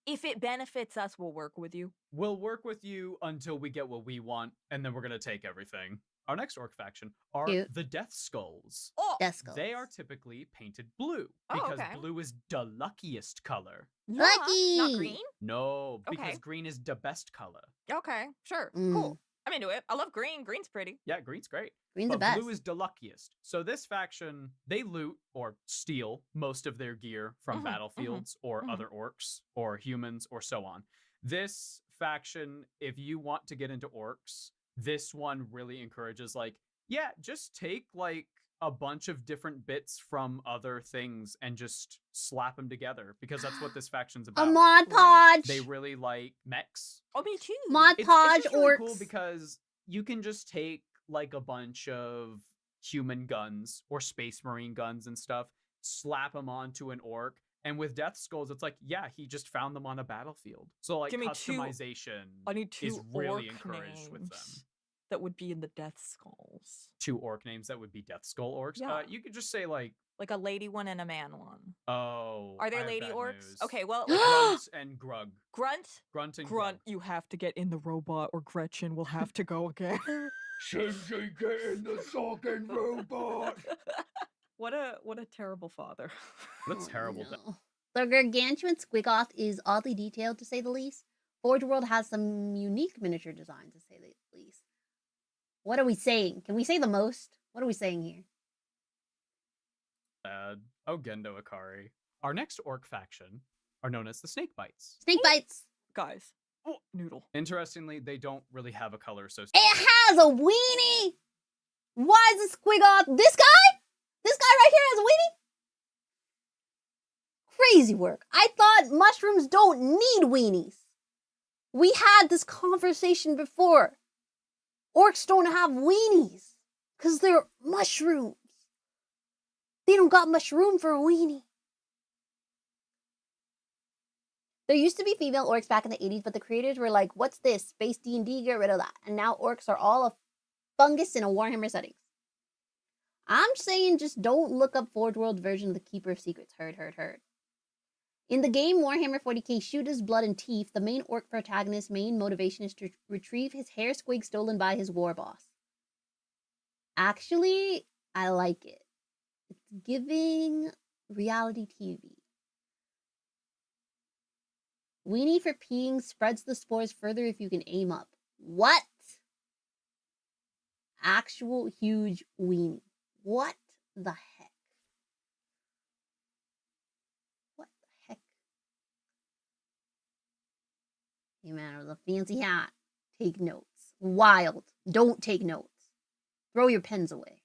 if it benefits us, we'll work with you. We'll work with you until we get what we want, and then we're gonna take everything. Our next orc faction are the Death Skulls. Oh, Death Skulls. They are typically painted blue Oh, because okay. blue is the luckiest color. yeah, Lucky! not green. No, because Okay. green is the best color. Okay, sure, Mm. cool. I'm into it. I love green. Green's pretty. Yeah, green's great. Green's but the best. blue is the luckiest. So this faction, they loot or steal most of their gear from battlefields or other orcs or humans or so on. This faction, if you want to get into orcs, this one really encourages like, yeah, just take like a bunch of different bits from other things and just slap them together because that's what this faction's A about. Mod Podge! They really like mechs. Oh, me too. Mod It's Podge just really orcs. cool because you can just take like a bunch of human guns or space marine guns and stuff, slap them onto an orc, and with Death Skulls, it's like, yeah, he just found them on a battlefield. So like Give me customization I need two is really orc encouraged with them. names that would be in the Death Skulls. 2 orc names that would be Death Skull orcs. Yeah. You could just say like, Like a lady one and a man one. oh, Are I there have lady bad orcs? news. Okay, well, Grunt and Grug. Grunt. Grunt and Grunt, Grug. you have to get in the robot or Gretchen will have to go again. Shinji, get in the fucking robot! What a terrible father. What a terrible thing. No. The gargantuan squigoth is oddly detailed, to say the least. Forge World has some unique miniature designs, to say the least. What are we saying? Can we say the most? What are we saying here? Bad. Oh, Gendo Akari. Our next orc faction are known as the Snake Bites. Snake bites. Guys. Oh, noodle. Interestingly, they don't really have a color association. It has a weenie. Why is the squigoth? This guy? This guy right here has a weenie? Crazy work. I thought mushrooms don't need weenies. We had this conversation before. Orcs don't have weenies because they're mushrooms. They don't got much room for a weenie. There used to be female orcs back in the 80s, but the creators were like, what's this? Space D&D, get rid of that. And now orcs are all a fungus in a Warhammer setting. I'm saying just don't look up Forge World version of the Keeper of Secrets. Heard. In the game Warhammer 40k Shoot His Blood and Teeth, the main orc protagonist's main motivation is to retrieve his hair squig stolen by his war boss. Actually, I like it. It's giving reality TV. Weenie for peeing spreads the spores further if you can aim up. What? Actual huge weenie. What the heck? What the heck? Hey man, with a fancy hat. Take notes. Wild. Don't take notes. Throw your pens away.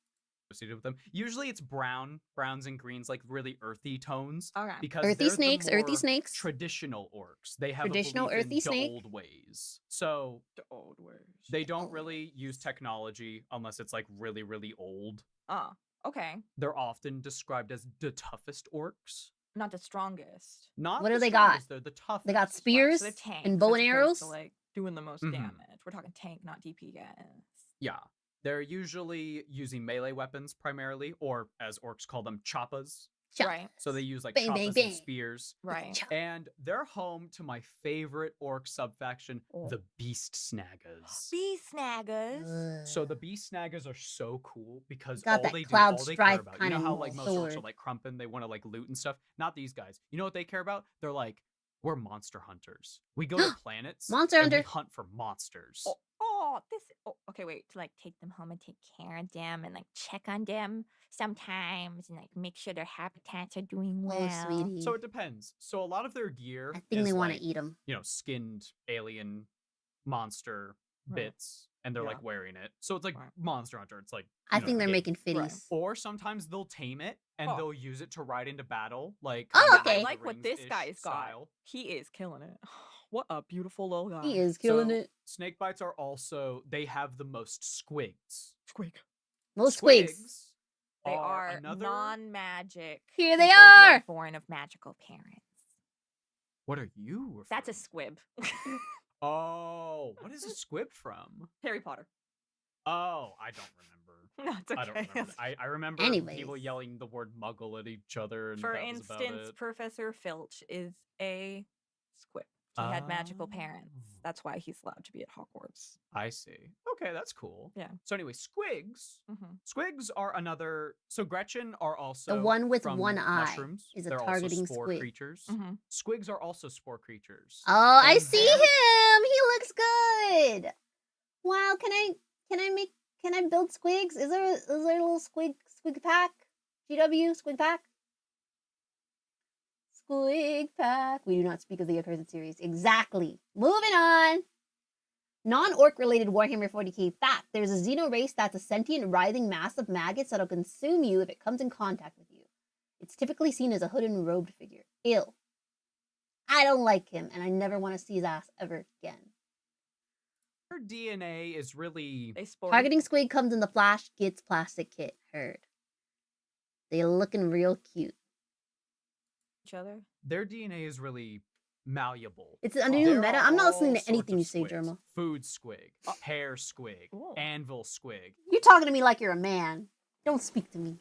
associated with them. Usually it's browns and greens, like really earthy tones. Okay. Because Earthy they're the snakes, earthy more snakes. Traditional orcs. They have Traditional a belief earthy in snake. the old ways. So The old ways. they don't old really use technology unless it's like really, really old. Oh, okay. They're often described as the toughest orcs. Not the strongest. Not What do the they got? strongest, they're the toughest. They got Right, spears so they're tanks and bow as and opposed arrows. to, like doing the most Mhm. damage. We're talking tank, not DPS. Yeah. They're usually using melee weapons primarily, or as orcs call them, choppas. Chop. Right. So they use like Bang, bang, choppas bang. and spears. Right. Chop. And they're home to my favorite orc subfaction, Oh. the Beast Snaggers. Bee snaggers. So the Beast Snaggers are so cool because Got all that they do, Cloud all they Strife care about, you know kinda how like most orcs are sword. like crumpin', they want to like loot and stuff. Not these guys. You know what they care about? They're like, we're monster hunters. We go to planets Monster and we hunter. hunt for monsters. Okay, wait. To like take them home and take care of them and like check on them sometimes and like make sure their habitats are doing well. Oh, sweetie. So it depends. So a lot of their gear I think is they want like, to eat them. you know, skinned alien monster Right. bits, and they're Yeah. like wearing it. So it's like Right. Monster Hunter. It's like I you know, think they're game. making Right. fitties. Or sometimes they'll tame it and Oh. they'll use it to ride into battle, like Oh, kind of okay. I Lord of like the what this Rings-ish guy's got. style. He is killing it. What a beautiful little guy. He is killing So, it. Snake bites are also they have the most squigs. Squeak. Most squigs. They are another. non-magic. Here they people who are. born of magical parents. What are you? That's a referring- squib. Oh, what is a squib from? Harry Potter. Oh, I don't remember. No, it's okay. I don't remember. I remember people Anyways. yelling the word muggle at each other. And For that was about instance, it. Professor Filch is a squib. He had magical parents. Oh. That's why he's allowed to be at Hogwarts. I see. Okay, that's cool. Yeah. So anyway, squigs. Mm-hmm. Squigs are another. So Gretchen are also The one with from one eye mushrooms. is a They're targeting also spore squig. creatures. Mm-hmm. Squigs are also spore creatures. Oh, I And see they're- him. He looks good. Wow, can I build squigs? Is there a little squig pack? GW squig pack? Squig pack. We do not speak of the accursed series. Exactly. Moving on. Non-orc related Warhammer 40k fact. There's a xeno race that's a sentient, writhing mass of maggots that'll consume you if it comes in contact with you. It's typically seen as a hooded and robed figure. Ill. I don't like him, and I never want to see his ass ever again. Their DNA is really. They sport Targeting squig comes in the Flash Gets plastic kit. Heard. They looking real cute. each other. Their DNA is really malleable. It's a new There meta. are I'm not all listening to sorts anything of you say, squigs. Jerma. Food squig, hair squig, Ooh. anvil squig. You're talking to me like you're a man. Don't speak to me.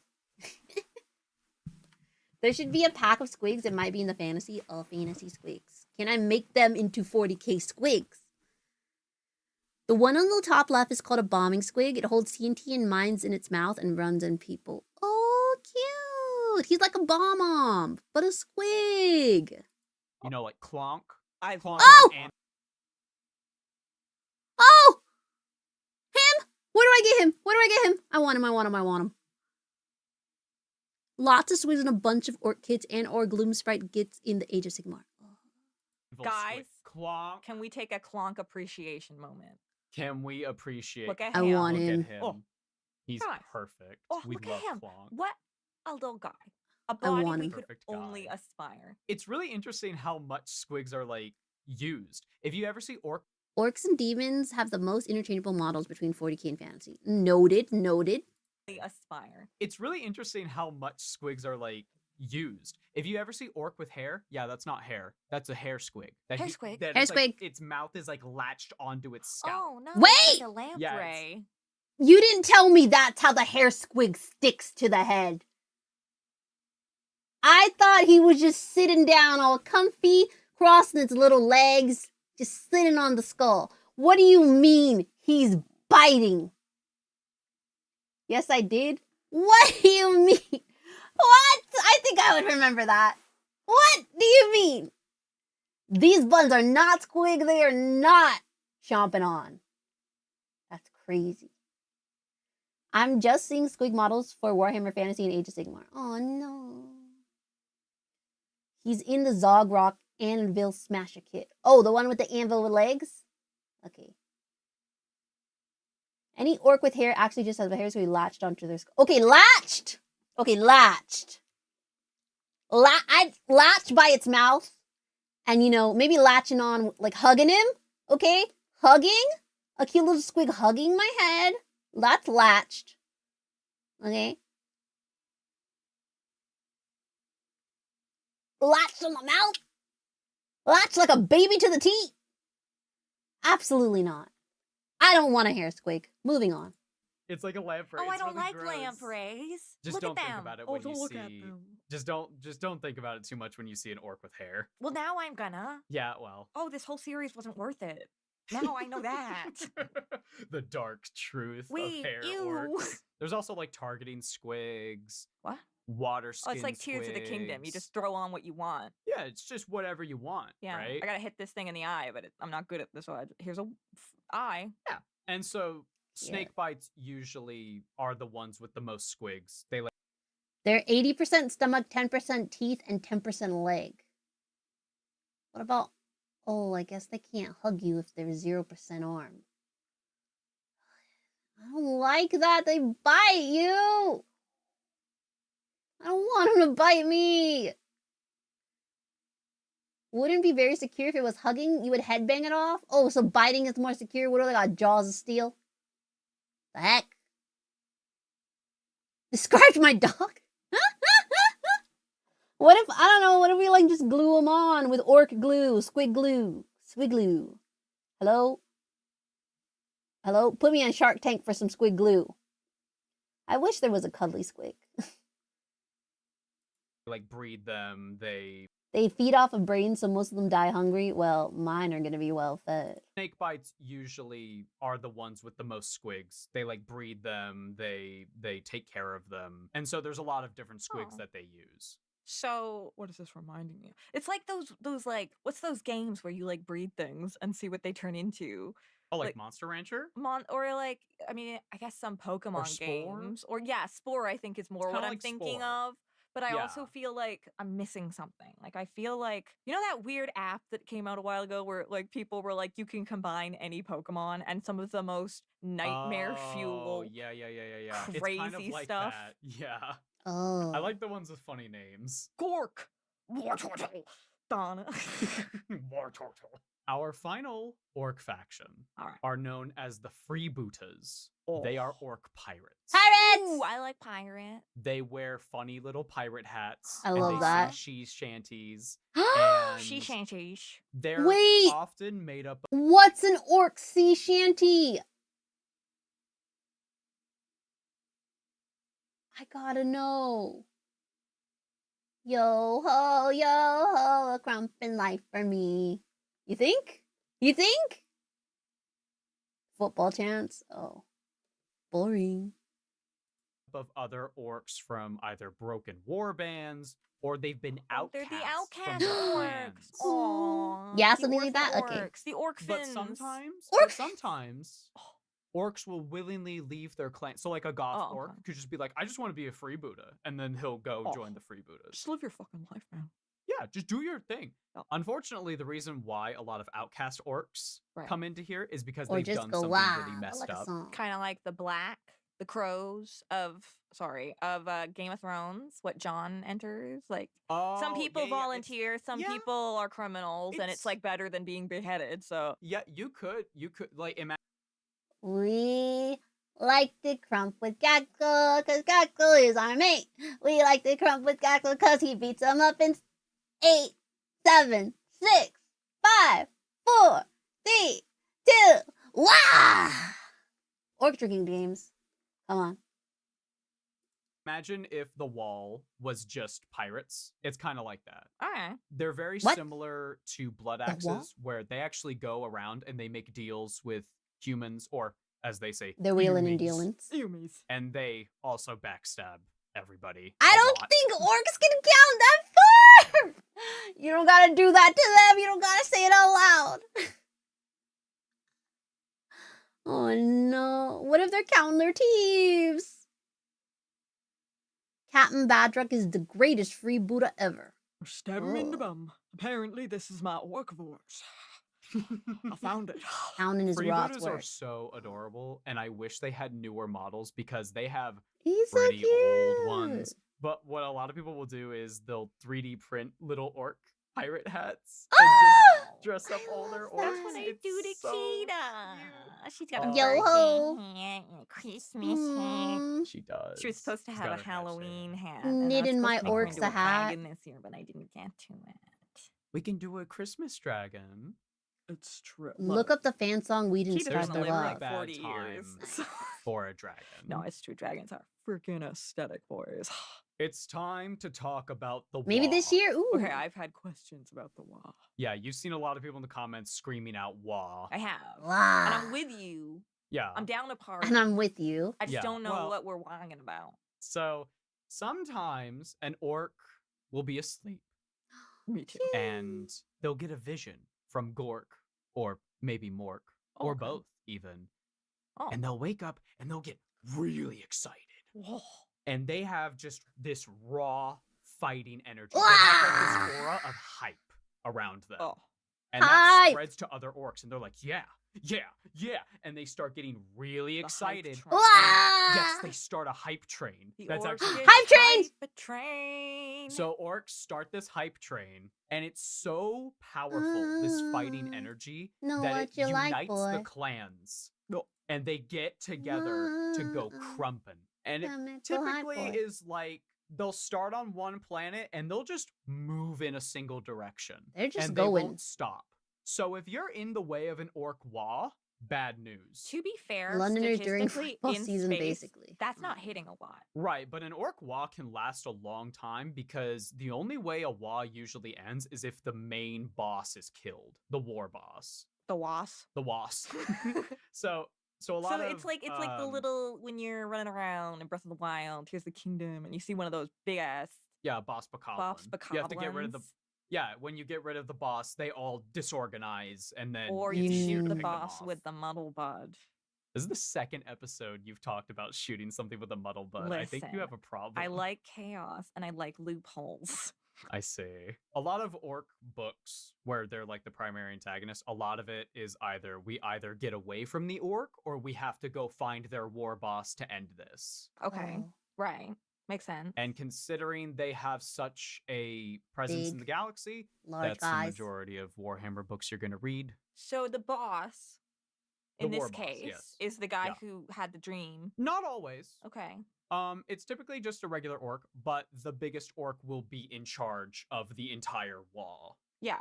There should be a pack of squigs. It might be in the fantasy. Oh, fantasy squigs. Can I make them into 40k squigs? The one on the top left is called a bombing squig. It holds TNT and mines in its mouth and runs on people. Oh, cute. He's like a bomb, but a squig. You know, like clonk. I've Clonk Oh! is an- Oh! Him? Where do I get him? Where do I get him? I want him, I want him, I want him. Lots of squigs and a bunch of orc kits and or gloom sprite gets in the Age of Sigmar. anvil Guys, squig. Clonk. Can we take a clonk appreciation moment? Can we appreciate? Look at I him. want Look him. at him. Oh. He's Guys. perfect. Oh, we look love at him. Clonk. What a little guy. A I body want we him. could Perfect only guy. aspire. It's really interesting how much squigs are like used. If you ever see Orcs and demons have the most interchangeable models between 40k and fantasy. Noted, noted. Only aspire. it's really interesting how much squigs are like used. If you ever see orc with hair, yeah, that's not hair. That's a hair squig. Hair squig? that Hair it's, like, squig. its mouth is like latched onto its scalp. Oh no! Wait! It's like a lamprey. Yeah, it's- You didn't tell me that's how the hair squig sticks to the head. I thought he was just sitting down all comfy, crossing his little legs, just sitting on the skull. What do you mean he's biting? Yes, I did. What do you mean? What? I think I would remember that. What do you mean? These buns are not squig. They are not chomping on. That's crazy. I'm just seeing squig models for Warhammer Fantasy and Age of Sigmar. Oh no. He's in the Zogrok Anvil Smasher kit. Oh, the one with the anvil with legs? Okay. Any orc with hair actually just has the hair, so he latched onto their skull. Okay, latched! Okay, latched. I latched by its mouth. And, you know, maybe latching on, like, hugging him. Okay? Hugging. A cute little squig hugging my head. That's latched. Okay? Latched on my mouth. Latched like a baby to the teat. Absolutely not. I don't want a hair squig. Moving on. It's like a lamprey. Oh, I It's don't really like gross. lampreys. Just Look don't at think them. about it Oh, when don't you look at see. them. Just don't think about it too much when you see an orc with hair. Well, now I'm gonna. Yeah, well. Oh, this whole series wasn't worth it. Now I know that. The dark truth Wait, of hair ew. orcs. There's also like targeting squigs, What? water Oh, skin. it's like Tears of the Kingdom. You squigs. just throw on what you want. Yeah, it's just whatever you want. Yeah, right. I gotta hit this thing in the eye, but I'm not good at this. So here's a eye. Yeah, and so Yeah. snake bites usually are the ones with the most squigs. They like. They're 80% stomach, 10% teeth, and 10% leg. What about... Oh, I guess they can't hug you if they're 0% arm. I don't like that. They bite you. I don't want them to bite me. Wouldn't be very secure if it was hugging. You would headbang it off. Oh, so biting is more secure. What do they got? Jaws of steel? The heck? Described my dog? What if, I don't know, what if we like just glue them on with orc glue, squig glue, squig glue? Hello? Hello? Put me on Shark Tank for some squig glue. I wish there was a cuddly squig. Like breed them. They feed off of brains, so most of them die hungry. Well, mine are gonna be well fed. snake bites usually are the ones with the most squigs. They like breed them. They take care of them, and so there's a lot of different squigs Oh. that they use. So what is this reminding me? It's like those like what's those games where you like breed things and see what they turn into? Oh, like Like- Monster Rancher. Or like I mean I guess some Pokemon Spore? games or yeah, Spore I think is more what kinda I'm like thinking Spore. of. But I also Yeah. feel like I'm missing something. Like I feel like you know that weird app that came out a while ago where like people were like you can combine any Pokemon and some of the most nightmare fuel. Yeah. It's kind of crazy like stuff. that. Yeah. Oh. I like the ones with funny names. Gork, Wartortle, Donna. War turtle. Our final orc faction All right. are known as the Freebooters. They are orc pirates. Pirates! Ooh, I like pirate. They wear funny little pirate hats. I and love they that. Sing sea shanties. She And shanties. they're Wait! often made up of What's an orc sea shanty? I gotta know. Yo ho, a crumpin' life for me. You think? You think? Football chants? Oh. Boring. other orcs from either broken war bands or they've been Oh, they're outcast the from outcast their orcs. clans. Aww. Yeah, The something like orphan that? Okay. Orcs. The orc But fins. sometimes orcs will willingly leave their clan. So like a goth Oh, orc okay. could just be like, I just want to be a freebooter, and then he'll go Oh. join the freebooters. Just live your fucking life, man. Yeah, just do your thing. Oh. Unfortunately, the reason why a lot of outcast orcs Right. come into here is because Or they've just done go something wow. really messed like a up. song. Kind of like the crows of Game of Thrones. What Jon enters, like some people volunteer, some yeah, people are criminals, and it's it's- like better than being beheaded. So Yeah, you could like imagine. We like to crump with Gaxel, cause Gaxel is our mate. We like to crump with Gaxel, cause he beats them up in 8, 7, 6, 5, 4, 3, 2, wow! Orc drinking games. Come on. Imagine if the wall was just pirates. It's kind of like that. okay, They're very What? similar to blood The wall? axes, where they actually go around and they make deals with humans, or as they say, They're wheeling and humies. dealing. And they also backstab everybody. I a don't lot. think orcs can count that far! You don't gotta do that to them. You don't gotta say it out loud. Oh no. What if they're counting their thieves? Captain Badrock is the greatest freebooter ever. stab him in the bum. Apparently, this is my orc voice. I found it. Found in his rot's Freebooters are work. so adorable, and I wish they had newer models because they have He's so pretty cute. old ones. But what a lot of people will do is they'll 3D print little orc pirate hats and just dress up all their orcs. That's what I It's do to so Kita. cute. She's got a Yo-ho. birthday hat and a Christmas hat. Mm, She does. She was supposed to She's have got a it matched Halloween in. hat. and I was Knitting my supposed to make her orcs into a hat. dragon this year, but I didn't get to it. We can do a Christmas dragon. It's true. Look up the fan song "We Didn't Kita's Start gonna the live Love." like bad 40 years. time for a dragon. No, it's true. Dragons are freaking aesthetic, boys. It's time to talk about the Maybe this wah. year. Ooh. Okay, I've had questions about the wah. Yeah, you've seen a lot of people in the comments screaming out "wah." I have. And Wow. I'm with you. Yeah. I'm down to party. And I'm with you. I just Yeah, don't know well- what we're wanging about. So sometimes an orc will be asleep Me too. and they'll get a vision from Gork or maybe Mork or Okay. both even. Oh. And they'll wake up and they'll get really excited. Whoa. And they have just this raw fighting energy. They have like Ah! this aura of hype around them. Oh. And that Hype! spreads to other orcs, and they're like, yeah, yeah, yeah. And they start getting really The hype excited. train. Wow. Yes, they start a hype train. The That's orcs actually get Hype train! hype train. so orcs start this hype train, and it's so powerful, this fighting energy, Know that what it you unites like, the boy. clans. No. And they get together to go crumpin'. And it typically is like they'll start on one planet and they'll just move in a single direction. They're just and going. They won't stop. So if you're in the way of an orc wah, bad news. To be fair, Londoners during statistically, football in season, space, basically. that's not hitting a lot. Right, but an orc wah can last a long time because the only way a wah usually ends is if the main boss is killed, the war boss, The wasp. the wasp. So a lot So of it's like the little when you're running around in Breath of the Wild, here's the kingdom, and you see one of those big ass boss bokoblin. You have to get rid of the bokoblins, when you get rid of the boss, they all disorganize and then or you you have to shoot shoot the to pick them boss off. with the muddle bud. This is the second episode you've talked about shooting something with a muddle bud. I think you Listen, have a problem. I like chaos and I like loopholes. I see. A lot of orc books where they're like the primary antagonist, a lot of it is we either get away from the orc or we have to go find their war boss to end this. Okay, Oh. right, makes sense. And considering they have such a presence in Big, the galaxy, Large that's the guys. majority of Warhammer books you're going to read. So the boss, The in this war boss, case, yes. is the guy Yeah. who had the dream. Not always. Okay. It's typically just a regular orc, but the biggest orc will be in charge of the entire wall. Yeah.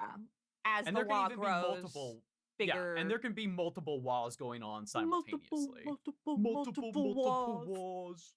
As And the there can wall even grows, be multiple bigger. Yeah, and there can be multiple walls going on simultaneously. multiple walls. walls.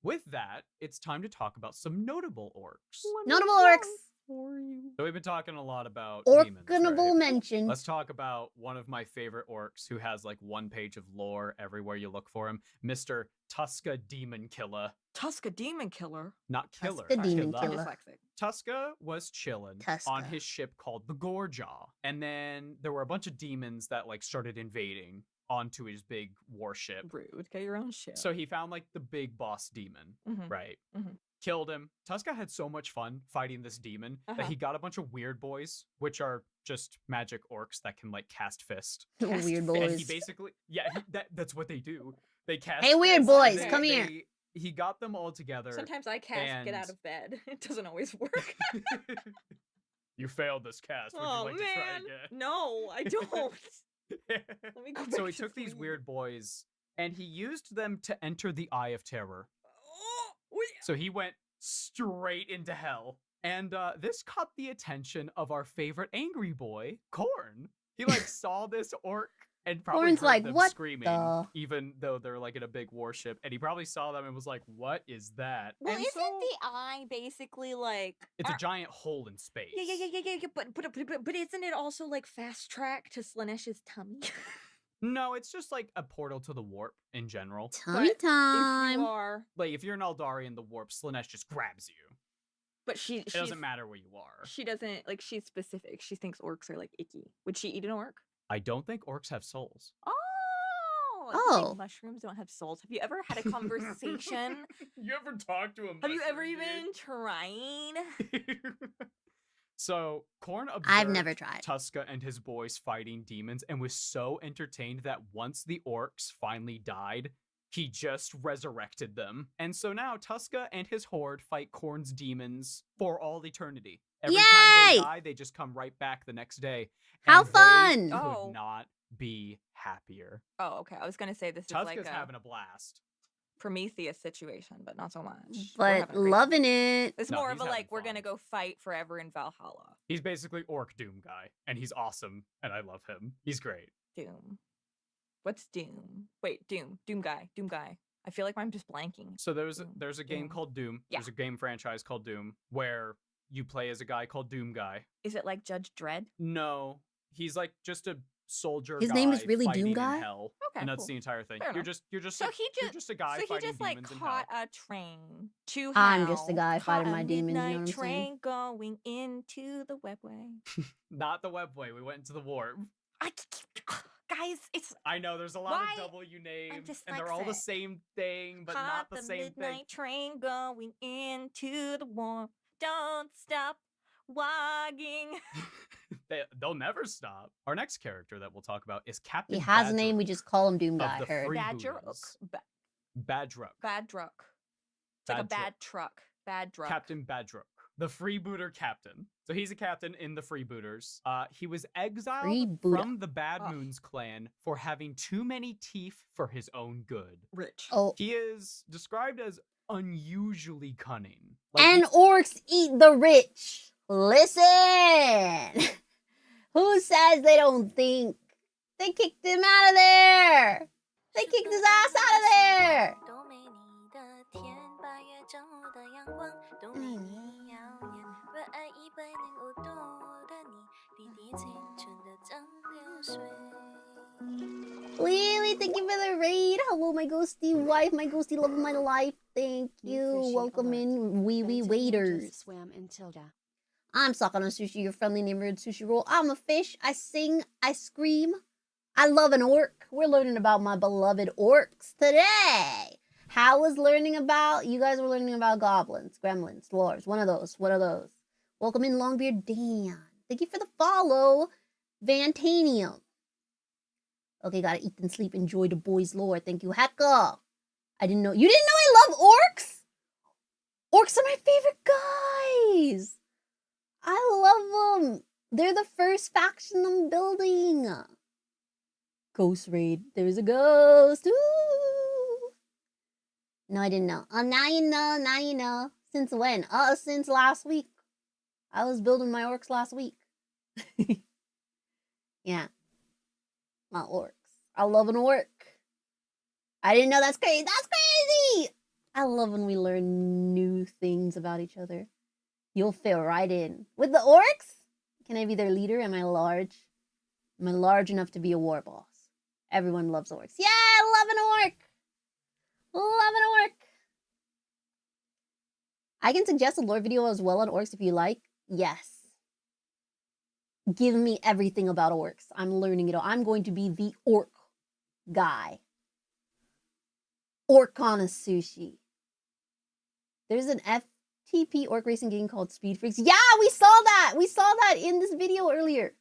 With that, it's time to talk about some notable orcs. Notable orcs. For you. So we've been talking a lot about demons, Orcanable right? mention. Let's talk about one of my favorite orcs who has like one page of lore everywhere you look for him, Mr. Tuska Demon Killer. Tuska Demon Killer. Not killer. Tuska Demon killer. I'm Killer. dyslexic. Tuska was chilling on Tuska. his ship called the Gorejaw. And then there were a bunch of demons that like started invading onto his big warship. Rude. Get your own shit. So he found like the big boss demon, Mhm. right? Mhm. Killed him. Tuska had so much fun fighting this demon that Uh-huh. he got a bunch of weird boys, which are just magic orcs that can like cast fist. Cast Weird fist. And boys. he basically, that's what they do. They cast. Hey, weird fists, and boys, they- come here. He got them all together. Sometimes I cast get out and- of bed. It doesn't always work. You failed this cast. Would oh you like man. to try again? No, I don't. Let me go back So he to took these sleep. weird boys and he used them to enter the Eye of Terror. Oh, wait. So he went straight into hell. And this caught the attention of our favorite angry boy, Korn. He like saw this orc and probably Korn's heard like, them "What screaming, the-" even though they're like in a big warship. And he probably saw them and was like, "What is that?" Well, and isn't so the eye basically like? it's a ar- giant hole in space. Yeah. But isn't it also like fast track to Slanesh's tummy? No, it's just like a portal to the warp in general. Tummy But If time. you are, Like if you're an Eldari in the warp, Slanesh just grabs you. but she It doesn't matter where you are. She doesn't like. She's specific. She thinks orcs are like icky. Would she eat an orc? I don't think orcs have souls. Oh. Oh. Mushrooms don't have souls. Have you ever had a conversation? You ever talked to him? Have you ever even tried? So Korn observed I've never tried. Tuska and his boys fighting demons and was so entertained that once the orcs finally died, he just resurrected them. And so now Tuska and his horde fight Korn's demons for all eternity. Every time they Yay! die, they just come right back the next day. How and they fun! could Oh. not be happier. Oh, okay. I was gonna say this is Tuska's like a having a blast. Prometheus situation, but not so much. We're But having a great loving time. it. It's No, more he's of a having like we're gonna fun. go fight forever in Valhalla. He's basically Orc Doom guy, and he's awesome, and I love him. He's great. Doom. What's Doom? Wait, Doom. Doom guy. Doom guy. I feel like I'm just blanking. So there's Doom, a game Doom. called Doom. Yeah. There's a game franchise called Doom where you play as a guy called Doom Guy. Is it like Judge Dredd? No, he's like just a soldier. His name is guy really Doom fighting in Guy? hell, Okay, and that's cool. the entire thing. Fair You're enough. just So a, he you're just just a guy so he fighting just like demons in caught hell. a train to I'm just a hell. guy fighting Caught my a demons, you know midnight what I'm saying? train going into the webway. Not the webway. We went into the warp. Guys, it's I know there's a lot Why? of W names, just and they're all the dyslexic. same thing, but caught not the the same midnight thing. train going into the warp. Don't stop walking. They'll never stop. Our next character that we'll talk about is Captain. He has a Badrook name, we just call him Doom of Guy. the Heard. Free- Badger Freebooters. Badrook. Badrook. It's like a Badrook. bad truck. Bad truck. Captain Badrook, the freebooter captain. So he's a captain in the freebooters. He was exiled Freebooter. from the Bad Ugh. Moons clan for having too many teeth for his own good. Rich. Oh, He is described as unusually cunning. and orcs eat the rich. Listen! Who says they don't think? They kicked him out of there! They kicked his ass out of there! Lily, thank you for the raid. Hello, my ghosty wife, my ghosty love of my life. Thank New you. fishy Welcome alert. in, wee Fancy ninjas waiters. Swam in Tilda. I'm sSakana, your friendly neighborhood sushi roll. I'm a fish. I sing. I scream. I love an orc. We're learning about my beloved orcs today. How was learning about? You guys were learning about goblins, gremlins, dwarves. One of those. Welcome in, Longbeard Dan. Thank you for the follow, Vantanium. Okay, gotta eat and sleep. Enjoy the boys' lore. Thank you, Hecka. I didn't know. You didn't know I love orcs? Orcs are my favorite guys. I love them. They're the first faction I'm building. Ghost raid. There's a ghost. Ooh. No, I didn't know. Oh, now you know. Now you know. Since when? Since last week. I was building my orcs last week. Yeah. My orcs. I love an orc. I didn't know. That's crazy. That's crazy. I love when we learn new things about each other. You'll fit right in. With the orcs? Can I be their leader? Am I large? Am I large enough to be a war boss? Everyone loves orcs. Yeah, I love an orc. Love an orc. I can suggest a lore video as well on orcs if you like. Yes. Give me everything about orcs. I'm learning it all. I'm going to be the orc guy. Ssakanasushi. There's an FTP orc racing game called Speed Freaks. Yeah, we saw that. We saw that in this video earlier.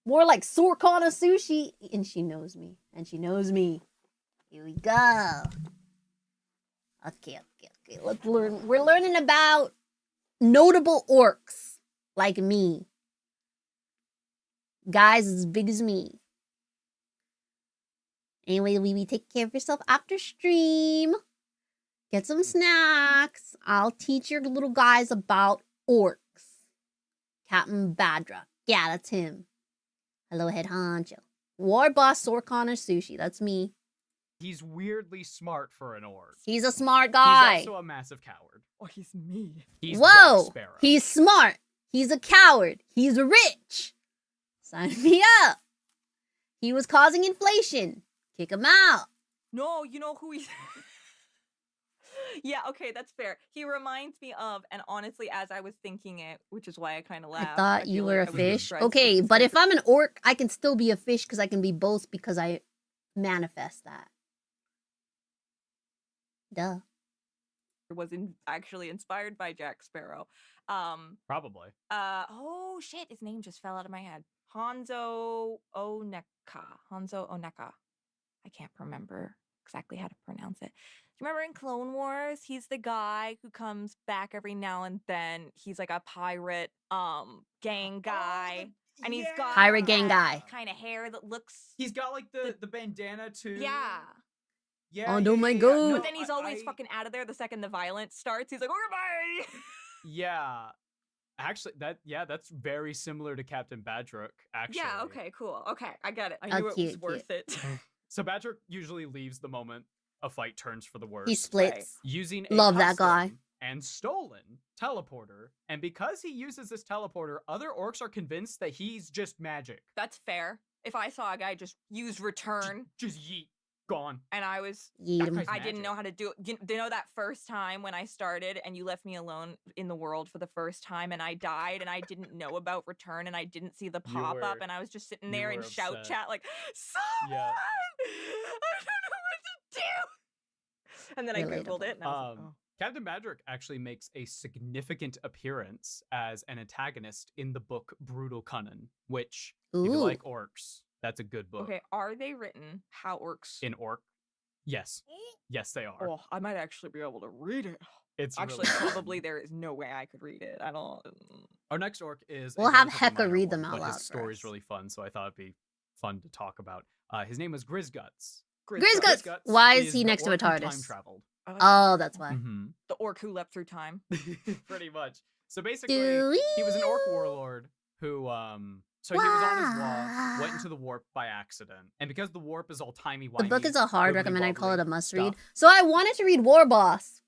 More like Ssakanasushi. And she knows me. And she knows me. Here we go. Okay. Let's learn. We're learning about notable orcs like me. Guys as big as me. Anyway, we take care of yourself after stream. Get some snacks. I'll teach your little guys about orcs. Captain Badra. Yeah, that's him. Hello, head honcho. War boss Ssakanasushi. That's me. He's weirdly smart for an orc. He's a smart guy. He's also a massive coward. Oh, he's me. He's Whoa. Jack Sparrow. He's smart. He's a coward. He's rich. Sign me up. He was causing inflation. Kick him out. No, you know who he's. Yeah, okay, that's fair. He reminds me of, and honestly, as I was thinking it, which is why I kind of laughed. I thought you feel were like a I was fish. described Okay, as but if something- I'm an orc, I can still be a fish because I can be both because I manifest that. Duh. actually inspired by Jack Sparrow. Probably. Oh shit, his name just fell out of my head. Hanzo Oneka. I can't remember exactly how to pronounce it. Do you remember in Clone Wars? He's the guy who comes back every now and then. He's like a pirate gang guy. And he's got Pirate gang guy. kind of hair that looks He's got like the bandana too. yeah. Yeah. Oh, my God. No, But then he's always fucking out of there the second the violence starts. He's like, "Okay, bye." Yeah. Actually, that's very similar to Captain Badrook, actually. Yeah, okay, cool. Okay, I get it. I knew it cute, was worth it. So Badrook usually leaves the moment a fight turns for the worst. He splits. Using a Love that guy. custom and stolen teleporter. And because he uses this teleporter, other orcs are convinced that he's just magic. That's fair. If I saw a guy just use return Just yeet. Gone. and I was Yeet That 'em. guy's I didn't magic. know how to do it. Do you know that first time when I started and you left me alone in the world for the first time and I died and I didn't know about return and I didn't see the You pop up were- and I was just sitting you there in were shout upset. chat like, "Someone! Yeah. I don't know what to do." And then I Googled it and I was like, "Oh." Captain Badrook actually makes a significant appearance as an antagonist in the book Brutal Cunnin, which, if you Ooh. like orcs, that's a good book. Okay, are they written how orcs? In orc? Yes. Yes, they are. Oh, I might actually be able to read it. It's Actually, really probably there is no way I could read it. I don't. Our next orc is. a We'll have relatively Hecka minor read them orc, out but loud his for story's us. really fun, so I thought it'd be fun to talk about. His name was Grizguts. Grizguts! Why is he the next to a orc who time TARDIS? traveled. Oh, that's why. Mhm. The orc who leapt through time. Pretty much. So basically, he was an orc warlord who so he was on his wall, went into the warp by accident, and because the warp is all timey-wimey, The book is a hard wibbly recommend. I call it a wobbly must read. stuff. So I wanted to read War Boss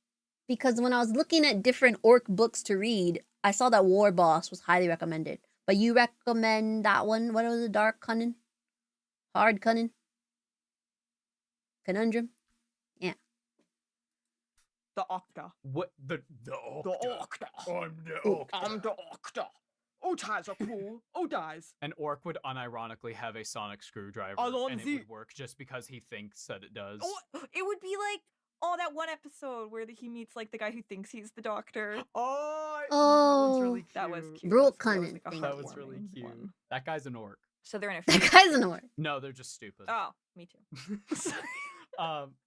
because when I was looking at different orc books to read, I saw that War Boss was highly recommended. But you recommend that one? What was it? Dark Cunning? Hard Cunning? Conundrum? The Octa. What the The Octa. Octa. I'm the Octa. I'm the Octa. Oh, ties are cool. Oh, dies. An orc would unironically have a sonic screwdriver, Alonzi. and it would work just because he thinks that it does. Oh, it would be like, that one episode where he meets like the guy who thinks he's the doctor. Oh, Oh. That was cute. Brute That was Cunning, like a thank that was really heartwarming cute. one. That guy's an orc. So they're in a. That guy's an orc. No, they're just stupid. Oh, me too.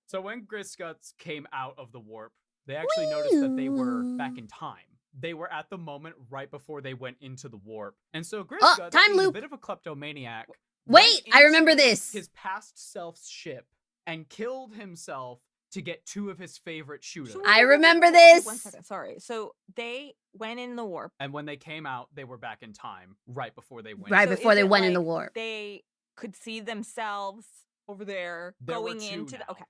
So when Grizguts came out of the warp, they actually noticed that they were back in time. They were at the moment right before they went into the warp. And so Grizguts, time being a loop. bit of a kleptomaniac, Wait, went I remember into this. his past self's ship and killed himself to get two of his favorite shooters. I remember Okay, this. 1 second, sorry. So they went in the warp. And when they came out, they were back in time right before they went. Right So before is they it went in the like warp. They could see themselves over there, There were going two into now. the. Okay,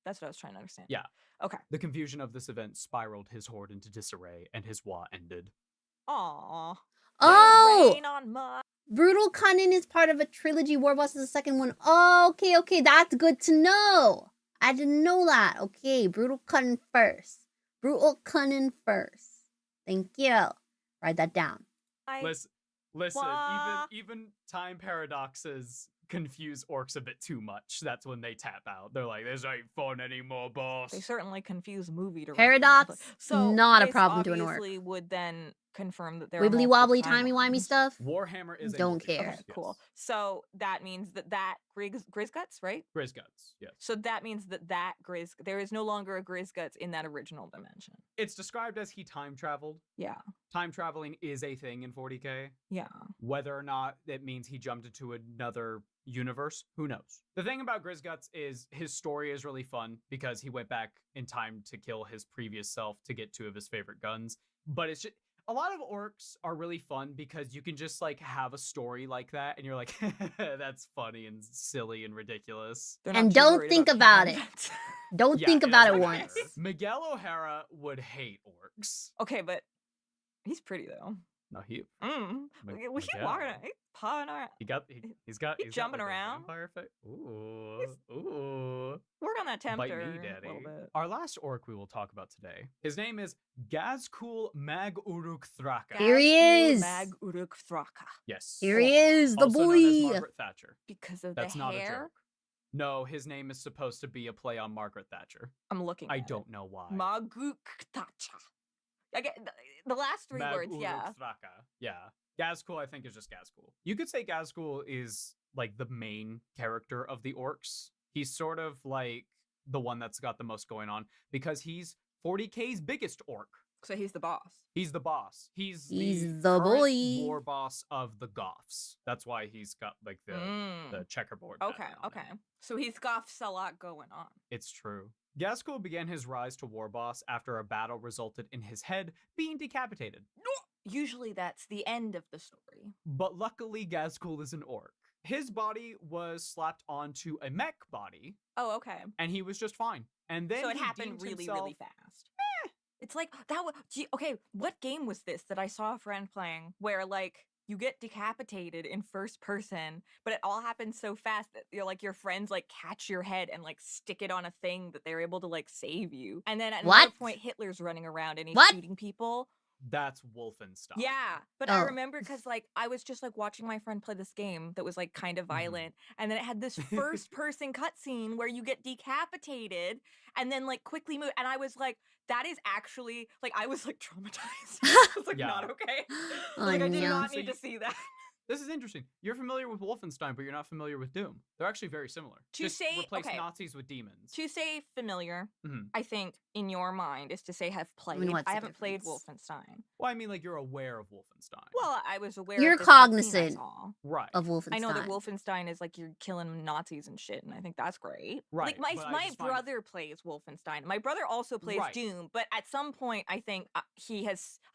that's what I was trying to understand. Yeah. Okay. The confusion of this event spiraled his horde into disarray, and his war ended. Aww. Oh! Rain on mud. Brutal Cunning is part of a trilogy. War Boss is the second one. Oh, okay. That's good to know. I didn't know that. Okay, Brutal Cunning first. Brutal Cunning first. Thank you. Write that down. Listen, Wah. even time paradoxes confuse orcs a bit too much. That's when they tap out. They're like, "This ain't fun anymore, boss." They certainly confuse movie directors. Paradox, So not a this problem to an orc. obviously would then confirm that there are Wibbly multiple wobbly, timey wimey timelines. stuff. Warhammer is a Don't multiverse, care. Okay, yes. cool. So that means that Grizguts, right? Grizguts, yes. So that means that there is no longer a Grizguts in that original dimension. It's described as he time traveled. Yeah. Time traveling is a thing in 40k. Yeah. Whether or not it means he jumped into another universe, who knows? The thing about Grizguts is his story is really fun because he went back in time to kill his previous self to get two of his favorite guns. But it's just a lot of orcs are really fun because you can just like have a story like that and you're like, that's funny and silly and ridiculous. They're And not too don't worried think about about canon. Don't Yeah, think it about doesn't it matter. once. Miguel O'Hara would hate orcs. Okay, but he's pretty though. No, he We Miguel. keep walking, he's pawing around. he's got He's got jumping like a around. vampire face. Ooh. Work on that tempter Bite me, a daddy. little bit. Our last orc we will talk about today. His name is Gazkul Mag Uruk Thraka. Here he Gazgul is. Mag Uruk Thraka. Yes. Here he is, the Also known as boy. Margaret Thatcher. Because of That's the not a hair. joke. No, his name is supposed to be a play on Margaret Thatcher. I'm looking. I at don't know why. Maguktacha. I get the last three words. Yeah. Mag-uruk-thraka. Yeah. Gazkul, I think, is just Gazkul. You could say Gazkul is like the main character of the orcs. He's sort of like the one that's got the most going on because he's 40K's biggest orc. So he's the boss. He's the boss. He's the current boy. war boss of the Goths. That's why he's got like the checkerboard. Okay. pattern on Okay. him. So he's got a lot going on. It's true. Gazkul began his rise to war boss after a battle resulted in his head being decapitated. Usually that's the end of the story. But luckily, Gazkul is an orc. His body was slapped onto a mech body, Oh, okay. and he was just fine. And then So it he happened deemed really, himself- really fast. It's like that. Okay, what game was this that I saw a friend playing where like you get decapitated in first person, but it all happens so fast that you're like your friends like catch your head and like stick it on a thing that they're able to like save you. And then at another What? point, Hitler's running around and he's What? shooting people. That's Wolfenstein. Yeah, but I Oh. remember because like I was just like watching my friend play this game that was like kind of violent, and then it had this first person cutscene where you get decapitated and then like quickly move, and I was like, that is actually like I was like traumatized. I was like Yeah. not okay. Oh, Like I did no. not So need to you- see that. This is interesting. You're familiar with Wolfenstein, but you're not familiar with Doom. They're actually very similar. To Just say- replace okay. Nazis with demons. To say familiar, Mhm. I think in your mind is to say have played. what's I the haven't played difference? Wolfenstein. Well, I mean, like, you're aware of Wolfenstein. Well, I was aware. You're of this cutscene I cognizant saw. right. Of Wolfenstein. I know that Wolfenstein is like you're killing Nazis and shit, and I think that's great. Right, Like but I my just find it- brother plays Wolfenstein. My brother also plays Right. Doom, but at some point I think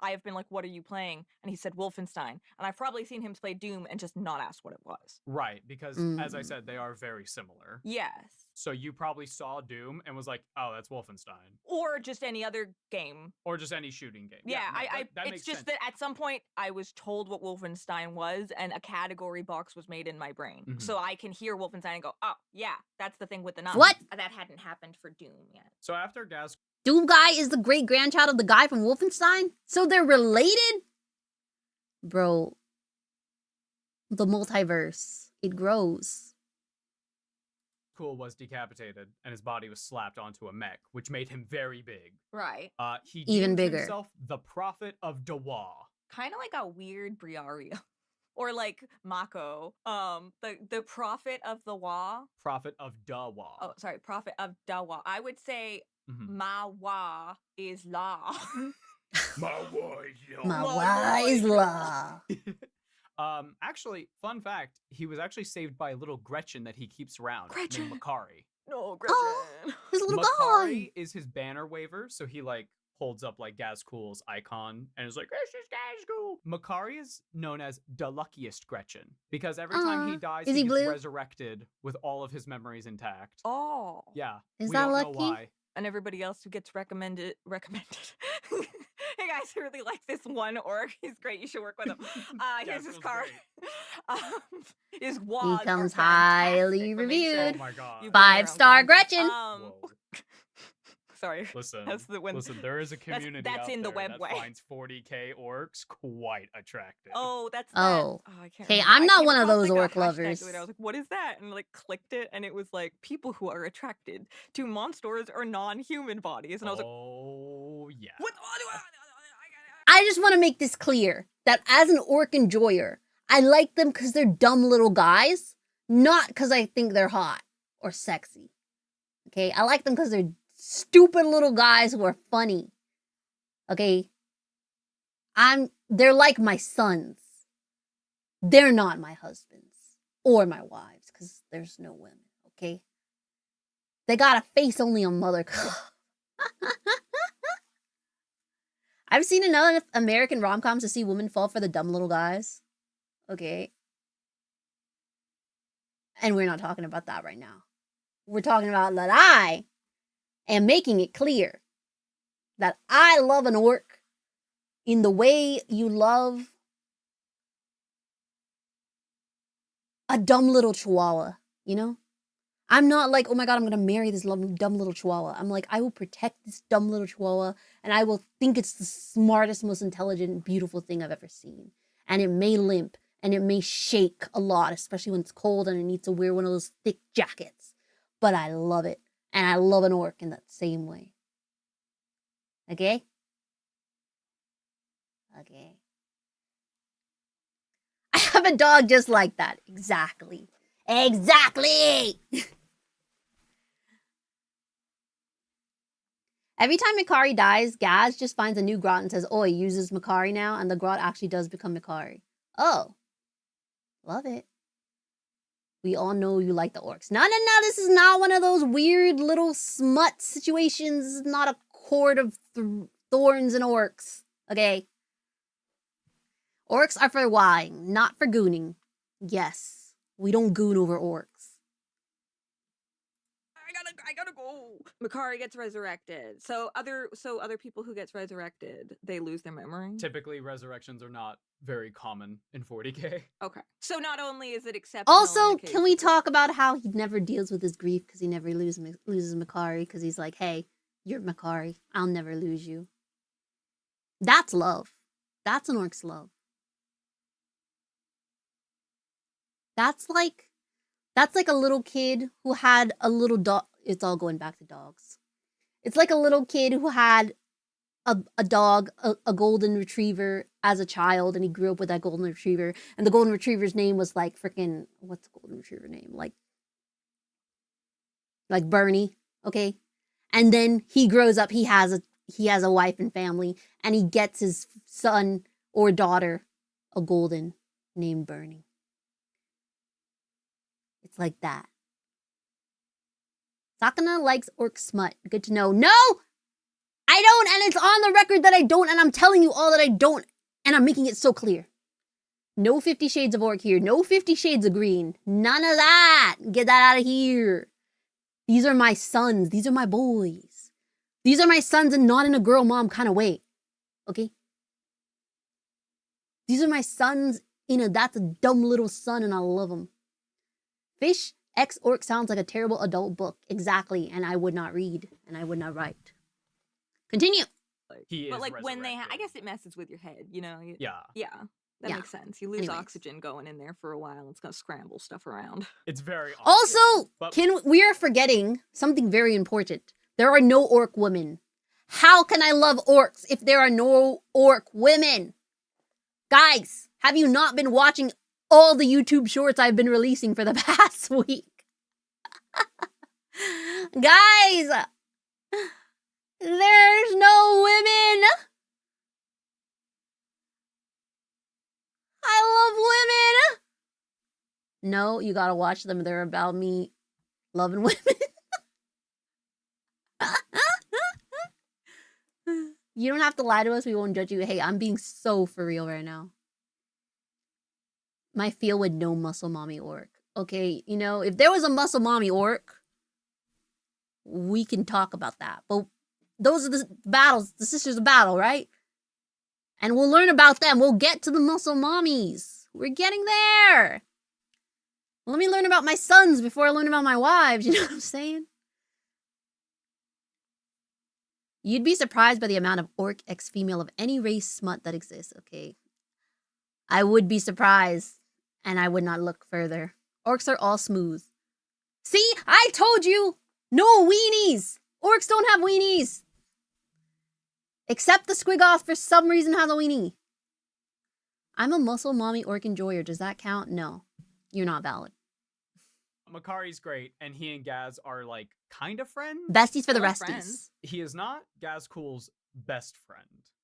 I have been like, "What are you playing?" And he said Wolfenstein, and I've probably seen him play Doom and just not asked what it was. Right, because as I Mm. said, they are very similar. Yes, So you probably saw Doom and was like, "Oh, that's Wolfenstein," or just any other game. or just any shooting game. Yeah, no, that it's makes just sense. that at some point I was told what Wolfenstein was, and a category box was made in my brain, Mhm. so I can hear Wolfenstein and go, "Oh, yeah, that's the thing with the Nazis." What? That hadn't happened for Doom yet. So after Gaz Doom guy is the great grandchild of the guy from Wolfenstein? So they're related? Bro. The multiverse. It grows. Cool was decapitated and his body was slapped onto a mech, which made him very big. Right. He Even deemed bigger. himself the prophet of Dawa. Kind of like a weird Briario. Or like Mako. The prophet of the Wa. Prophet of Dawa. Oh, sorry, prophet of Dawa. I would say Mhm. Ma Wa is La. My wise My My wise wise law. Actually, fun fact, he was actually saved by a little Gretchen that he keeps around Gretchen. named Makari. No, Gretchen. His little Makari guy. is his banner waver, so he like holds up like Gazkul's icon and is like, "This is Gazkul." Makari is known as the luckiest Gretchen because every time he Aw, dies, is he he gets blue? resurrected with all of his memories intact. Oh. Yeah, Is we that don't lucky? know why. And everybody else who gets recommended. Hey guys, I really like this one orc. He's great. You should work with him. Here's his Gazkul's card. great. His wads He comes are highly fantastic, but make sure Oh reviewed. my god. you bring your own 5-star condom. Gretchen. Whoa. Sorry. Listen, That's the one. listen, there is a community that's out in the there web that way. finds 40K orcs quite attractive. Oh, that's Oh. that. I can't Hey, remember. I'm I not came one of across, those like, a orc hashtag lovers. to it. I was like, what is that? And like clicked it, and it was like people who are attracted to monsters or non-human bodies. And I was like, Oh, yeah. what? I just want to make this clear that as an orc enjoyer, I like them because they're dumb little guys, not because I think they're hot or sexy. Okay, I like them because they're stupid little guys who are funny. Okay, they're like my sons. They're not my husbands or my wives because there's no women. Okay, they got a face only a mother. I've seen enough American rom-coms to see women fall for the dumb little guys. Okay. And we're not talking about that right now. We're talking about that I am making it clear that I love an orc in the way you love a dumb little chihuahua, you know? I'm not like, oh my god, I'm gonna marry this dumb little chihuahua. I'm like, I will protect this dumb little chihuahua, and I will think it's the smartest, most intelligent, beautiful thing I've ever seen. And it may limp, and it may shake a lot, especially when it's cold and it needs to wear one of those thick jackets. but I love it. And I love an orc in that same way. Okay? Okay. I have a dog just like that. Exactly. Exactly! Every time Mikari dies, Gaz just finds a new grot and says, oh, he uses Mikari now, and the grot actually does become Mikari. Oh. Love it. We all know you like the orcs. No, this is not one of those weird little smut situations. This is not a court of thorns and orcs. Okay? Orcs are for wine, not for gooning. Yes. We don't goon over orcs. I gotta go. Mikari gets resurrected. So other people who gets resurrected, they lose their memory. Typically, resurrections are not very common in 40k. Okay. So not only is it acceptable. Also, can we talk about how he never deals with his grief because he never loses Mikari because he's like, hey, you're Mikari. I'll never lose you. That's love. That's an orc's love. That's like a little kid who had a little dog. It's all going back to dogs. It's like a little kid who had a dog, a golden retriever as a child, and he grew up with that golden retriever. And the golden retriever's name was like freaking, what's the golden retriever name? Like Bernie, okay? And then he grows up, he has a wife and family, and he gets his son or daughter a golden named Bernie. It's like that. Sakana likes orc smut. Good to know. No! I don't, and it's on the record that I don't, and I'm telling you all that I don't, and I'm making it so clear. No 50 Shades of Orc here. No 50 Shades of Green. None of that. Get that out of here. These are my sons. These are my boys. These are my sons, and not in a girl mom kind of way. Okay? These are my sons that's a dumb little son, and I love them. Phish X Orc sounds like a terrible adult book. Exactly, and I would not read, and I would not write. Continue. But like when I guess it messes with your head, you know? Yeah. Yeah. That Yeah. makes sense. You lose Anyways. oxygen going in there for a while. It's gonna scramble stuff around. It's very Also, but we are forgetting something very important. There are no orc women. How can I love orcs if there are no orc women? Guys, have you not been watching all the YouTube shorts I've been releasing for the past week? Guys, there's no women. I love women. No, you gotta watch them. They're about me loving women. You don't have to lie to us. We won't judge you. Hey, I'm being so for real right now. My feel with no muscle mommy orc. Okay, you know, if there was a muscle mommy orc, we can talk about that. But those are the battles, the sisters of battle, right? And we'll learn about them. We'll get to the muscle mommies. We're getting there. Let me learn about my sons before I learn about my wives. You know what I'm saying? You'd be surprised by the amount of orc X female of any race smut that exists. Okay. I would be surprised, and I would not look further. Orcs are all smooth. See? I told you! No weenies! Orcs don't have weenies! Except the Squigoth for some reason has a weenie. I'm a muscle mommy orc enjoyer. Does that count? No. You're not valid. Mikari's great, and he and Gaz are like kind of friends. Besties for the They're resties. friends. He is not Gazkul's best friend.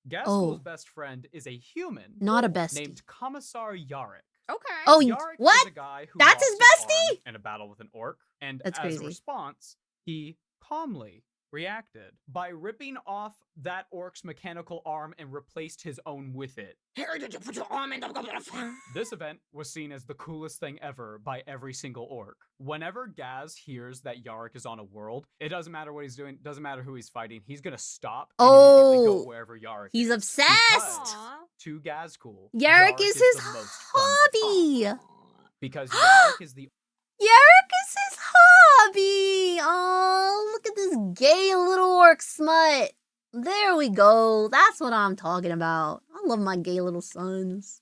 Gazkul's Oh. best friend is a human Not a bestie. named Commissar Yarrick. Okay. Oh, Yarrick what? is a guy who That's lost his arm bestie? in a battle with an orc, and That's as crazy. a response, he calmly reacted by ripping off that orc's mechanical arm and replaced his own with it. Here, did you put your arm in the... This event was seen as the coolest thing ever by every single orc. Whenever Gaz hears that Yarrick is on a world, it doesn't matter what he's doing, doesn't matter who he's fighting, he's gonna stop and immediately Oh, go wherever Yarrick He's is. obsessed! Aw. To Gazkul, Yarrick is his the most fun to fight. hobby! Because Yarrick is the Yarrick is his hobby! Oh, look at this gay little orc smut. There we go. That's what I'm talking about. I love my gay little sons.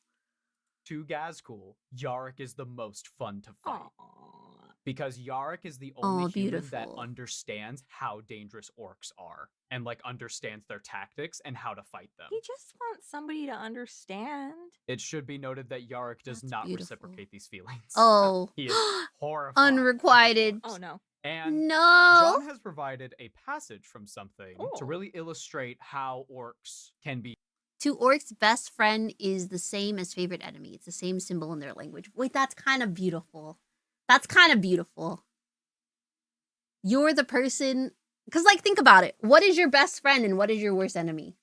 to Gazkul, Yarrick is the most fun to fight. Aw. because Yarrick is the only human that beautiful. understands how dangerous orcs are and like understands their tactics and how to fight them. He just wants somebody to understand. It should be noted that Yarrick does That's not beautiful. reciprocate these feelings. Oh, He is horrified. of the unrequited. Oh orcs. no. And No. John has provided a passage from something to Oh. really illustrate how orcs can be. To orcs, best friend is the same as favorite enemy. It's the same symbol in their language. Wait, that's kind of beautiful. That's kind of beautiful. You're the person, because like think about it. What is your best friend and what is your worst enemy?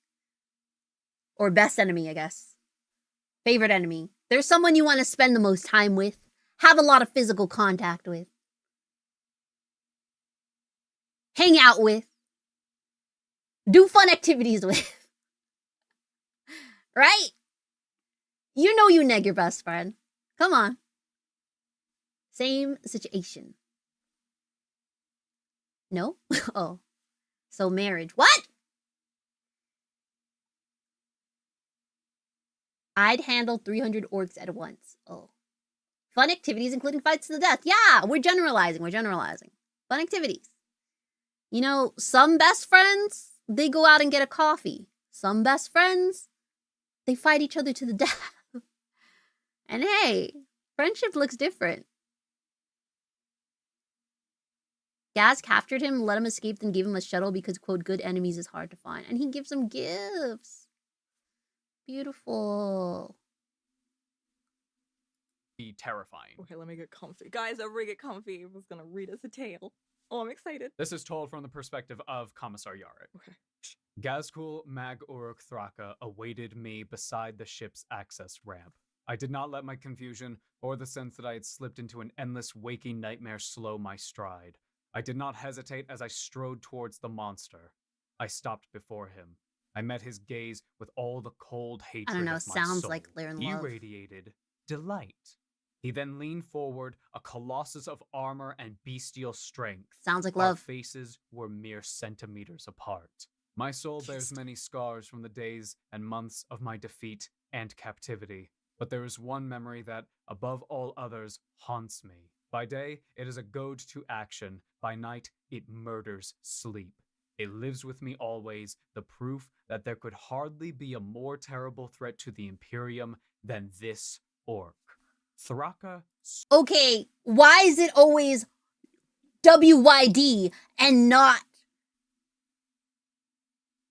Or best enemy, I guess. Favorite enemy. There's someone you want to spend the most time with, have a lot of physical contact with, hang out with, do fun activities with. Right? You know you neg your best friend. Come on. Same situation. No? Oh. So marriage. What? I'd handle 300 orcs at once. Oh. Fun activities including fights to the death. Yeah, we're generalizing. Fun activities. You know, some best friends, they go out and get a coffee. Some best friends, they fight each other to the death. And hey, friendship looks different. Gaz captured him, let him escape, then gave him a shuttle because, quote, good enemies is hard to find. And he gives him gifts. Beautiful. Be terrifying. Okay, let me get comfy. Guys, everybody get comfy. I was gonna read us a tale. Oh, I'm excited. This is told from the perspective of Commissar Yarrick. Okay. Gazkul Mag Uruk Thraka awaited me beside the ship's access ramp. I did not let my confusion or the sense that I had slipped into an endless waking nightmare slow my stride. I did not hesitate as I strode towards the monster. I stopped before him. I met his gaze with all the cold hatred I don't know, of my sounds soul. like they're in He love. radiated delight. He then leaned forward, a colossus of armor and bestial strength. Sounds like Our love. faces were mere centimeters apart. My soul bears Kissed. many scars from the days and months of my defeat and captivity, but there is one memory that, above all others, haunts me. By day, it is a goad to action. By night, it murders sleep. It lives with me always, the proof that there could hardly be a more terrible threat to the Imperium than this orc. Thraka Okay, why is it always WYD and not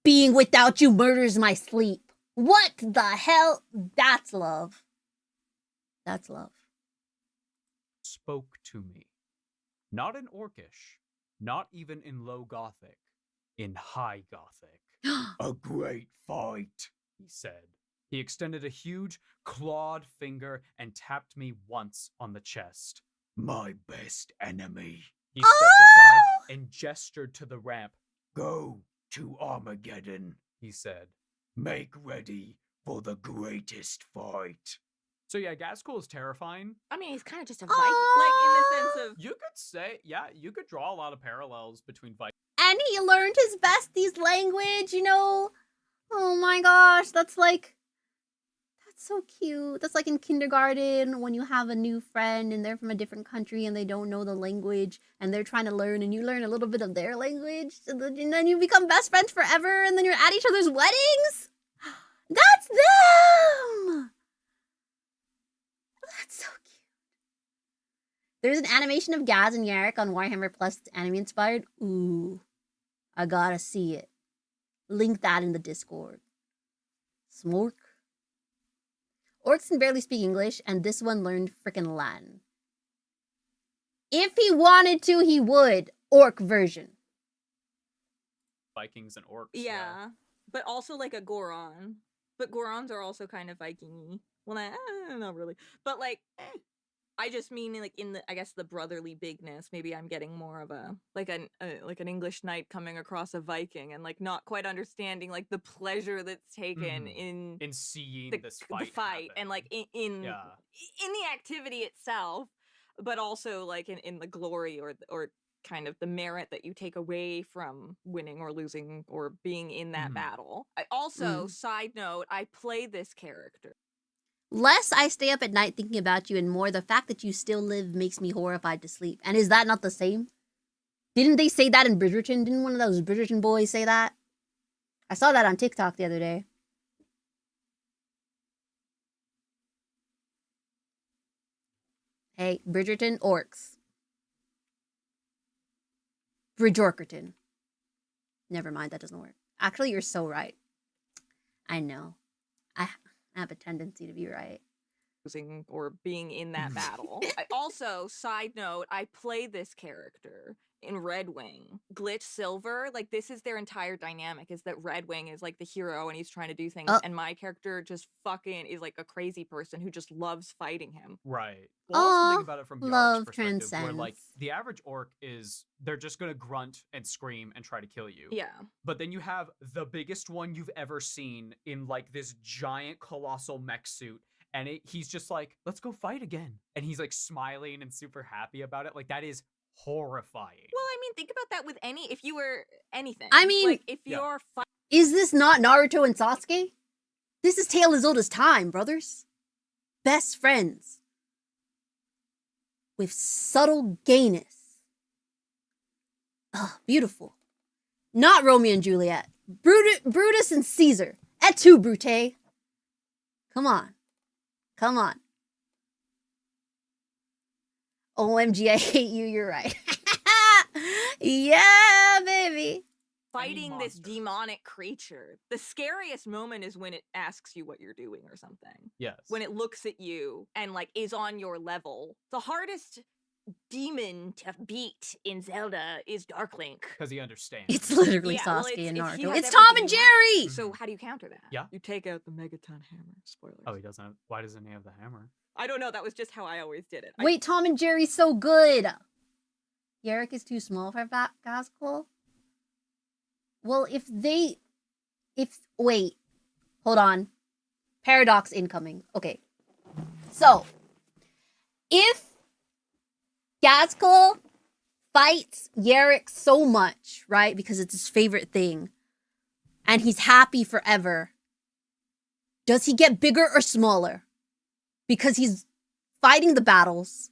being without you murders my sleep? What the hell? That's love. That's love. spoke to me. Not in Orcish, not even in Low Gothic, in High Gothic. A great fight. He said. He extended a huge, clawed finger and tapped me once on the chest. My best enemy. He stepped aside and gestured to the ramp. Go to Armageddon. He said. Make ready for the greatest fight. So yeah, Gazkul is terrifying. I mean, he's kind of just a Viking, like in the sense of You could say, yeah, you could draw a lot of parallels between Vikings. And he learned his besties language, you know? Oh my gosh, that's so cute. That's like in kindergarten when you have a new friend and they're from a different country and they don't know the language and they're trying to learn and you learn a little bit of their language and then you become best friends forever and then you're at each other's weddings. That's them! That's so cute. There's an animation of Gaz and Yarrick on Warhammer Plus that's anime inspired. Ooh, I gotta see it. Link that in the Discord. Smork. Orcs can barely speak English, and this one learned frickin' Latin. If he wanted to, he would. Orc version. Vikings and orcs. yeah, but also like a Goron. But Gorons are also kind of Viking-y. Well, not really, but like. I just mean like in the, I guess, the brotherly bigness. Maybe I'm getting more of a like an English knight coming across a Viking and like not quite understanding like the pleasure that's taken in seeing the, this the fight, fight happen. and like in the activity itself, but also like in the glory or kind of the merit that you take away from winning or losing or being in that battle. I also, side note, I play this character. Less I stay up at night thinking about you, and more the fact that you still live makes me horrified to sleep. And is that not the same? Didn't they say that in Bridgerton? Didn't one of those Bridgerton boys say that? I saw that on TikTok the other day. Hey, Bridgerton, orcs. Bridgerton. Never mind, that doesn't work. Actually, you're so right. I know. I have a tendency to be right. Or being in that battle. I also, side note, I play this character in Red Wing. Glitch Silver, like this is their entire dynamic, is that Red Wing is like the hero and he's trying to do things, and my character just fucking is like a crazy person who just loves fighting him. Right. Well, also think about it from the love orc's perspective, where transcends. like the average orc is they're just gonna grunt and scream and try to kill you. Yeah. But then you have the biggest one you've ever seen in like this giant colossal mech suit. And he's just like, let's go fight again. And he's like smiling and super happy about it. Like that is horrifying. Well, I mean, think about that with if you were anything. I mean, like if you're is this not Naruto and Sasuke? This is Tale as Old as Time, brothers. Best friends. With subtle gayness. Ah, beautiful. Not Romeo and Juliet. Brutus and Caesar. Et tu, Brute. Come on. Come on. OMG, I hate you, you're right. Yeah, baby. fighting this demonic creature, the scariest moment is when it asks you what you're doing or something. Yes. When it looks at you and like is on your level. The hardest demon to beat in Zelda is Darklink. Because he understands. It's literally Yeah, well, Sasuke and he Naruto. has It's Tom everything and you want. Jerry! So how do you counter that? Yeah. You take out the Megaton hammer. Spoilers. Oh, he doesn't have, why doesn't he have the hammer? I don't know. That was just how I always did it. Wait, Tom and Jerry's so good! Yarrick is too small for Gaskell? Well, wait, hold on. Paradox incoming. Okay. So, if Gaskell fights Yarrick so much, right, because it's his favorite thing, and he's happy forever, does he get bigger or smaller? Because he's fighting the battles,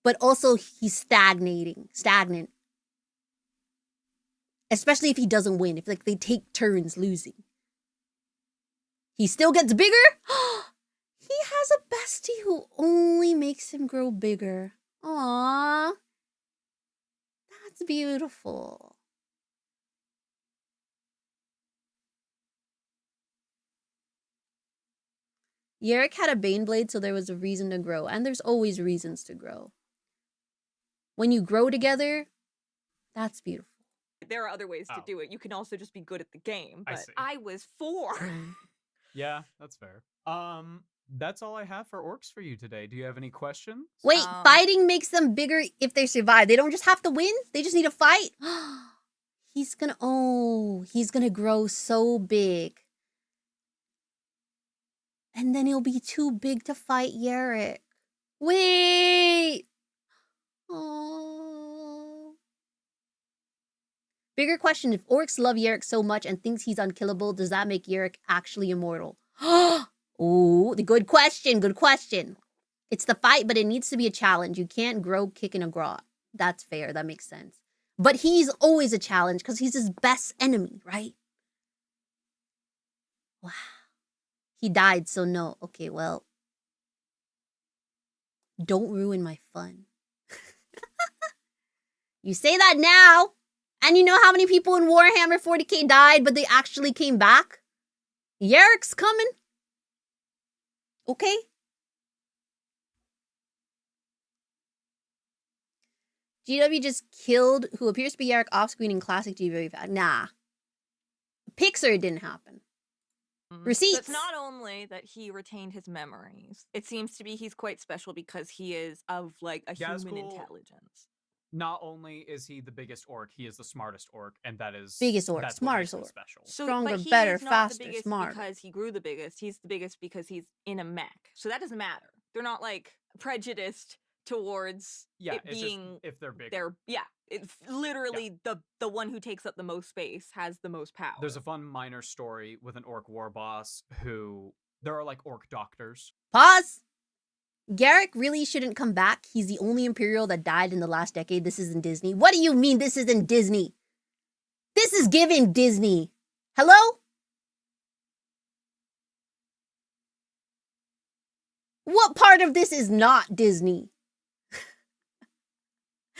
but also he's stagnant. Especially if he doesn't win, if like they take turns losing. He still gets bigger? He has a bestie who only makes him grow bigger. Aww. That's beautiful. Yarrick had a Baneblade, so there was a reason to grow. And there's always reasons to grow. When you grow together, that's beautiful. There are other ways to do it. You can also just be good at the game. I But see. I was 4. Yeah, that's fair. That's all I have for orcs for you today. Do you have any questions? Wait, fighting makes them bigger if they survive. They don't just have to win. They just need to fight. He's gonna grow so big. And then he'll be too big to fight Yarrick. Wait. Oh. Bigger question, if orcs love Yarrick so much and thinks he's unkillable, does that make Yarrick actually immortal? Oh, the good question, good question. It's the fight, but it needs to be a challenge. You can't grow kicking a grot. That's fair, that makes sense. But he's always a challenge because he's his best enemy, right? Wow. He died, so no. Okay, well. Don't ruin my fun. You say that now, and you know how many people in Warhammer 40k died, but they actually came back? Yarrick's coming. Okay? GW just killed who appears to be Yarrick off-screen in classic GW. Nah. Pixar didn't happen. Receipts. It's not only that he retained his memories. It seems to be he's quite special because he is of like a human Gaskell, intelligence. Not only is he the biggest orc, he is the smartest orc, and that is Biggest orc, that's smartest what makes him orc. special. So, Stronger, but he better, is not faster, the biggest smarter. because he grew the biggest. He's the biggest because he's in a mech. So that doesn't matter. They're not like prejudiced towards it it's being just if they're bigger. It's literally the one who takes up the most space has the most power. There's a fun minor story with an orc war boss who There are like orc doctors. Pause. Garrick really shouldn't come back. He's the only Imperial that died in the last decade. This isn't Disney. What do you mean this isn't Disney? This is giving Disney. Hello? What part of this is not Disney?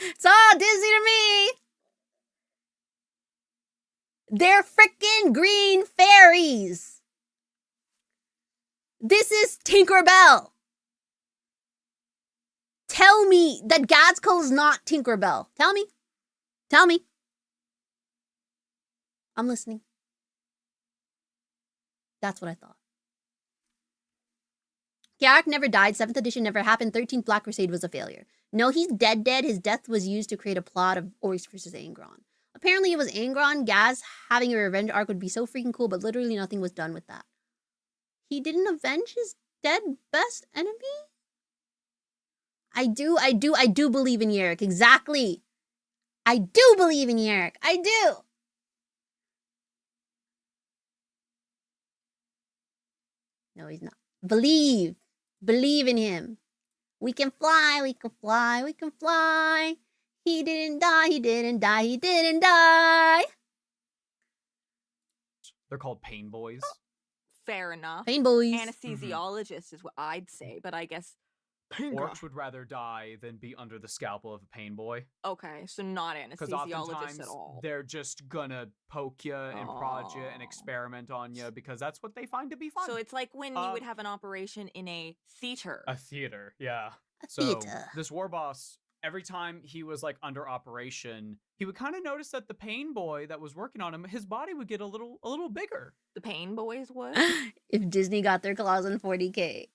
It's all Disney to me. They're freaking green fairies. This is Tinkerbell. Tell me that Gadskull is not Tinkerbell. Tell me. Tell me. I'm listening. That's what I thought. Garrick never died. 7th edition never happened. 13th Black Crusade was a failure. No, he's dead. His death was used to create a plot of Oryx versus Angron. Apparently it was Angron. Gaz having a revenge arc would be so freaking cool, but literally nothing was done with that. He didn't avenge his dead best enemy? I do believe in Yerrick. Exactly. I do believe in Yerrick. I do. No, he's not. Believe. Believe in him. We can fly, we can fly, we can fly. He didn't die, he didn't die, he didn't die. They're called pain boys. Fair enough. Pain boys. Anesthesiologist is what I'd say, but I guess Orcs would rather die than be under the scalpel of a pain boy. okay, so not Because anesthesiologist oftentimes at all. they're just gonna poke you and prod you and Oh. experiment on you because that's what they find to be fun. So it's like when you would Um, have an operation in a theater. a theater, yeah. A So theater. this war boss, every time he was like under operation, he would kind of notice that the pain boy that was working on him, his body would get a little bigger. The Pain Boys would. If Disney got their claws on 40K.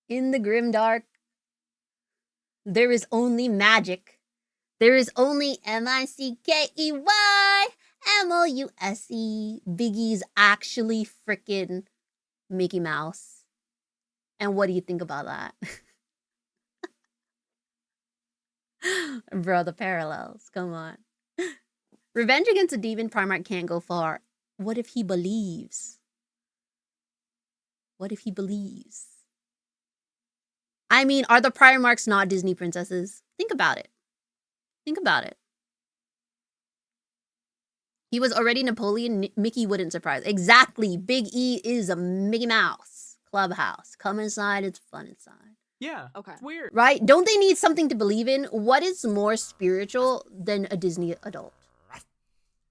In the grimdark, there is only magic. There is only MICKEY MOUSE. Biggie's actually frickin' Mickey Mouse. And what do you think about that? Bro, the parallels. Come on. Revenge against a demon Primarch can't go far. What if he believes? What if he believes? I mean, are the Primarchs not Disney princesses? Think about it. Think about it. He was already Napoleon. Mickey wouldn't surprise. Exactly. Big E is a Mickey Mouse clubhouse. Come inside. It's fun inside. Yeah. Okay. It's weird. Right? Don't they need something to believe in? What is more spiritual than a Disney adult?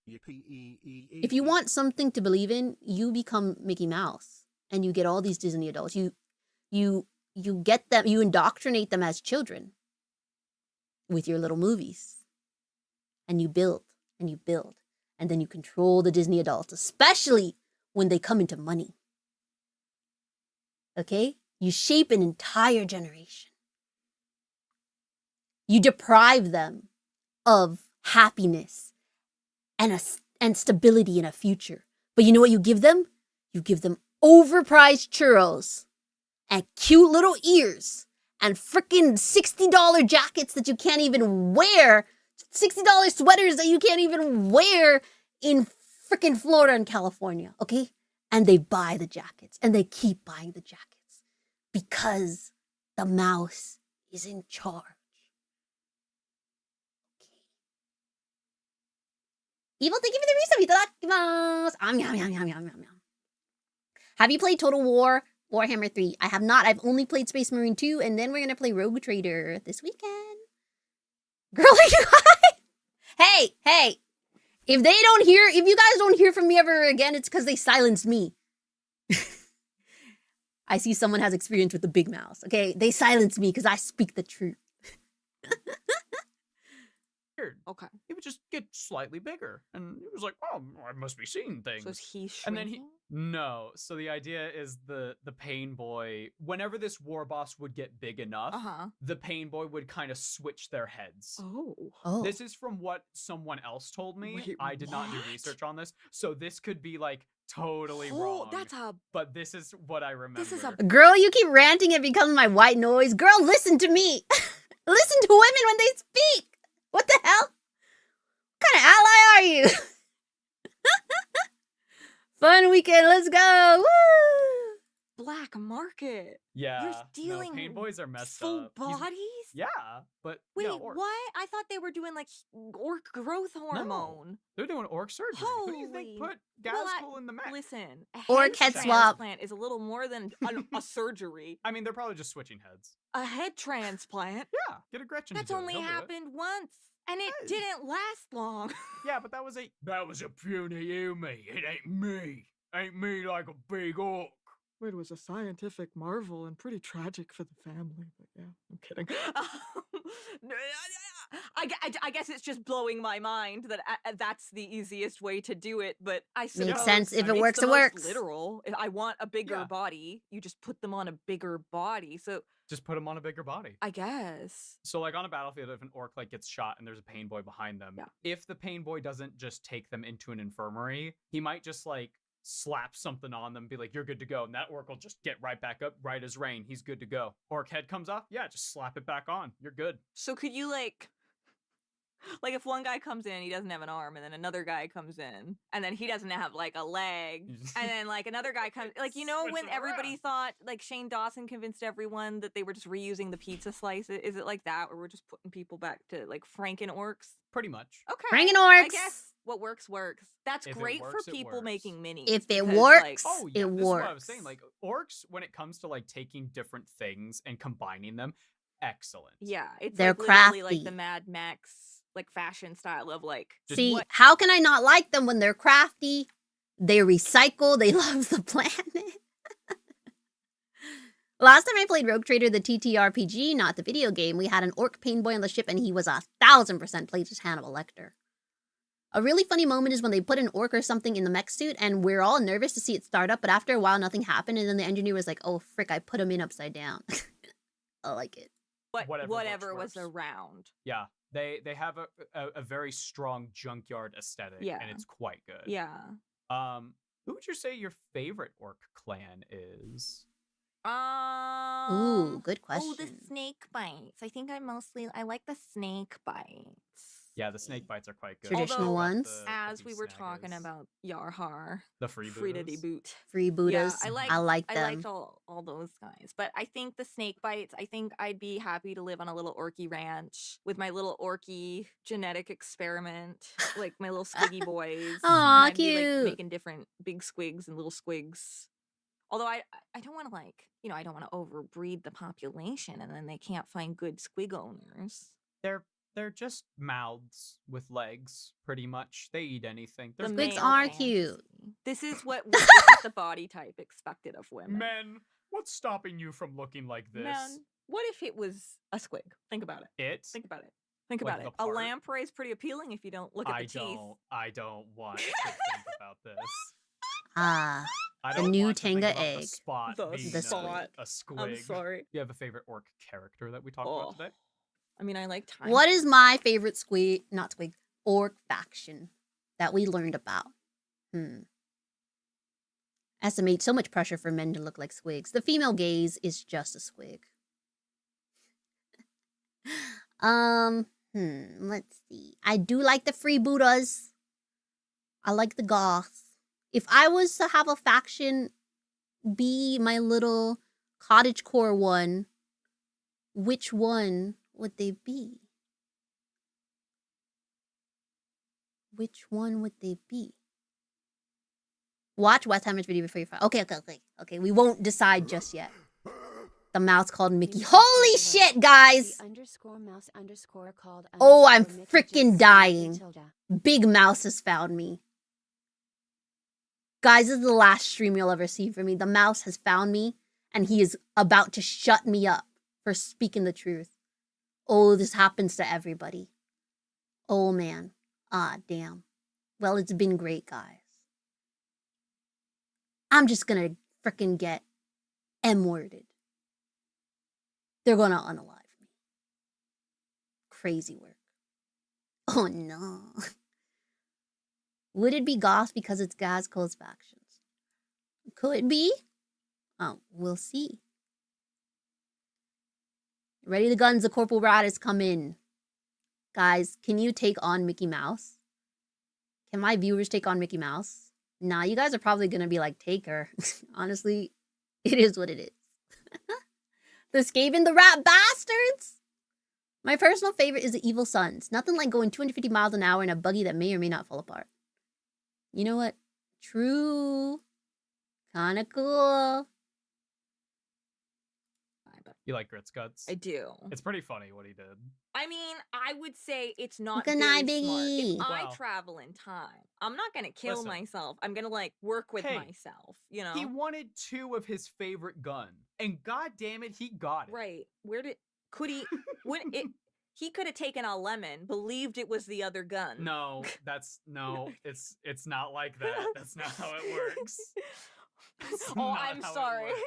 If you want something to believe in, you become Mickey Mouse and you get all these Disney adults. You get them, you indoctrinate them as children with your little movies. And you build and you build. And then you control the Disney adults, especially when they come into money. Okay? You shape an entire generation. You deprive them of happiness and stability in a future. But you know what you give them? You give them overpriced churros and cute little ears and freaking $60 jackets that you can't even wear, $60 sweaters that you can't even wear in freaking Florida and California, okay? And they buy the jackets and they keep buying the jackets because the mouse is in charge. Evil, thank you for the resub. Have you played Total War Warhammer 3? I have not. I've only played Space Marine 2, and then we're going to play Rogue Trader this weekend. Girl, hey, if you guys don't hear from me ever again, it's because they silenced me. I see someone has experience with the big mouse, okay? They silenced me because I speak the truth. Okay. He would just get slightly bigger. And he was like, oh, I must be seeing things. So is he And then shrinking? No. So the idea is the pain boy, whenever this war boss would get big enough, the pain boy would kind of switch their heads. Oh. This is from what someone else told me. Wait, I did not do what? research on this. So this could be like totally Oh, wrong. that's a. But this is what I remember. This is a. Girl, you keep ranting and becoming my white noise. Girl, listen to me. Listen to women when they speak. What the hell? What kind of ally are you? weekend. Let's go. Woo! Black market. Yeah. You're stealing no, pain boys are messed full up. He's- bodies? Yeah, but Wait, yeah, orcs. what? I thought they were doing like orc growth hormone. They're doing orc surgery. Who do you think Holy- put Well, Gazcool in the mech? Listen, a Orc head swap. transplant is a little more than a surgery. I mean, they're probably just switching heads. A head transplant? Yeah, get a Gretchen That's to do only it. He'll do it. happened once. And it Yes. didn't last long. Yeah, but that was a puny Yumi. It ain't me. Ain't me like a big orc. It was a scientific marvel and pretty tragic for the family, but yeah, I'm kidding. I guess it's just blowing my mind that that's the easiest way to do it, but I suppose Makes sense. If it it's works, the it most works. Literal. If I want a bigger Yeah. body, you just put them on a bigger body. So just put him on a bigger body. I guess. So like on a battlefield, if an orc like gets shot and there's a pain boy behind them, Yeah. if the pain boy doesn't just take them into an infirmary, he might just like slap something on them, be like, "You're good to go," and that orc will just get right back up, right as rain. He's good to go. Orc head comes off, yeah, just slap it back on. You're good. So could you like if one guy comes in, he doesn't have an arm, and then another guy comes in, and then he doesn't have like a leg, and then like another guy comes, like when Switch it everybody around. thought like Shane Dawson convinced everyone that they were just reusing the pizza slices. Is it like that, or we're just putting people back to like Franken orcs? Pretty much. Okay, Franken I orcs. guess what works works. That's If it great works, for it people works. making minis. If it because, works, like, Oh yeah, it this is what I was works. saying. Like orcs, when it comes to like taking different things and combining them, excellent. yeah, it's They're like literally like crafty. the Mad Max like fashion style of like Just See, what- how can I not like them when they're crafty? They recycle. They love the planet. Last time I played Rogue Trader, the TTRPG, not the video game, we had an orc pain boy on the ship, and he was 1,000% played as Hannibal Lecter. A really funny moment is when they put an orc or something in the mech suit, and we're all nervous to see it start up, but after a while, nothing happened, and then the engineer was like, "Oh frick, I put him in upside down." I like it. whatever was works. around. Yeah, they have a very strong junkyard aesthetic, Yeah. and it's quite good. Yeah. Who would you say your favorite orc clan is? Ooh, good question. Oh, the snake bites. I think I like the snake bites. Yeah, the snake bites are quite good. Traditional Although, ones. As we were talking Snaggers. about Yarhar, the free Frida de Buddhas. Boot. Free Buddhas. Yeah, I like I them. liked all those guys. But I think the snake bites, I think I'd be happy to live on a little orky ranch with my little orky genetic experiment, like my little squiggy boys. Aw, I'd be, cute. like, making different big squigs and little squigs. Although I don't want to I don't want to overbreed the population and then they can't find good squig owners. They're just mouths with legs, pretty much. They eat anything. The There's Squigs male are fantasy. cute. This is this is the body type expected of women. Men, what's stopping you from looking like this? Man, what if it was a squig? Think about it. Think about it. Think Like about it. the A part? lamprey is pretty appealing if you don't look at the teeth. I don't want to think about this. Ah, I The don't new want to think Tenga about egg. The spot The being spot. a squig. I'm sorry. You have a favorite orc character that we talked Oh. about today? I mean, I like time. what is my favorite orc faction that we learned about? Estimate so much pressure for men to look like squigs. The female gaze is just a squig. Let's see. I do like the freebooters. I like the goths. If I was to have a faction be my little cottagecore one, which one would they be? Which one would they be? Watch West Hammer's video before you fight. Okay. We won't decide just yet. The mouse called Mickey. Holy shit, guys! The _mouse_ called Oh, I'm _Mickey freaking just dying. Matilda. Big Mouse has found me. Guys, this is the last stream you'll ever see from me. The mouse has found me, and he is about to shut me up for speaking the truth. Oh, this happens to everybody. Oh, man. Ah, damn. Well, it's been great, guys. I'm just gonna frickin' get M-worded. They're gonna unalive me. Crazy work. Oh, no. Would it be Goth because it's Gazco's factions? Could be. Oh, we'll see. Ready the guns, the Corporal Rat has come in. Guys, can you take on Mickey Mouse? Can my viewers take on Mickey Mouse? Nah, you guys are probably gonna be like, take her. Honestly, it is what it is. The Skaven the rat bastards! My personal favorite is the Evil Sons. Nothing like going 250 miles an hour in a buggy that may or may not fall apart. You know what? True. Kinda cool. You like Grits Guts? I do. It's pretty funny what he did. I mean, I would say it's not Good very night, smart. Biggie. If I Well- travel in time, I'm not gonna kill Listen. myself. I'm gonna like work with Hey, myself, you know? He wanted 2 of his favorite gun, and god damn it, he got it. Right. Could he would it he could have taken a lemon, believed it was the other gun. No, it's not like that. That's not how it works. That's Oh, not I'm how it sorry. works.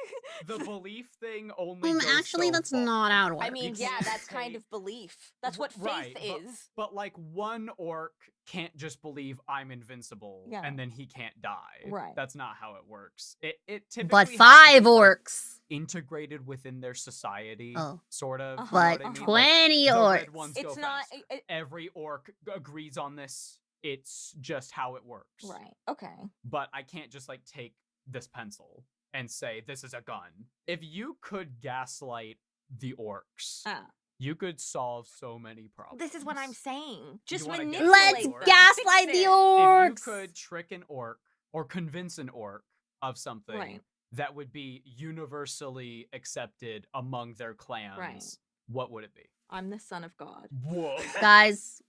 The belief thing only goes Actually, so that's far. not how it works. I mean, You yeah, can't that's kind say- of belief. That's what faith Right, is. But like one orc can't just believe I'm invincible Yeah. and then he can't die. Right. That's not how it works. It typically But has to 5 be, like, orcs. integrated within their society, Oh. sort of. Uh-huh. you know But what I mean? Like, 20 the red orcs. ones It's go not faster. Every orc agrees on this. It's just how it works. right. Okay. But I can't just like take this pencil and say this is a gun. If you could gaslight the orcs, Ah. you could solve so many problems. This is what I'm saying. Just wanna manipulate. Let's them. orcs? gaslight Fix the it. orcs. If you could trick an orc or convince an orc of something Right. that would be universally accepted among their clans, what would it be? I'm the son of God. Whoa. Guys,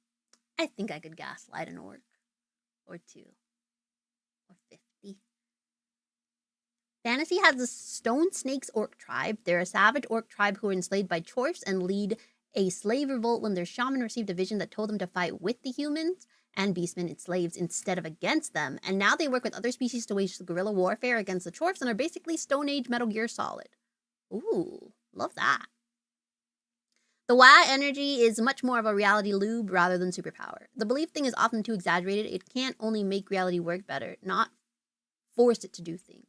I think I could gaslight an orc. Or 2. Or 50. Fantasy has the Stone Snakes orc tribe. They're a savage orc tribe who were enslaved by Chorfs and lead a slave revolt when their shaman received a vision that told them to fight with the humans and beastmen and slaves instead of against them. And now they work with other species to wage guerrilla warfare against the Chorfs and are basically Stone Age Metal Gear Solid. Ooh, love that. The WoW energy is much more of a reality lube rather than superpower. The belief thing is often too exaggerated. It can't only make reality work better, not force it to do things.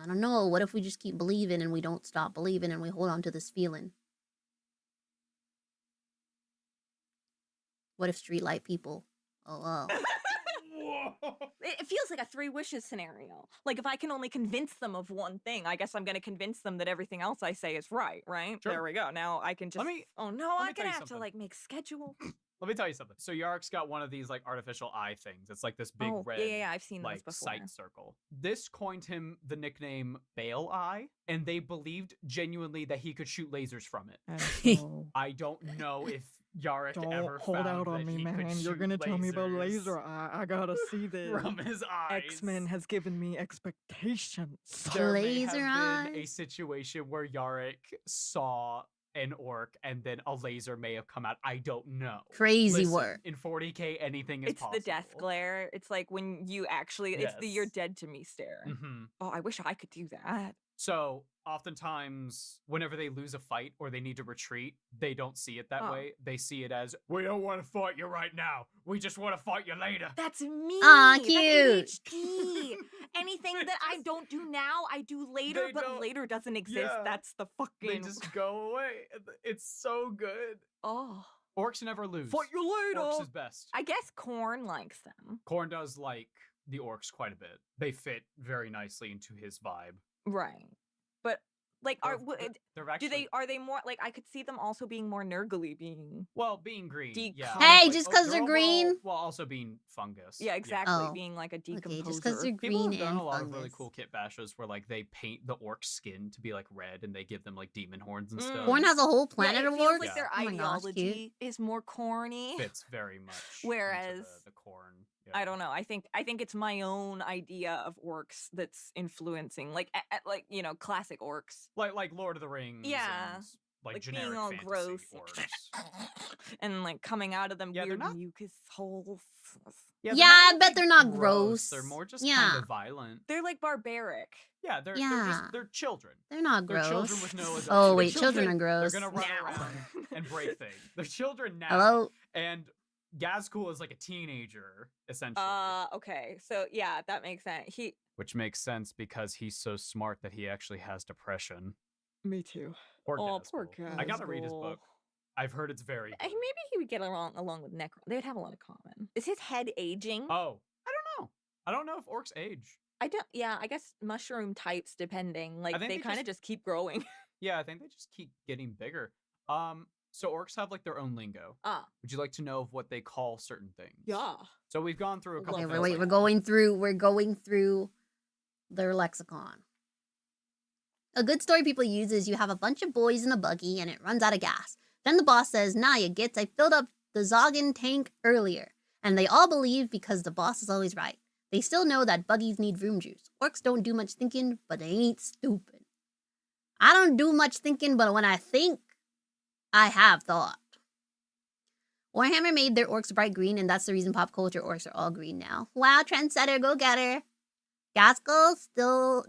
I don't know. What if we just keep believing and we don't stop believing and we hold on to this feeling? What if streetlight people? Oh. It feels like a 3 wishes scenario. Like if I can only convince them of one thing, I guess I'm going to convince them that everything else I say is right, right? Sure. There we go. Now I can just. Oh no, let me I'm tell gonna you have to something. like make schedule. Let me tell you something. So Yarrick's got one of these like artificial eye things. It's like this big Oh, red yeah, I've seen those like before. sight circle. This coined him the nickname Bale Eye, and they believed genuinely that he could shoot lasers from it. I don't know if Yarrick Don't ever hold found out on that me, he could man. You're shoot gonna tell me about lasers laser eye. I gotta see this. from his eyes. X-Men has given me expectations. There may Laser have been a eyes. situation where Yarrick saw an orc and then a laser may have come out. I don't know. Crazy Listen, work. In 40k, anything is It's possible. the death glare. It's like when you actually. It's the "you're Yes. dead to me" stare. Mhm. Oh, I wish I could do that. So oftentimes, whenever they lose a fight or they need to retreat, they don't see it that Oh. way. They see it as, we don't want to fight you right now. We just want to fight you later. That's me. Aw, That's cute. ADHD. Anything They that I just- don't do now, I do later, They but don't- later doesn't exist. Yeah. That's the fucking. They just go away. It's so good. Oh, Orcs never lose. Fight you later. Orcs is best. I guess Corn likes them. Korn does like the orcs quite a bit. They fit very nicely into his vibe. Right. But like, They're, are they're do actually, they are they more like I could see them also being more nurgly being. well, being green. Yeah. Decom- Hey, Like, just oh, 'cause they're overall- green? Well, also being fungus. Yeah, exactly. Oh, Being like a Okay, decomposer. just because they're People green have done and a lot of really fungus. cool kit bashes where like they paint the orc skin to be like red and they give them like demon horns and Mm. stuff. Corn has a whole Yeah, planet it of feels orcs. like their Oh my gosh, cute. ideology is more corny. Fits very much. into Whereas, the corn. I don't know. I think it's my own idea of orcs that's influencing, like like classic orcs. Like Lord of the Rings. Yeah. And, like Like generic being all fantasy gross orcs. and like coming out of them Yeah, they're weird not- mucus holes. Yeah, Yeah, I bet they're not gross. They're more just Yeah. kind of violent. They're like barbaric. Yeah, they're Yeah. they're children. They're not They're gross. children with no adult. Oh They're wait, children are gross. They're gonna run Now. around and break things. They're children now. Hello? And Gazcool is like a teenager, essentially. Okay. So yeah, that makes sense. Which makes sense because he's so smart that he actually has depression. Me too. Poor Oh, poor Gazcool. I gotta read his Gazcool. book. I've heard it's very good. Maybe he would get along with Necro. They would have a lot of common. Is his head aging? Oh, I don't know. I don't know if orcs age. I don't. Yeah, I guess mushroom types, depending. Like think they they kind of just keep growing. Yeah, I think they just keep getting bigger. So orcs have like their own lingo. Ah, Would you like to know of what they call certain things? yeah. So we've gone through a couple. Okay, things wait, like we're going through their lexicon. A good story people use is you have a bunch of boys in a buggy and it runs out of gas. Then the boss says, "Nah, you gits, I filled up the Zoggin tank earlier." And they all believe because the boss is always right. They still know that buggies need room juice. Orcs don't do much thinking, but they ain't stupid. I don't do much thinking, but when I think, I have thought. Warhammer made their orcs bright green, and that's the reason pop culture orcs are all green now. Wow, trendsetter, go get her. Gaskell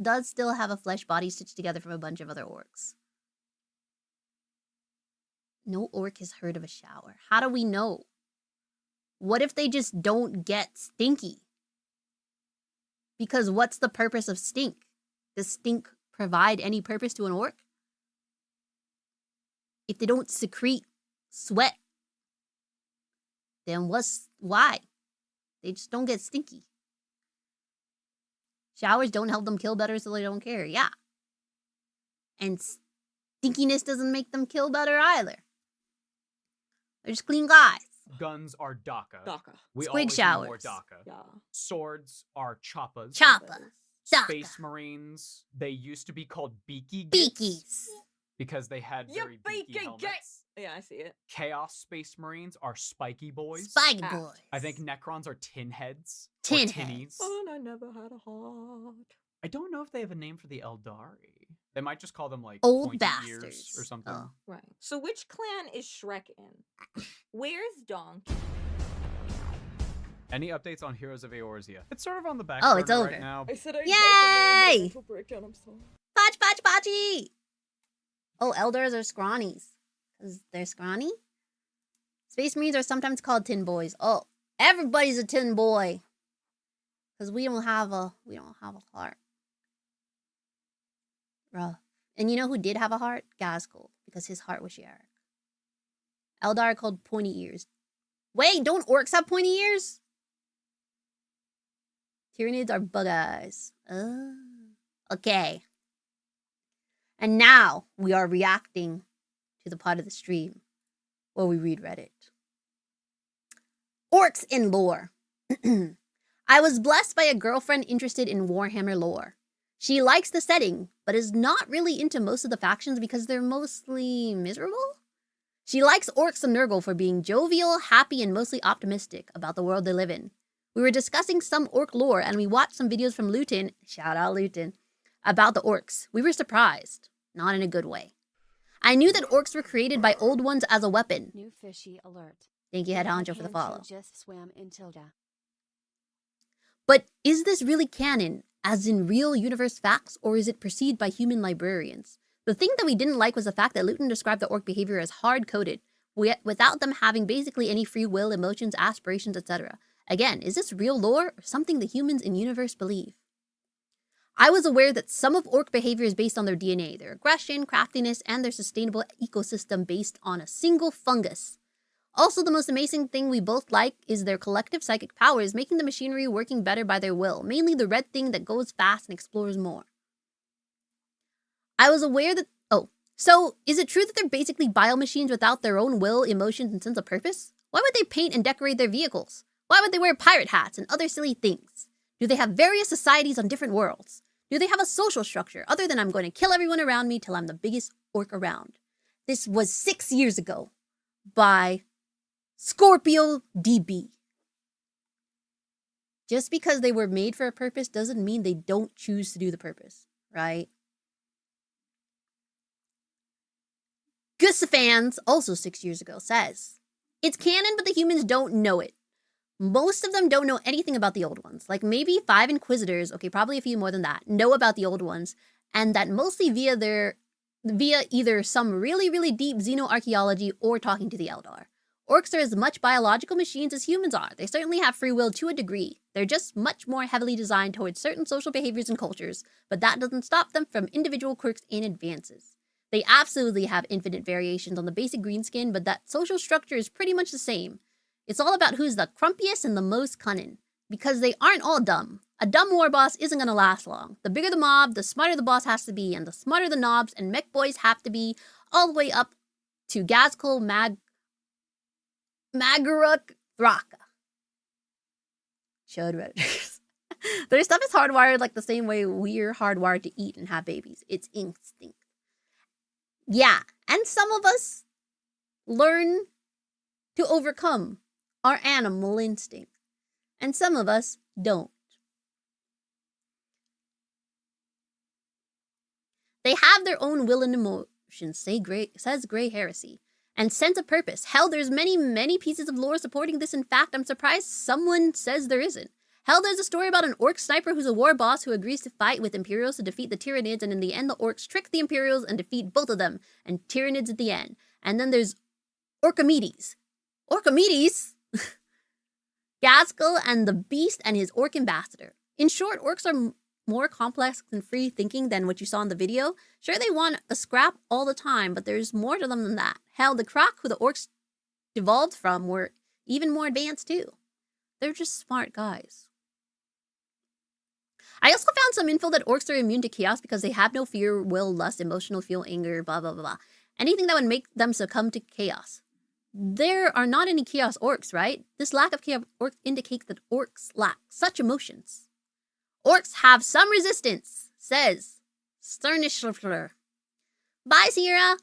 does still have a flesh body stitched together from a bunch of other orcs. No orc has heard of a shower. How do we know? What if they just don't get stinky? Because what's the purpose of stink? Does stink provide any purpose to an orc? If they don't secrete sweat, then why? They just don't get stinky. Showers don't help them kill better, so they don't care. Yeah. And stinkiness doesn't make them kill better either. They're just clean guys. Guns are daka. Daka. We Squig always need showers. more daka. Yeah. Swords are choppas. Choppa. Daka. Space Marines, they used to be called beaky Beakies. because they had You very beaky beaky helmets. git. Yeah, I see it. Chaos Space Marines are spiky boys. Spike Ah. boys. I think Necrons are tin heads. or Tin tinnies. heads. And I never had a heart. I don't know if they have a name for the Eldari. They might just call them like Old pointy ears bastards. or something. Oh. Right. So which clan is Shrek in? Where's Donkey? Any updates on Heroes of Eorzea? It's sort of on the back Oh, burner it's over. right now. I said I Yay! mental breakdown. I'm sorry. Patch, patch, patchy! Oh, elders are scrawnies. Because they're scrawny? Space Marines are sometimes called tin boys. Oh, everybody's a tin boy. Because we don't have a heart. Rough. And you know who did have a heart? Gaskell. Because his heart was Yarrick. Eldar are called pointy ears. Wait, don't orcs have pointy ears? Tyranids are bug eyes. Oh. Okay. And now we are reacting to the part of the stream where we read Reddit. Orcs in lore. I was blessed by a girlfriend interested in Warhammer lore. She likes the setting, but is not really into most of the factions because they're mostly miserable. She likes orcs and Nurgle for being jovial, happy, and mostly optimistic about the world they live in. We were discussing some orc lore and we watched some videos from Leutin, shout out Leutin, about the orcs. We were surprised, not in a good way. I knew that orcs were created by old ones as a weapon. New fishy alert. Thank you, Head The Honcho, for the Hancho follow. Just swam in Tilda. But is this really canon, as in real universe facts, or is it perceived by human librarians? The thing that we didn't like was the fact that Leutin described the orc behavior as hard-coded, without them having basically any free will, emotions, aspirations, etc. Again, is this real lore, or something the humans in universe believe? I was aware that some of orc behavior is based on their DNA, their aggression, craftiness, and their sustainable ecosystem based on a single fungus. Also, the most amazing thing we both like is their collective psychic powers, making the machinery working better by their will, mainly the red thing that goes fast and explores more. I was aware that... Oh, so is it true that they're basically biomachines without their own will, emotions, and sense of purpose? Why would they paint and decorate their vehicles? Why would they wear pirate hats and other silly things? Do they have various societies on different worlds? Do they have a social structure other than I'm going to kill everyone around me till I'm the biggest orc around? This was 6 years ago by Scorpio DB. Just because they were made for a purpose doesn't mean they don't choose to do the purpose, right? Gussifans, also 6 years ago, says, it's canon, but the humans don't know it. Most of them don't know anything about the old ones. Like maybe 5 Inquisitors, okay, probably a few more than that, know about the old ones, and that mostly via either some really, really deep xenoarchaeology or talking to the Eldar. Orcs are as much biological machines as humans are. They certainly have free will to a degree. They're just much more heavily designed towards certain social behaviors and cultures, but that doesn't stop them from individual quirks and advances. They absolutely have infinite variations on the basic greenskin, but that social structure is pretty much the same. It's all about who's the crumpiest and the most cunning. because they aren't all dumb. A dumb war boss isn't gonna last long. The bigger the mob, the smarter the boss has to be, and the smarter the knobs and mech boys have to be, all the way up to Gazkul Magaruk Thraka. Chud Redditors. Their stuff is hardwired like the same way we're hardwired to eat and have babies. It's instinct. Yeah, and some of us learn to overcome our animal instinct, and some of us don't. They have their own will and emotions, says Grey Heresy, and sense of purpose. Hell, there's many pieces of lore supporting this. In fact, I'm surprised someone says there isn't. Hell, there's a story about an orc sniper who's a war boss who agrees to fight with Imperials to defeat the Tyranids, and in the end, the orcs trick the Imperials and defeat both of them, and Tyranids at the end. And then there's Orkimedes. Orkimedes? Gazkul and the Beast and his orc ambassador. In short, orcs are more complex and free-thinking than what you saw in the video. Sure, they want a scrap all the time, but there's more to them than that. Hell, the Croc who the orcs devolved from were even more advanced too. They're just smart guys. I also found some info that orcs are immune to chaos because they have no fear, will, lust, emotional feel, anger, blah, blah, blah, blah. Anything that would make them succumb to chaos. There are not any chaos orcs, right? This lack of chaos orcs indicates that orcs lack such emotions. Orcs have some resistance, says Sternishler. Bye, Sierra.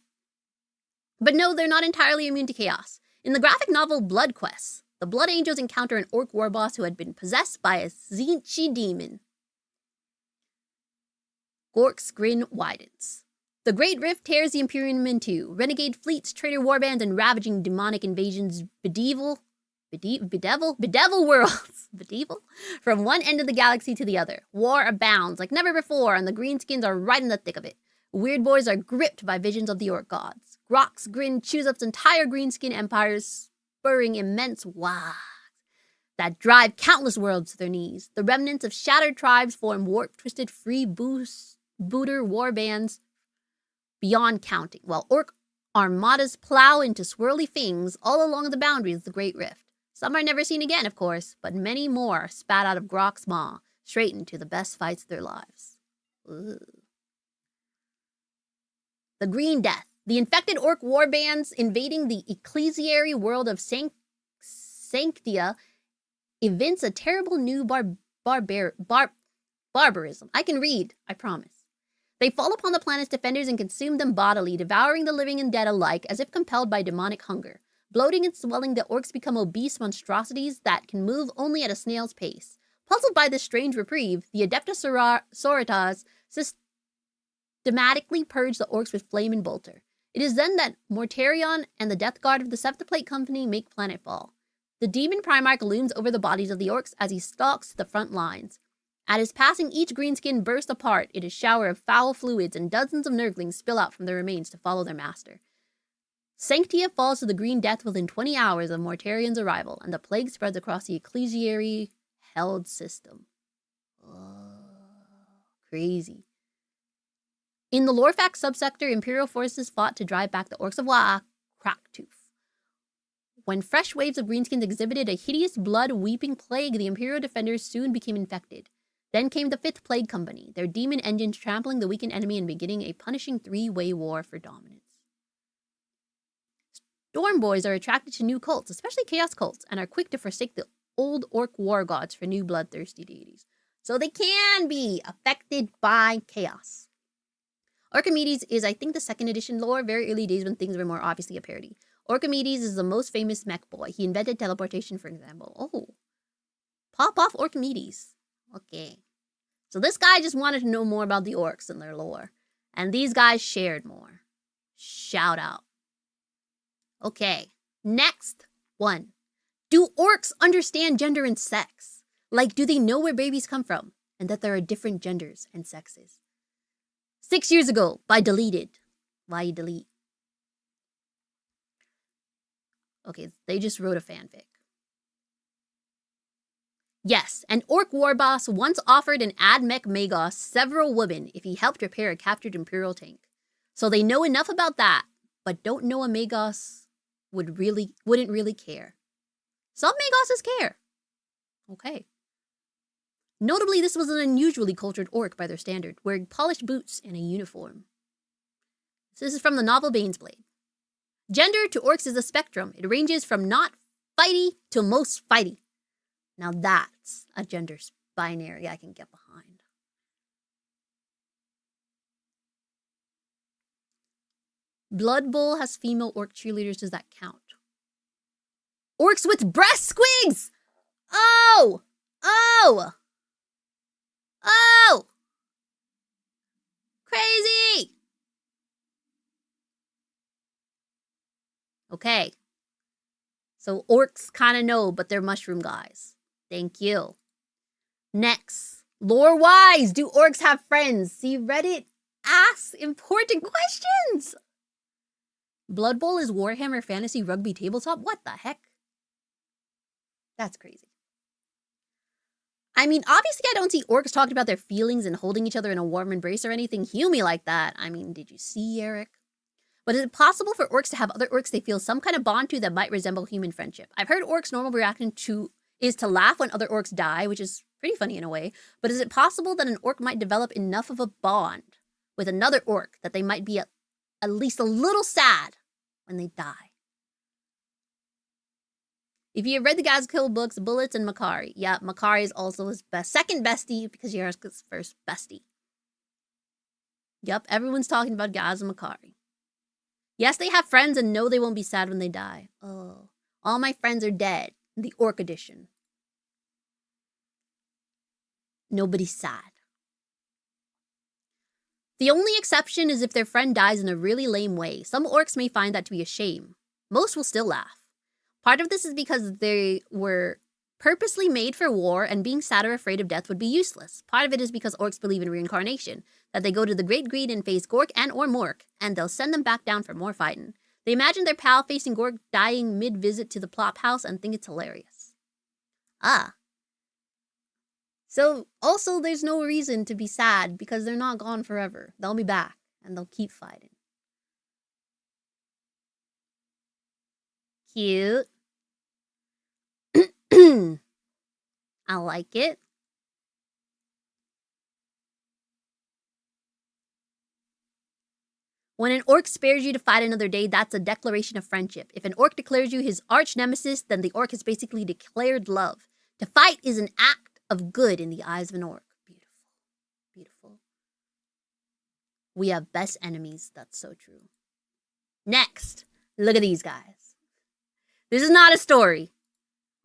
But no, they're not entirely immune to chaos. In the graphic novel Blood Quest, the Blood Angels encounter an orc war boss who had been possessed by a Zinchi demon. Gork's grin widens. The Great Rift tears the Imperium in two. Renegade fleets, traitor warbands, and ravaging demonic invasions bedevil worlds. Bedevil? From one end of the galaxy to the other. War abounds like never before, and the greenskins are right in the thick of it. Weird boys are gripped by visions of the orc gods. Grok's grin chews up its entire greenskin empire, spurring immense wags that drive countless worlds to their knees. The remnants of shattered tribes form warp-twisted freebooter warbands beyond counting, while orc armadas plow into swirly things all along the boundaries of the Great Rift. Some are never seen again, of course, but many more spat out of Grok's maw, straight into the best fights of their lives. Ooh. The Green Death. The infected orc warbands invading the ecclesiary world of Sanctia evince a terrible new barbarism. I can read, I promise. They fall upon the planet's defenders and consume them bodily, devouring the living and dead alike as if compelled by demonic hunger. Bloating and swelling, the orcs become obese monstrosities that can move only at a snail's pace. Puzzled by this strange reprieve, the Adepta Sororitas systematically purge the orcs with flame and bolter. It is then that Mortarion and the Death Guard of the Septiplate Company make planetfall. The demon Primarch looms over the bodies of the orcs as he stalks to the front lines. At his passing, each greenskin bursts apart in a shower of foul fluids, and dozens of nurglings spill out from their remains to follow their master. Sanctia falls to the Green Death within 20 hours of Mortarion's arrival, and the plague spreads across the ecclesiary-held system. Oh, crazy. In the Lorfax subsector, Imperial forces fought to drive back the orcs of Krak'tooth. When fresh waves of greenskins exhibited a hideous blood-weeping plague, the Imperial defenders soon became infected. Then came the Fifth Plague Company, their demon engines trampling the weakened enemy and beginning a punishing three-way war for dominance. Storm boys are attracted to new cults, especially chaos cults, and are quick to forsake the old orc war gods for new bloodthirsty deities. So they can be affected by chaos. Orkimedes is, I think, the 2nd edition lore, very early days when things were more obviously a parody. Orkimedes is the most famous mech boy. He invented teleportation, for example. Oh. Pop off Orkimedes. Okay. So this guy just wanted to know more about the orcs and their lore. And these guys shared more. Shout out. Okay. Next one. Do orcs understand gender and sex? Like, do they know where babies come from? And that there are different genders and sexes? 6 years ago, by Deleted. Why delete? Okay, they just wrote a fanfic. Yes, an orc war boss once offered an Admech Magos several women if he helped repair a captured Imperial tank. So they know enough about that, but don't know a Magos wouldn't really care. Some Magoses care. Okay. Notably, this was an unusually cultured orc by their standard, wearing polished boots and a uniform. This is from the novel Banesblade. Gender to orcs is a spectrum. It ranges from not fighty to most fighty. Now that's a gender binary I can get behind. Blood Bowl has female orc cheerleaders. Does that count? Orcs with breast squigs! Oh! Oh! Oh! Crazy! Okay. So orcs kind of know, but they're mushroom guys. Thank you. Next. Lore-wise, do orcs have friends? See, Reddit asks important questions. Blood Bowl is Warhammer Fantasy Rugby Tabletop? What the heck? That's crazy. I mean, obviously I don't see orcs talking about their feelings and holding each other in a warm embrace or anything hummy like that. I mean, did you see, Eric? But is it possible for orcs to have other orcs they feel some kind of bond to that might resemble human friendship? I've heard orcs' normal reaction is to laugh when other orcs die, which is pretty funny in a way. But is it possible that an orc might develop enough of a bond with another orc that they might be at least a little sad when they die? If you have read the Gazkill books, Bullets and Makari. Yeah, Makari is also his second bestie because Yaroska's first bestie. Yep, everyone's talking about Gaz and Makari. Yes, they have friends and know they won't be sad when they die. Oh, all my friends are dead. The Orc edition. Nobody's sad. The only exception is if their friend dies in a really lame way. Some orcs may find that to be a shame. Most will still laugh. Part of this is because they were purposely made for war and being sad or afraid of death would be useless. Part of it is because orcs believe in reincarnation, that they go to the Great Greed and face Gork and or Mork, and they'll send them back down for more fighting. They imagine their pal facing Gork dying mid-visit to the plop house and think it's hilarious. Ah. So, also there's no reason to be sad because they're not gone forever. They'll be back, and they'll keep fighting. Cute. I like it. When an orc spares you to fight another day, that's a declaration of friendship. If an orc declares you his arch nemesis, then the orc has basically declared love. To fight is an act of good in the eyes of an orc. Beautiful. Beautiful. We have best enemies. That's so true. Next, look at these guys. This is not a story.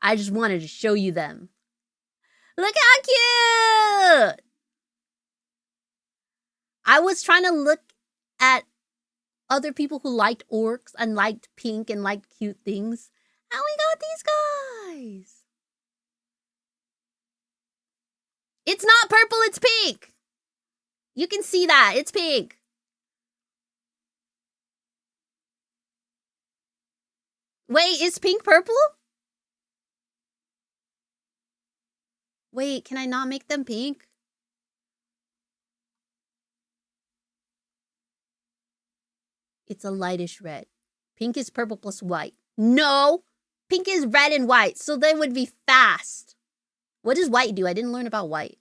I just wanted to show you them. Look how cute! I was trying to look at other people who liked orcs and liked pink and liked cute things. And we got these guys. It's not purple, it's pink. You can see that. It's pink. Wait, is pink purple? Wait, can I not make them pink? It's a lightish red. Pink is purple plus white. No! Pink is red and white, so they would be fast. What does white do? I didn't learn about white.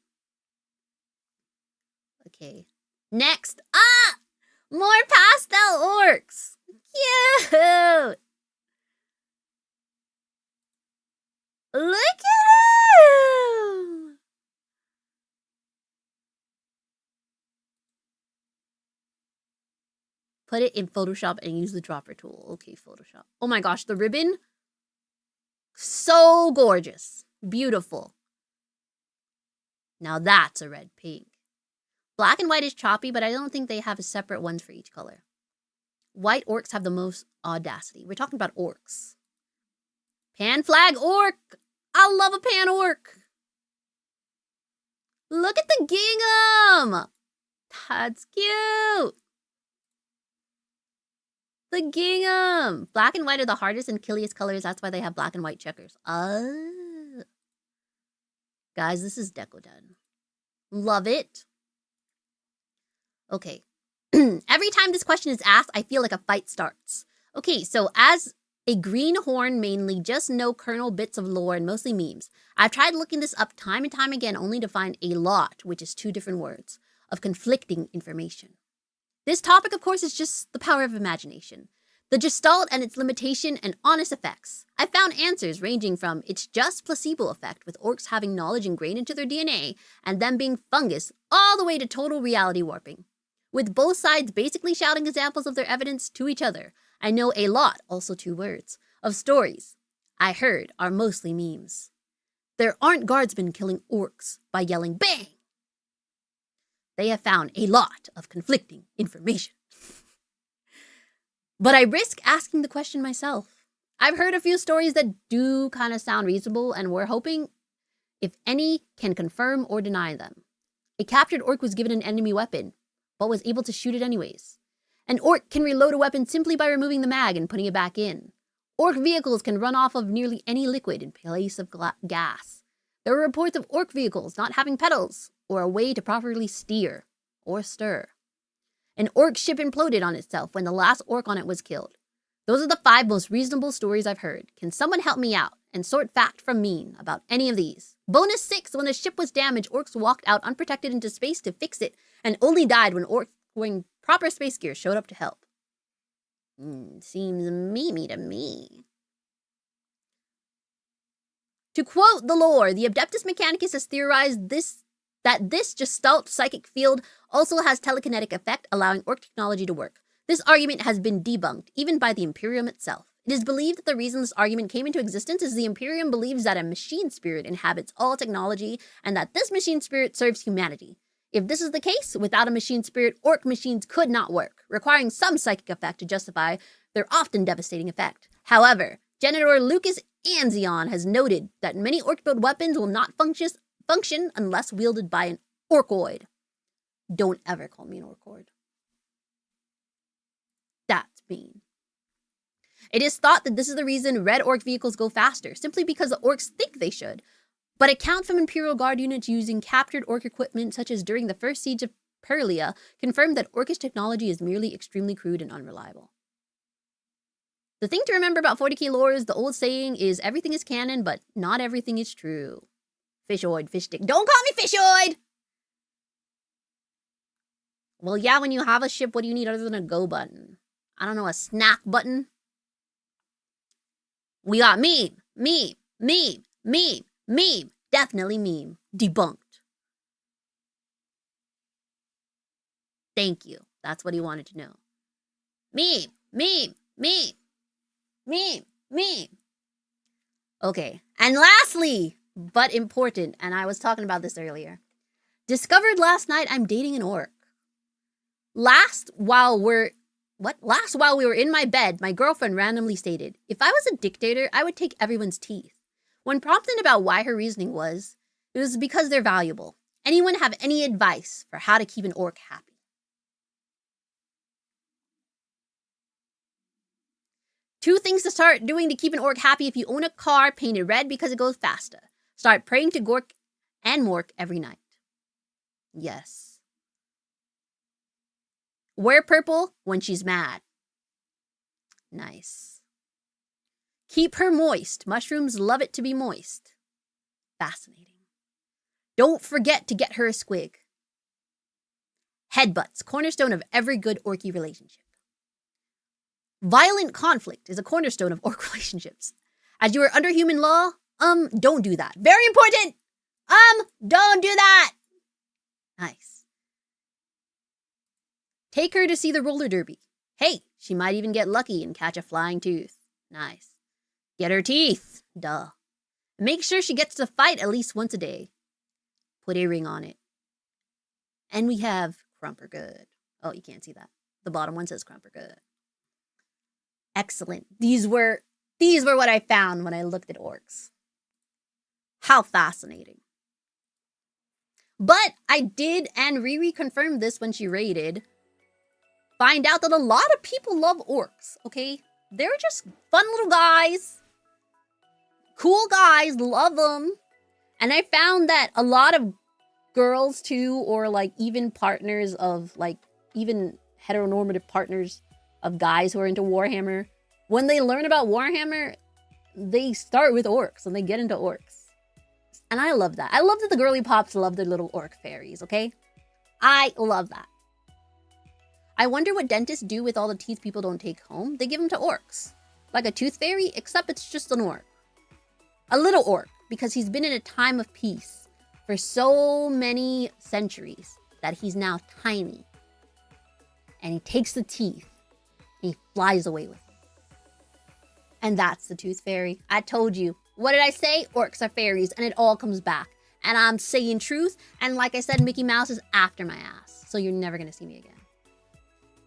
Okay. Next. Ah! More pastel orcs. Cute! Look at him! Put it in Photoshop and use the dropper tool. Okay, Photoshop. Oh my gosh, the ribbon. So gorgeous. Beautiful. Now that's a red pink. Black and white is choppy, but I don't think they have separate ones for each color. White orcs have the most audacity. We're talking about orcs. Pan flag orc. I love a pan orc. Look at the gingham. That's cute. The gingham. Black and white are the hardest and killiest colors. That's why they have black and white checkers. Guys, this is deco done. Love it. Okay. Every time this question is asked, I feel like a fight starts. Okay, so as A greenhorn mainly, just no kernel bits of lore and mostly memes. I've tried looking this up time and time again only to find a lot, which is 2 different words, of conflicting information. This topic, of course, is just the power of imagination. The Gestalt and its limitation and honest effects. I found answers ranging from it's just placebo effect with orcs having knowledge ingrained into their DNA and them being fungus all the way to total reality warping. With both sides basically shouting examples of their evidence to each other, I know a lot, also 2 words, of stories I heard are mostly memes. There aren't guardsmen killing orcs by yelling bang. They have found a lot of conflicting information. But I risk asking the question myself. I've heard a few stories that do kind of sound reasonable, and we're hoping if any can confirm or deny them. A captured orc was given an enemy weapon, but was able to shoot it anyways. An orc can reload a weapon simply by removing the mag and putting it back in. Orc vehicles can run off of nearly any liquid in place of gas. There were reports of orc vehicles not having pedals or a way to properly steer or stir. An orc ship imploded on itself when the last orc on it was killed. Those are the 5 most reasonable stories I've heard. Can someone help me out and sort fact from mean about any of these? Bonus 6, when the ship was damaged, orcs walked out unprotected into space to fix it and only died when orcs wearing proper space gear showed up to help. Seems memey to me. To quote the lore, the Adeptus Mechanicus has theorized that this Gestalt psychic field also has telekinetic effect, allowing orc technology to work. This argument has been debunked, even by the Imperium itself. It is believed that the reason this argument came into existence is the Imperium believes that a machine spirit inhabits all technology, and that this machine spirit serves humanity. If this is the case, without a machine spirit, orc machines could not work, requiring some psychic effect to justify their often devastating effect. However, Genitor Lucas Anzion has noted that many orc-built weapons will not function unless wielded by an orcoid. Don't ever call me an orcoid. That's mean. It is thought that this is the reason red orc vehicles go faster, simply because the orcs think they should. But accounts from Imperial Guard units using captured orc equipment, such as during the first siege of Perlia, confirmed that orcish technology is merely extremely crude and unreliable. The thing to remember about 40k lore is the old saying is everything is canon, but not everything is true. Fishoid, fish stick. Don't call me fishoid! Well, yeah, when you have a ship, what do you need other than a go button? I don't know, a snack button? We got meme. Definitely meme. Debunked. Thank you. That's what he wanted to know. Meme. Okay, and lastly, but important, and I was talking about this earlier. Discovered last night I'm dating an orc. Last while we were in my bed, my girlfriend randomly stated, if I was a dictator, I would take everyone's teeth. When prompted about why her reasoning was, it was because they're valuable. Anyone have any advice for how to keep an orc happy? Two things to start doing to keep an orc happy if you own a car painted red because it goes faster. Start praying to Gork and Mork every night. Yes. Wear purple when she's mad. Nice. Keep her moist. Mushrooms love it to be moist. Fascinating. Don't forget to get her a squig. Headbutts, cornerstone of every good orky relationship. Violent conflict is a cornerstone of orc relationships. As you are under human law, don't do that. Very important! Don't do that! Nice. Take her to see the roller derby. Hey, she might even get lucky and catch a flying tooth. Nice. Get her teeth. Duh. Make sure she gets to fight at least once a day. Put a ring on it. And we have Crumper Good. Oh, you can't see that. The bottom one says Crumper Good. Excellent. These were what I found when I looked at orcs. How fascinating. But I did, and Riri confirmed this when she raided, find out that a lot of people love orcs, okay? They're just fun little guys. Cool guys, love them. And I found that a lot of girls too, or like even partners of like, even heteronormative partners of guys who are into Warhammer, When they learn about Warhammer, they start with orcs and they get into orcs. And I love that. I love that the girly pops love their little orc fairies, okay? I love that. I wonder what dentists do with all the teeth people don't take home. They give them to orcs. Like a tooth fairy, except it's just an orc. A little orc, because he's been in a time of peace for so many centuries that he's now tiny. And he takes the teeth and he flies away with them. And that's the tooth fairy. I told you. What did I say? Orcs are fairies, and it all comes back. And I'm saying truth, and like I said, Mickey Mouse is after my ass. So you're never gonna see me again.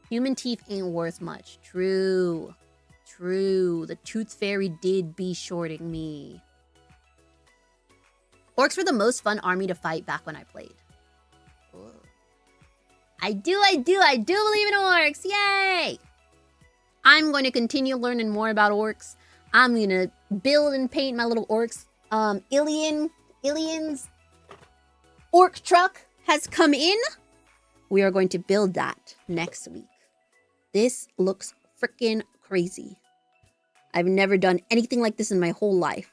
Human teeth ain't worth much. True. True. The tooth fairy did be shorting me. Orcs were the most fun army to fight back when I played. Ooh. I do believe in orcs. Yay! I'm going to continue learning more about orcs. I'm going to build and paint my little orcs. Ilian's orc truck has come in. We are going to build that next week. This looks freaking crazy. I've never done anything like this in my whole life.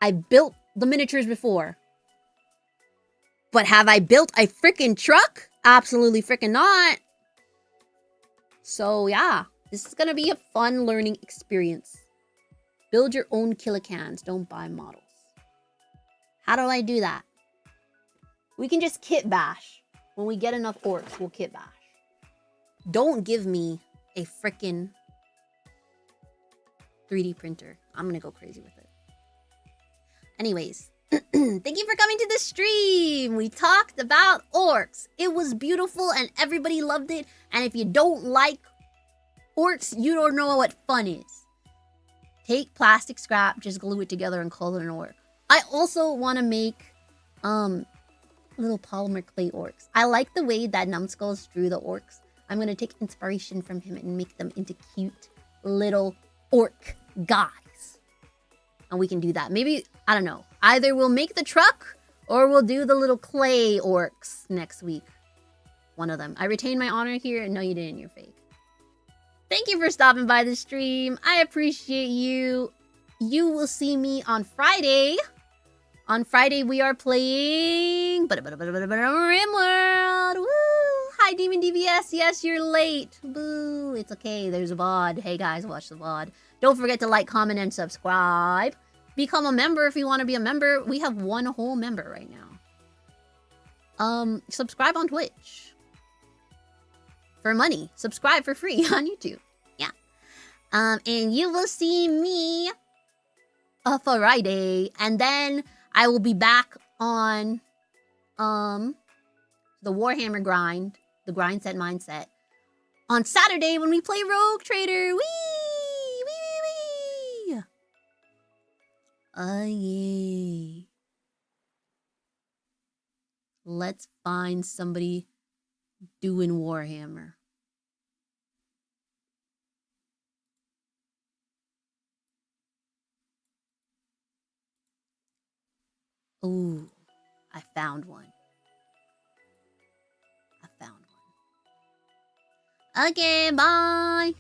I built the miniatures before. But have I built a freaking truck? Absolutely freaking not. So yeah, this is gonna be a fun learning experience. Build your own killicans, don't buy models. How do I do that? We can just kit bash. When we get enough orcs, we'll kit bash. Don't give me a freaking 3D printer. I'm gonna go crazy with it. Anyways, thank you for coming to the stream. We talked about orcs. It was beautiful and everybody loved it. And if you don't like orcs, you don't know what fun is. Take plastic scrap, just glue it together and call it an orc. I also want to make little polymer clay orcs. I like the way that NUMBSKULLS drew the orcs. I'm going to take inspiration from him and make them into cute little orc guys. And we can do that. Maybe, I don't know. Either we'll make the truck or we'll do the little clay orcs next week. One of them. I retain my honor here. No, you didn't. You're fake. Thank you for stopping by the stream. I appreciate you. You will see me on Friday. On Friday, we are playing RimWorld. Woo! Hi, Demon DBS. Yes, you're late. Boo. It's okay. There's a VOD. Hey, guys, watch the VOD. Don't forget to like, comment, and subscribe. Become a member if you want to be a member. We have one whole member right now. Subscribe on Twitch. For money. Subscribe for free on YouTube. Yeah. And you will see me Friday. And then I will be back on the Warhammer grind. The grind set mindset. On Saturday when we play Rogue Trader. Whee! Yeah. Let's find somebody doing Warhammer. Ooh, I found one. Okay, bye.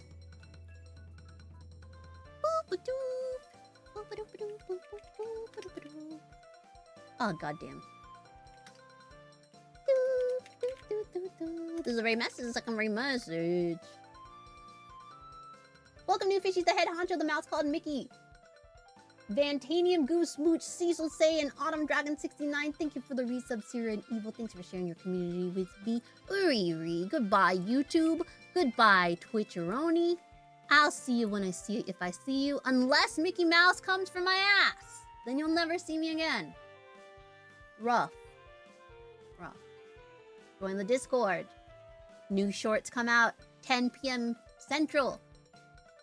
Oh, goddamn. This is a very message. It's like a very message. Welcome, new fishies. The head honcho, the mouse called Mickey. Vantanium, Goose, Mooch, Cecil Say, and Autumn Dragon 69. Thank you for the resub, Sierra and Evil. Thanks for sharing your community with me. Uri. Goodbye, YouTube. Goodbye, Twitcheroni. I'll see you when I see you, if I see you. Unless Mickey Mouse comes for my ass. Then you'll never see me again. Rough. Join the Discord. New shorts come out 10 p.m. Central.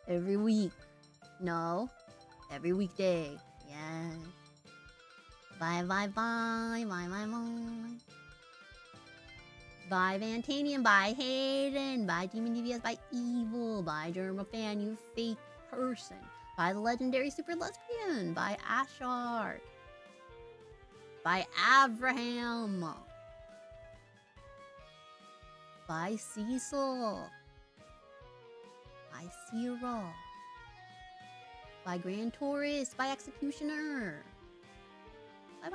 Every week. No. Every weekday. Yeah. Bye. Bye, Vantanium. Bye, Hayden. Bye, Demon DVS. Bye, Evil. Bye, Dermafan, you fake person. Bye, the legendary super lesbian. Bye, Ashard. Bye, Abraham. Bye, Cecil. Bye, Cyril. by Grand Tourist, by Executioner.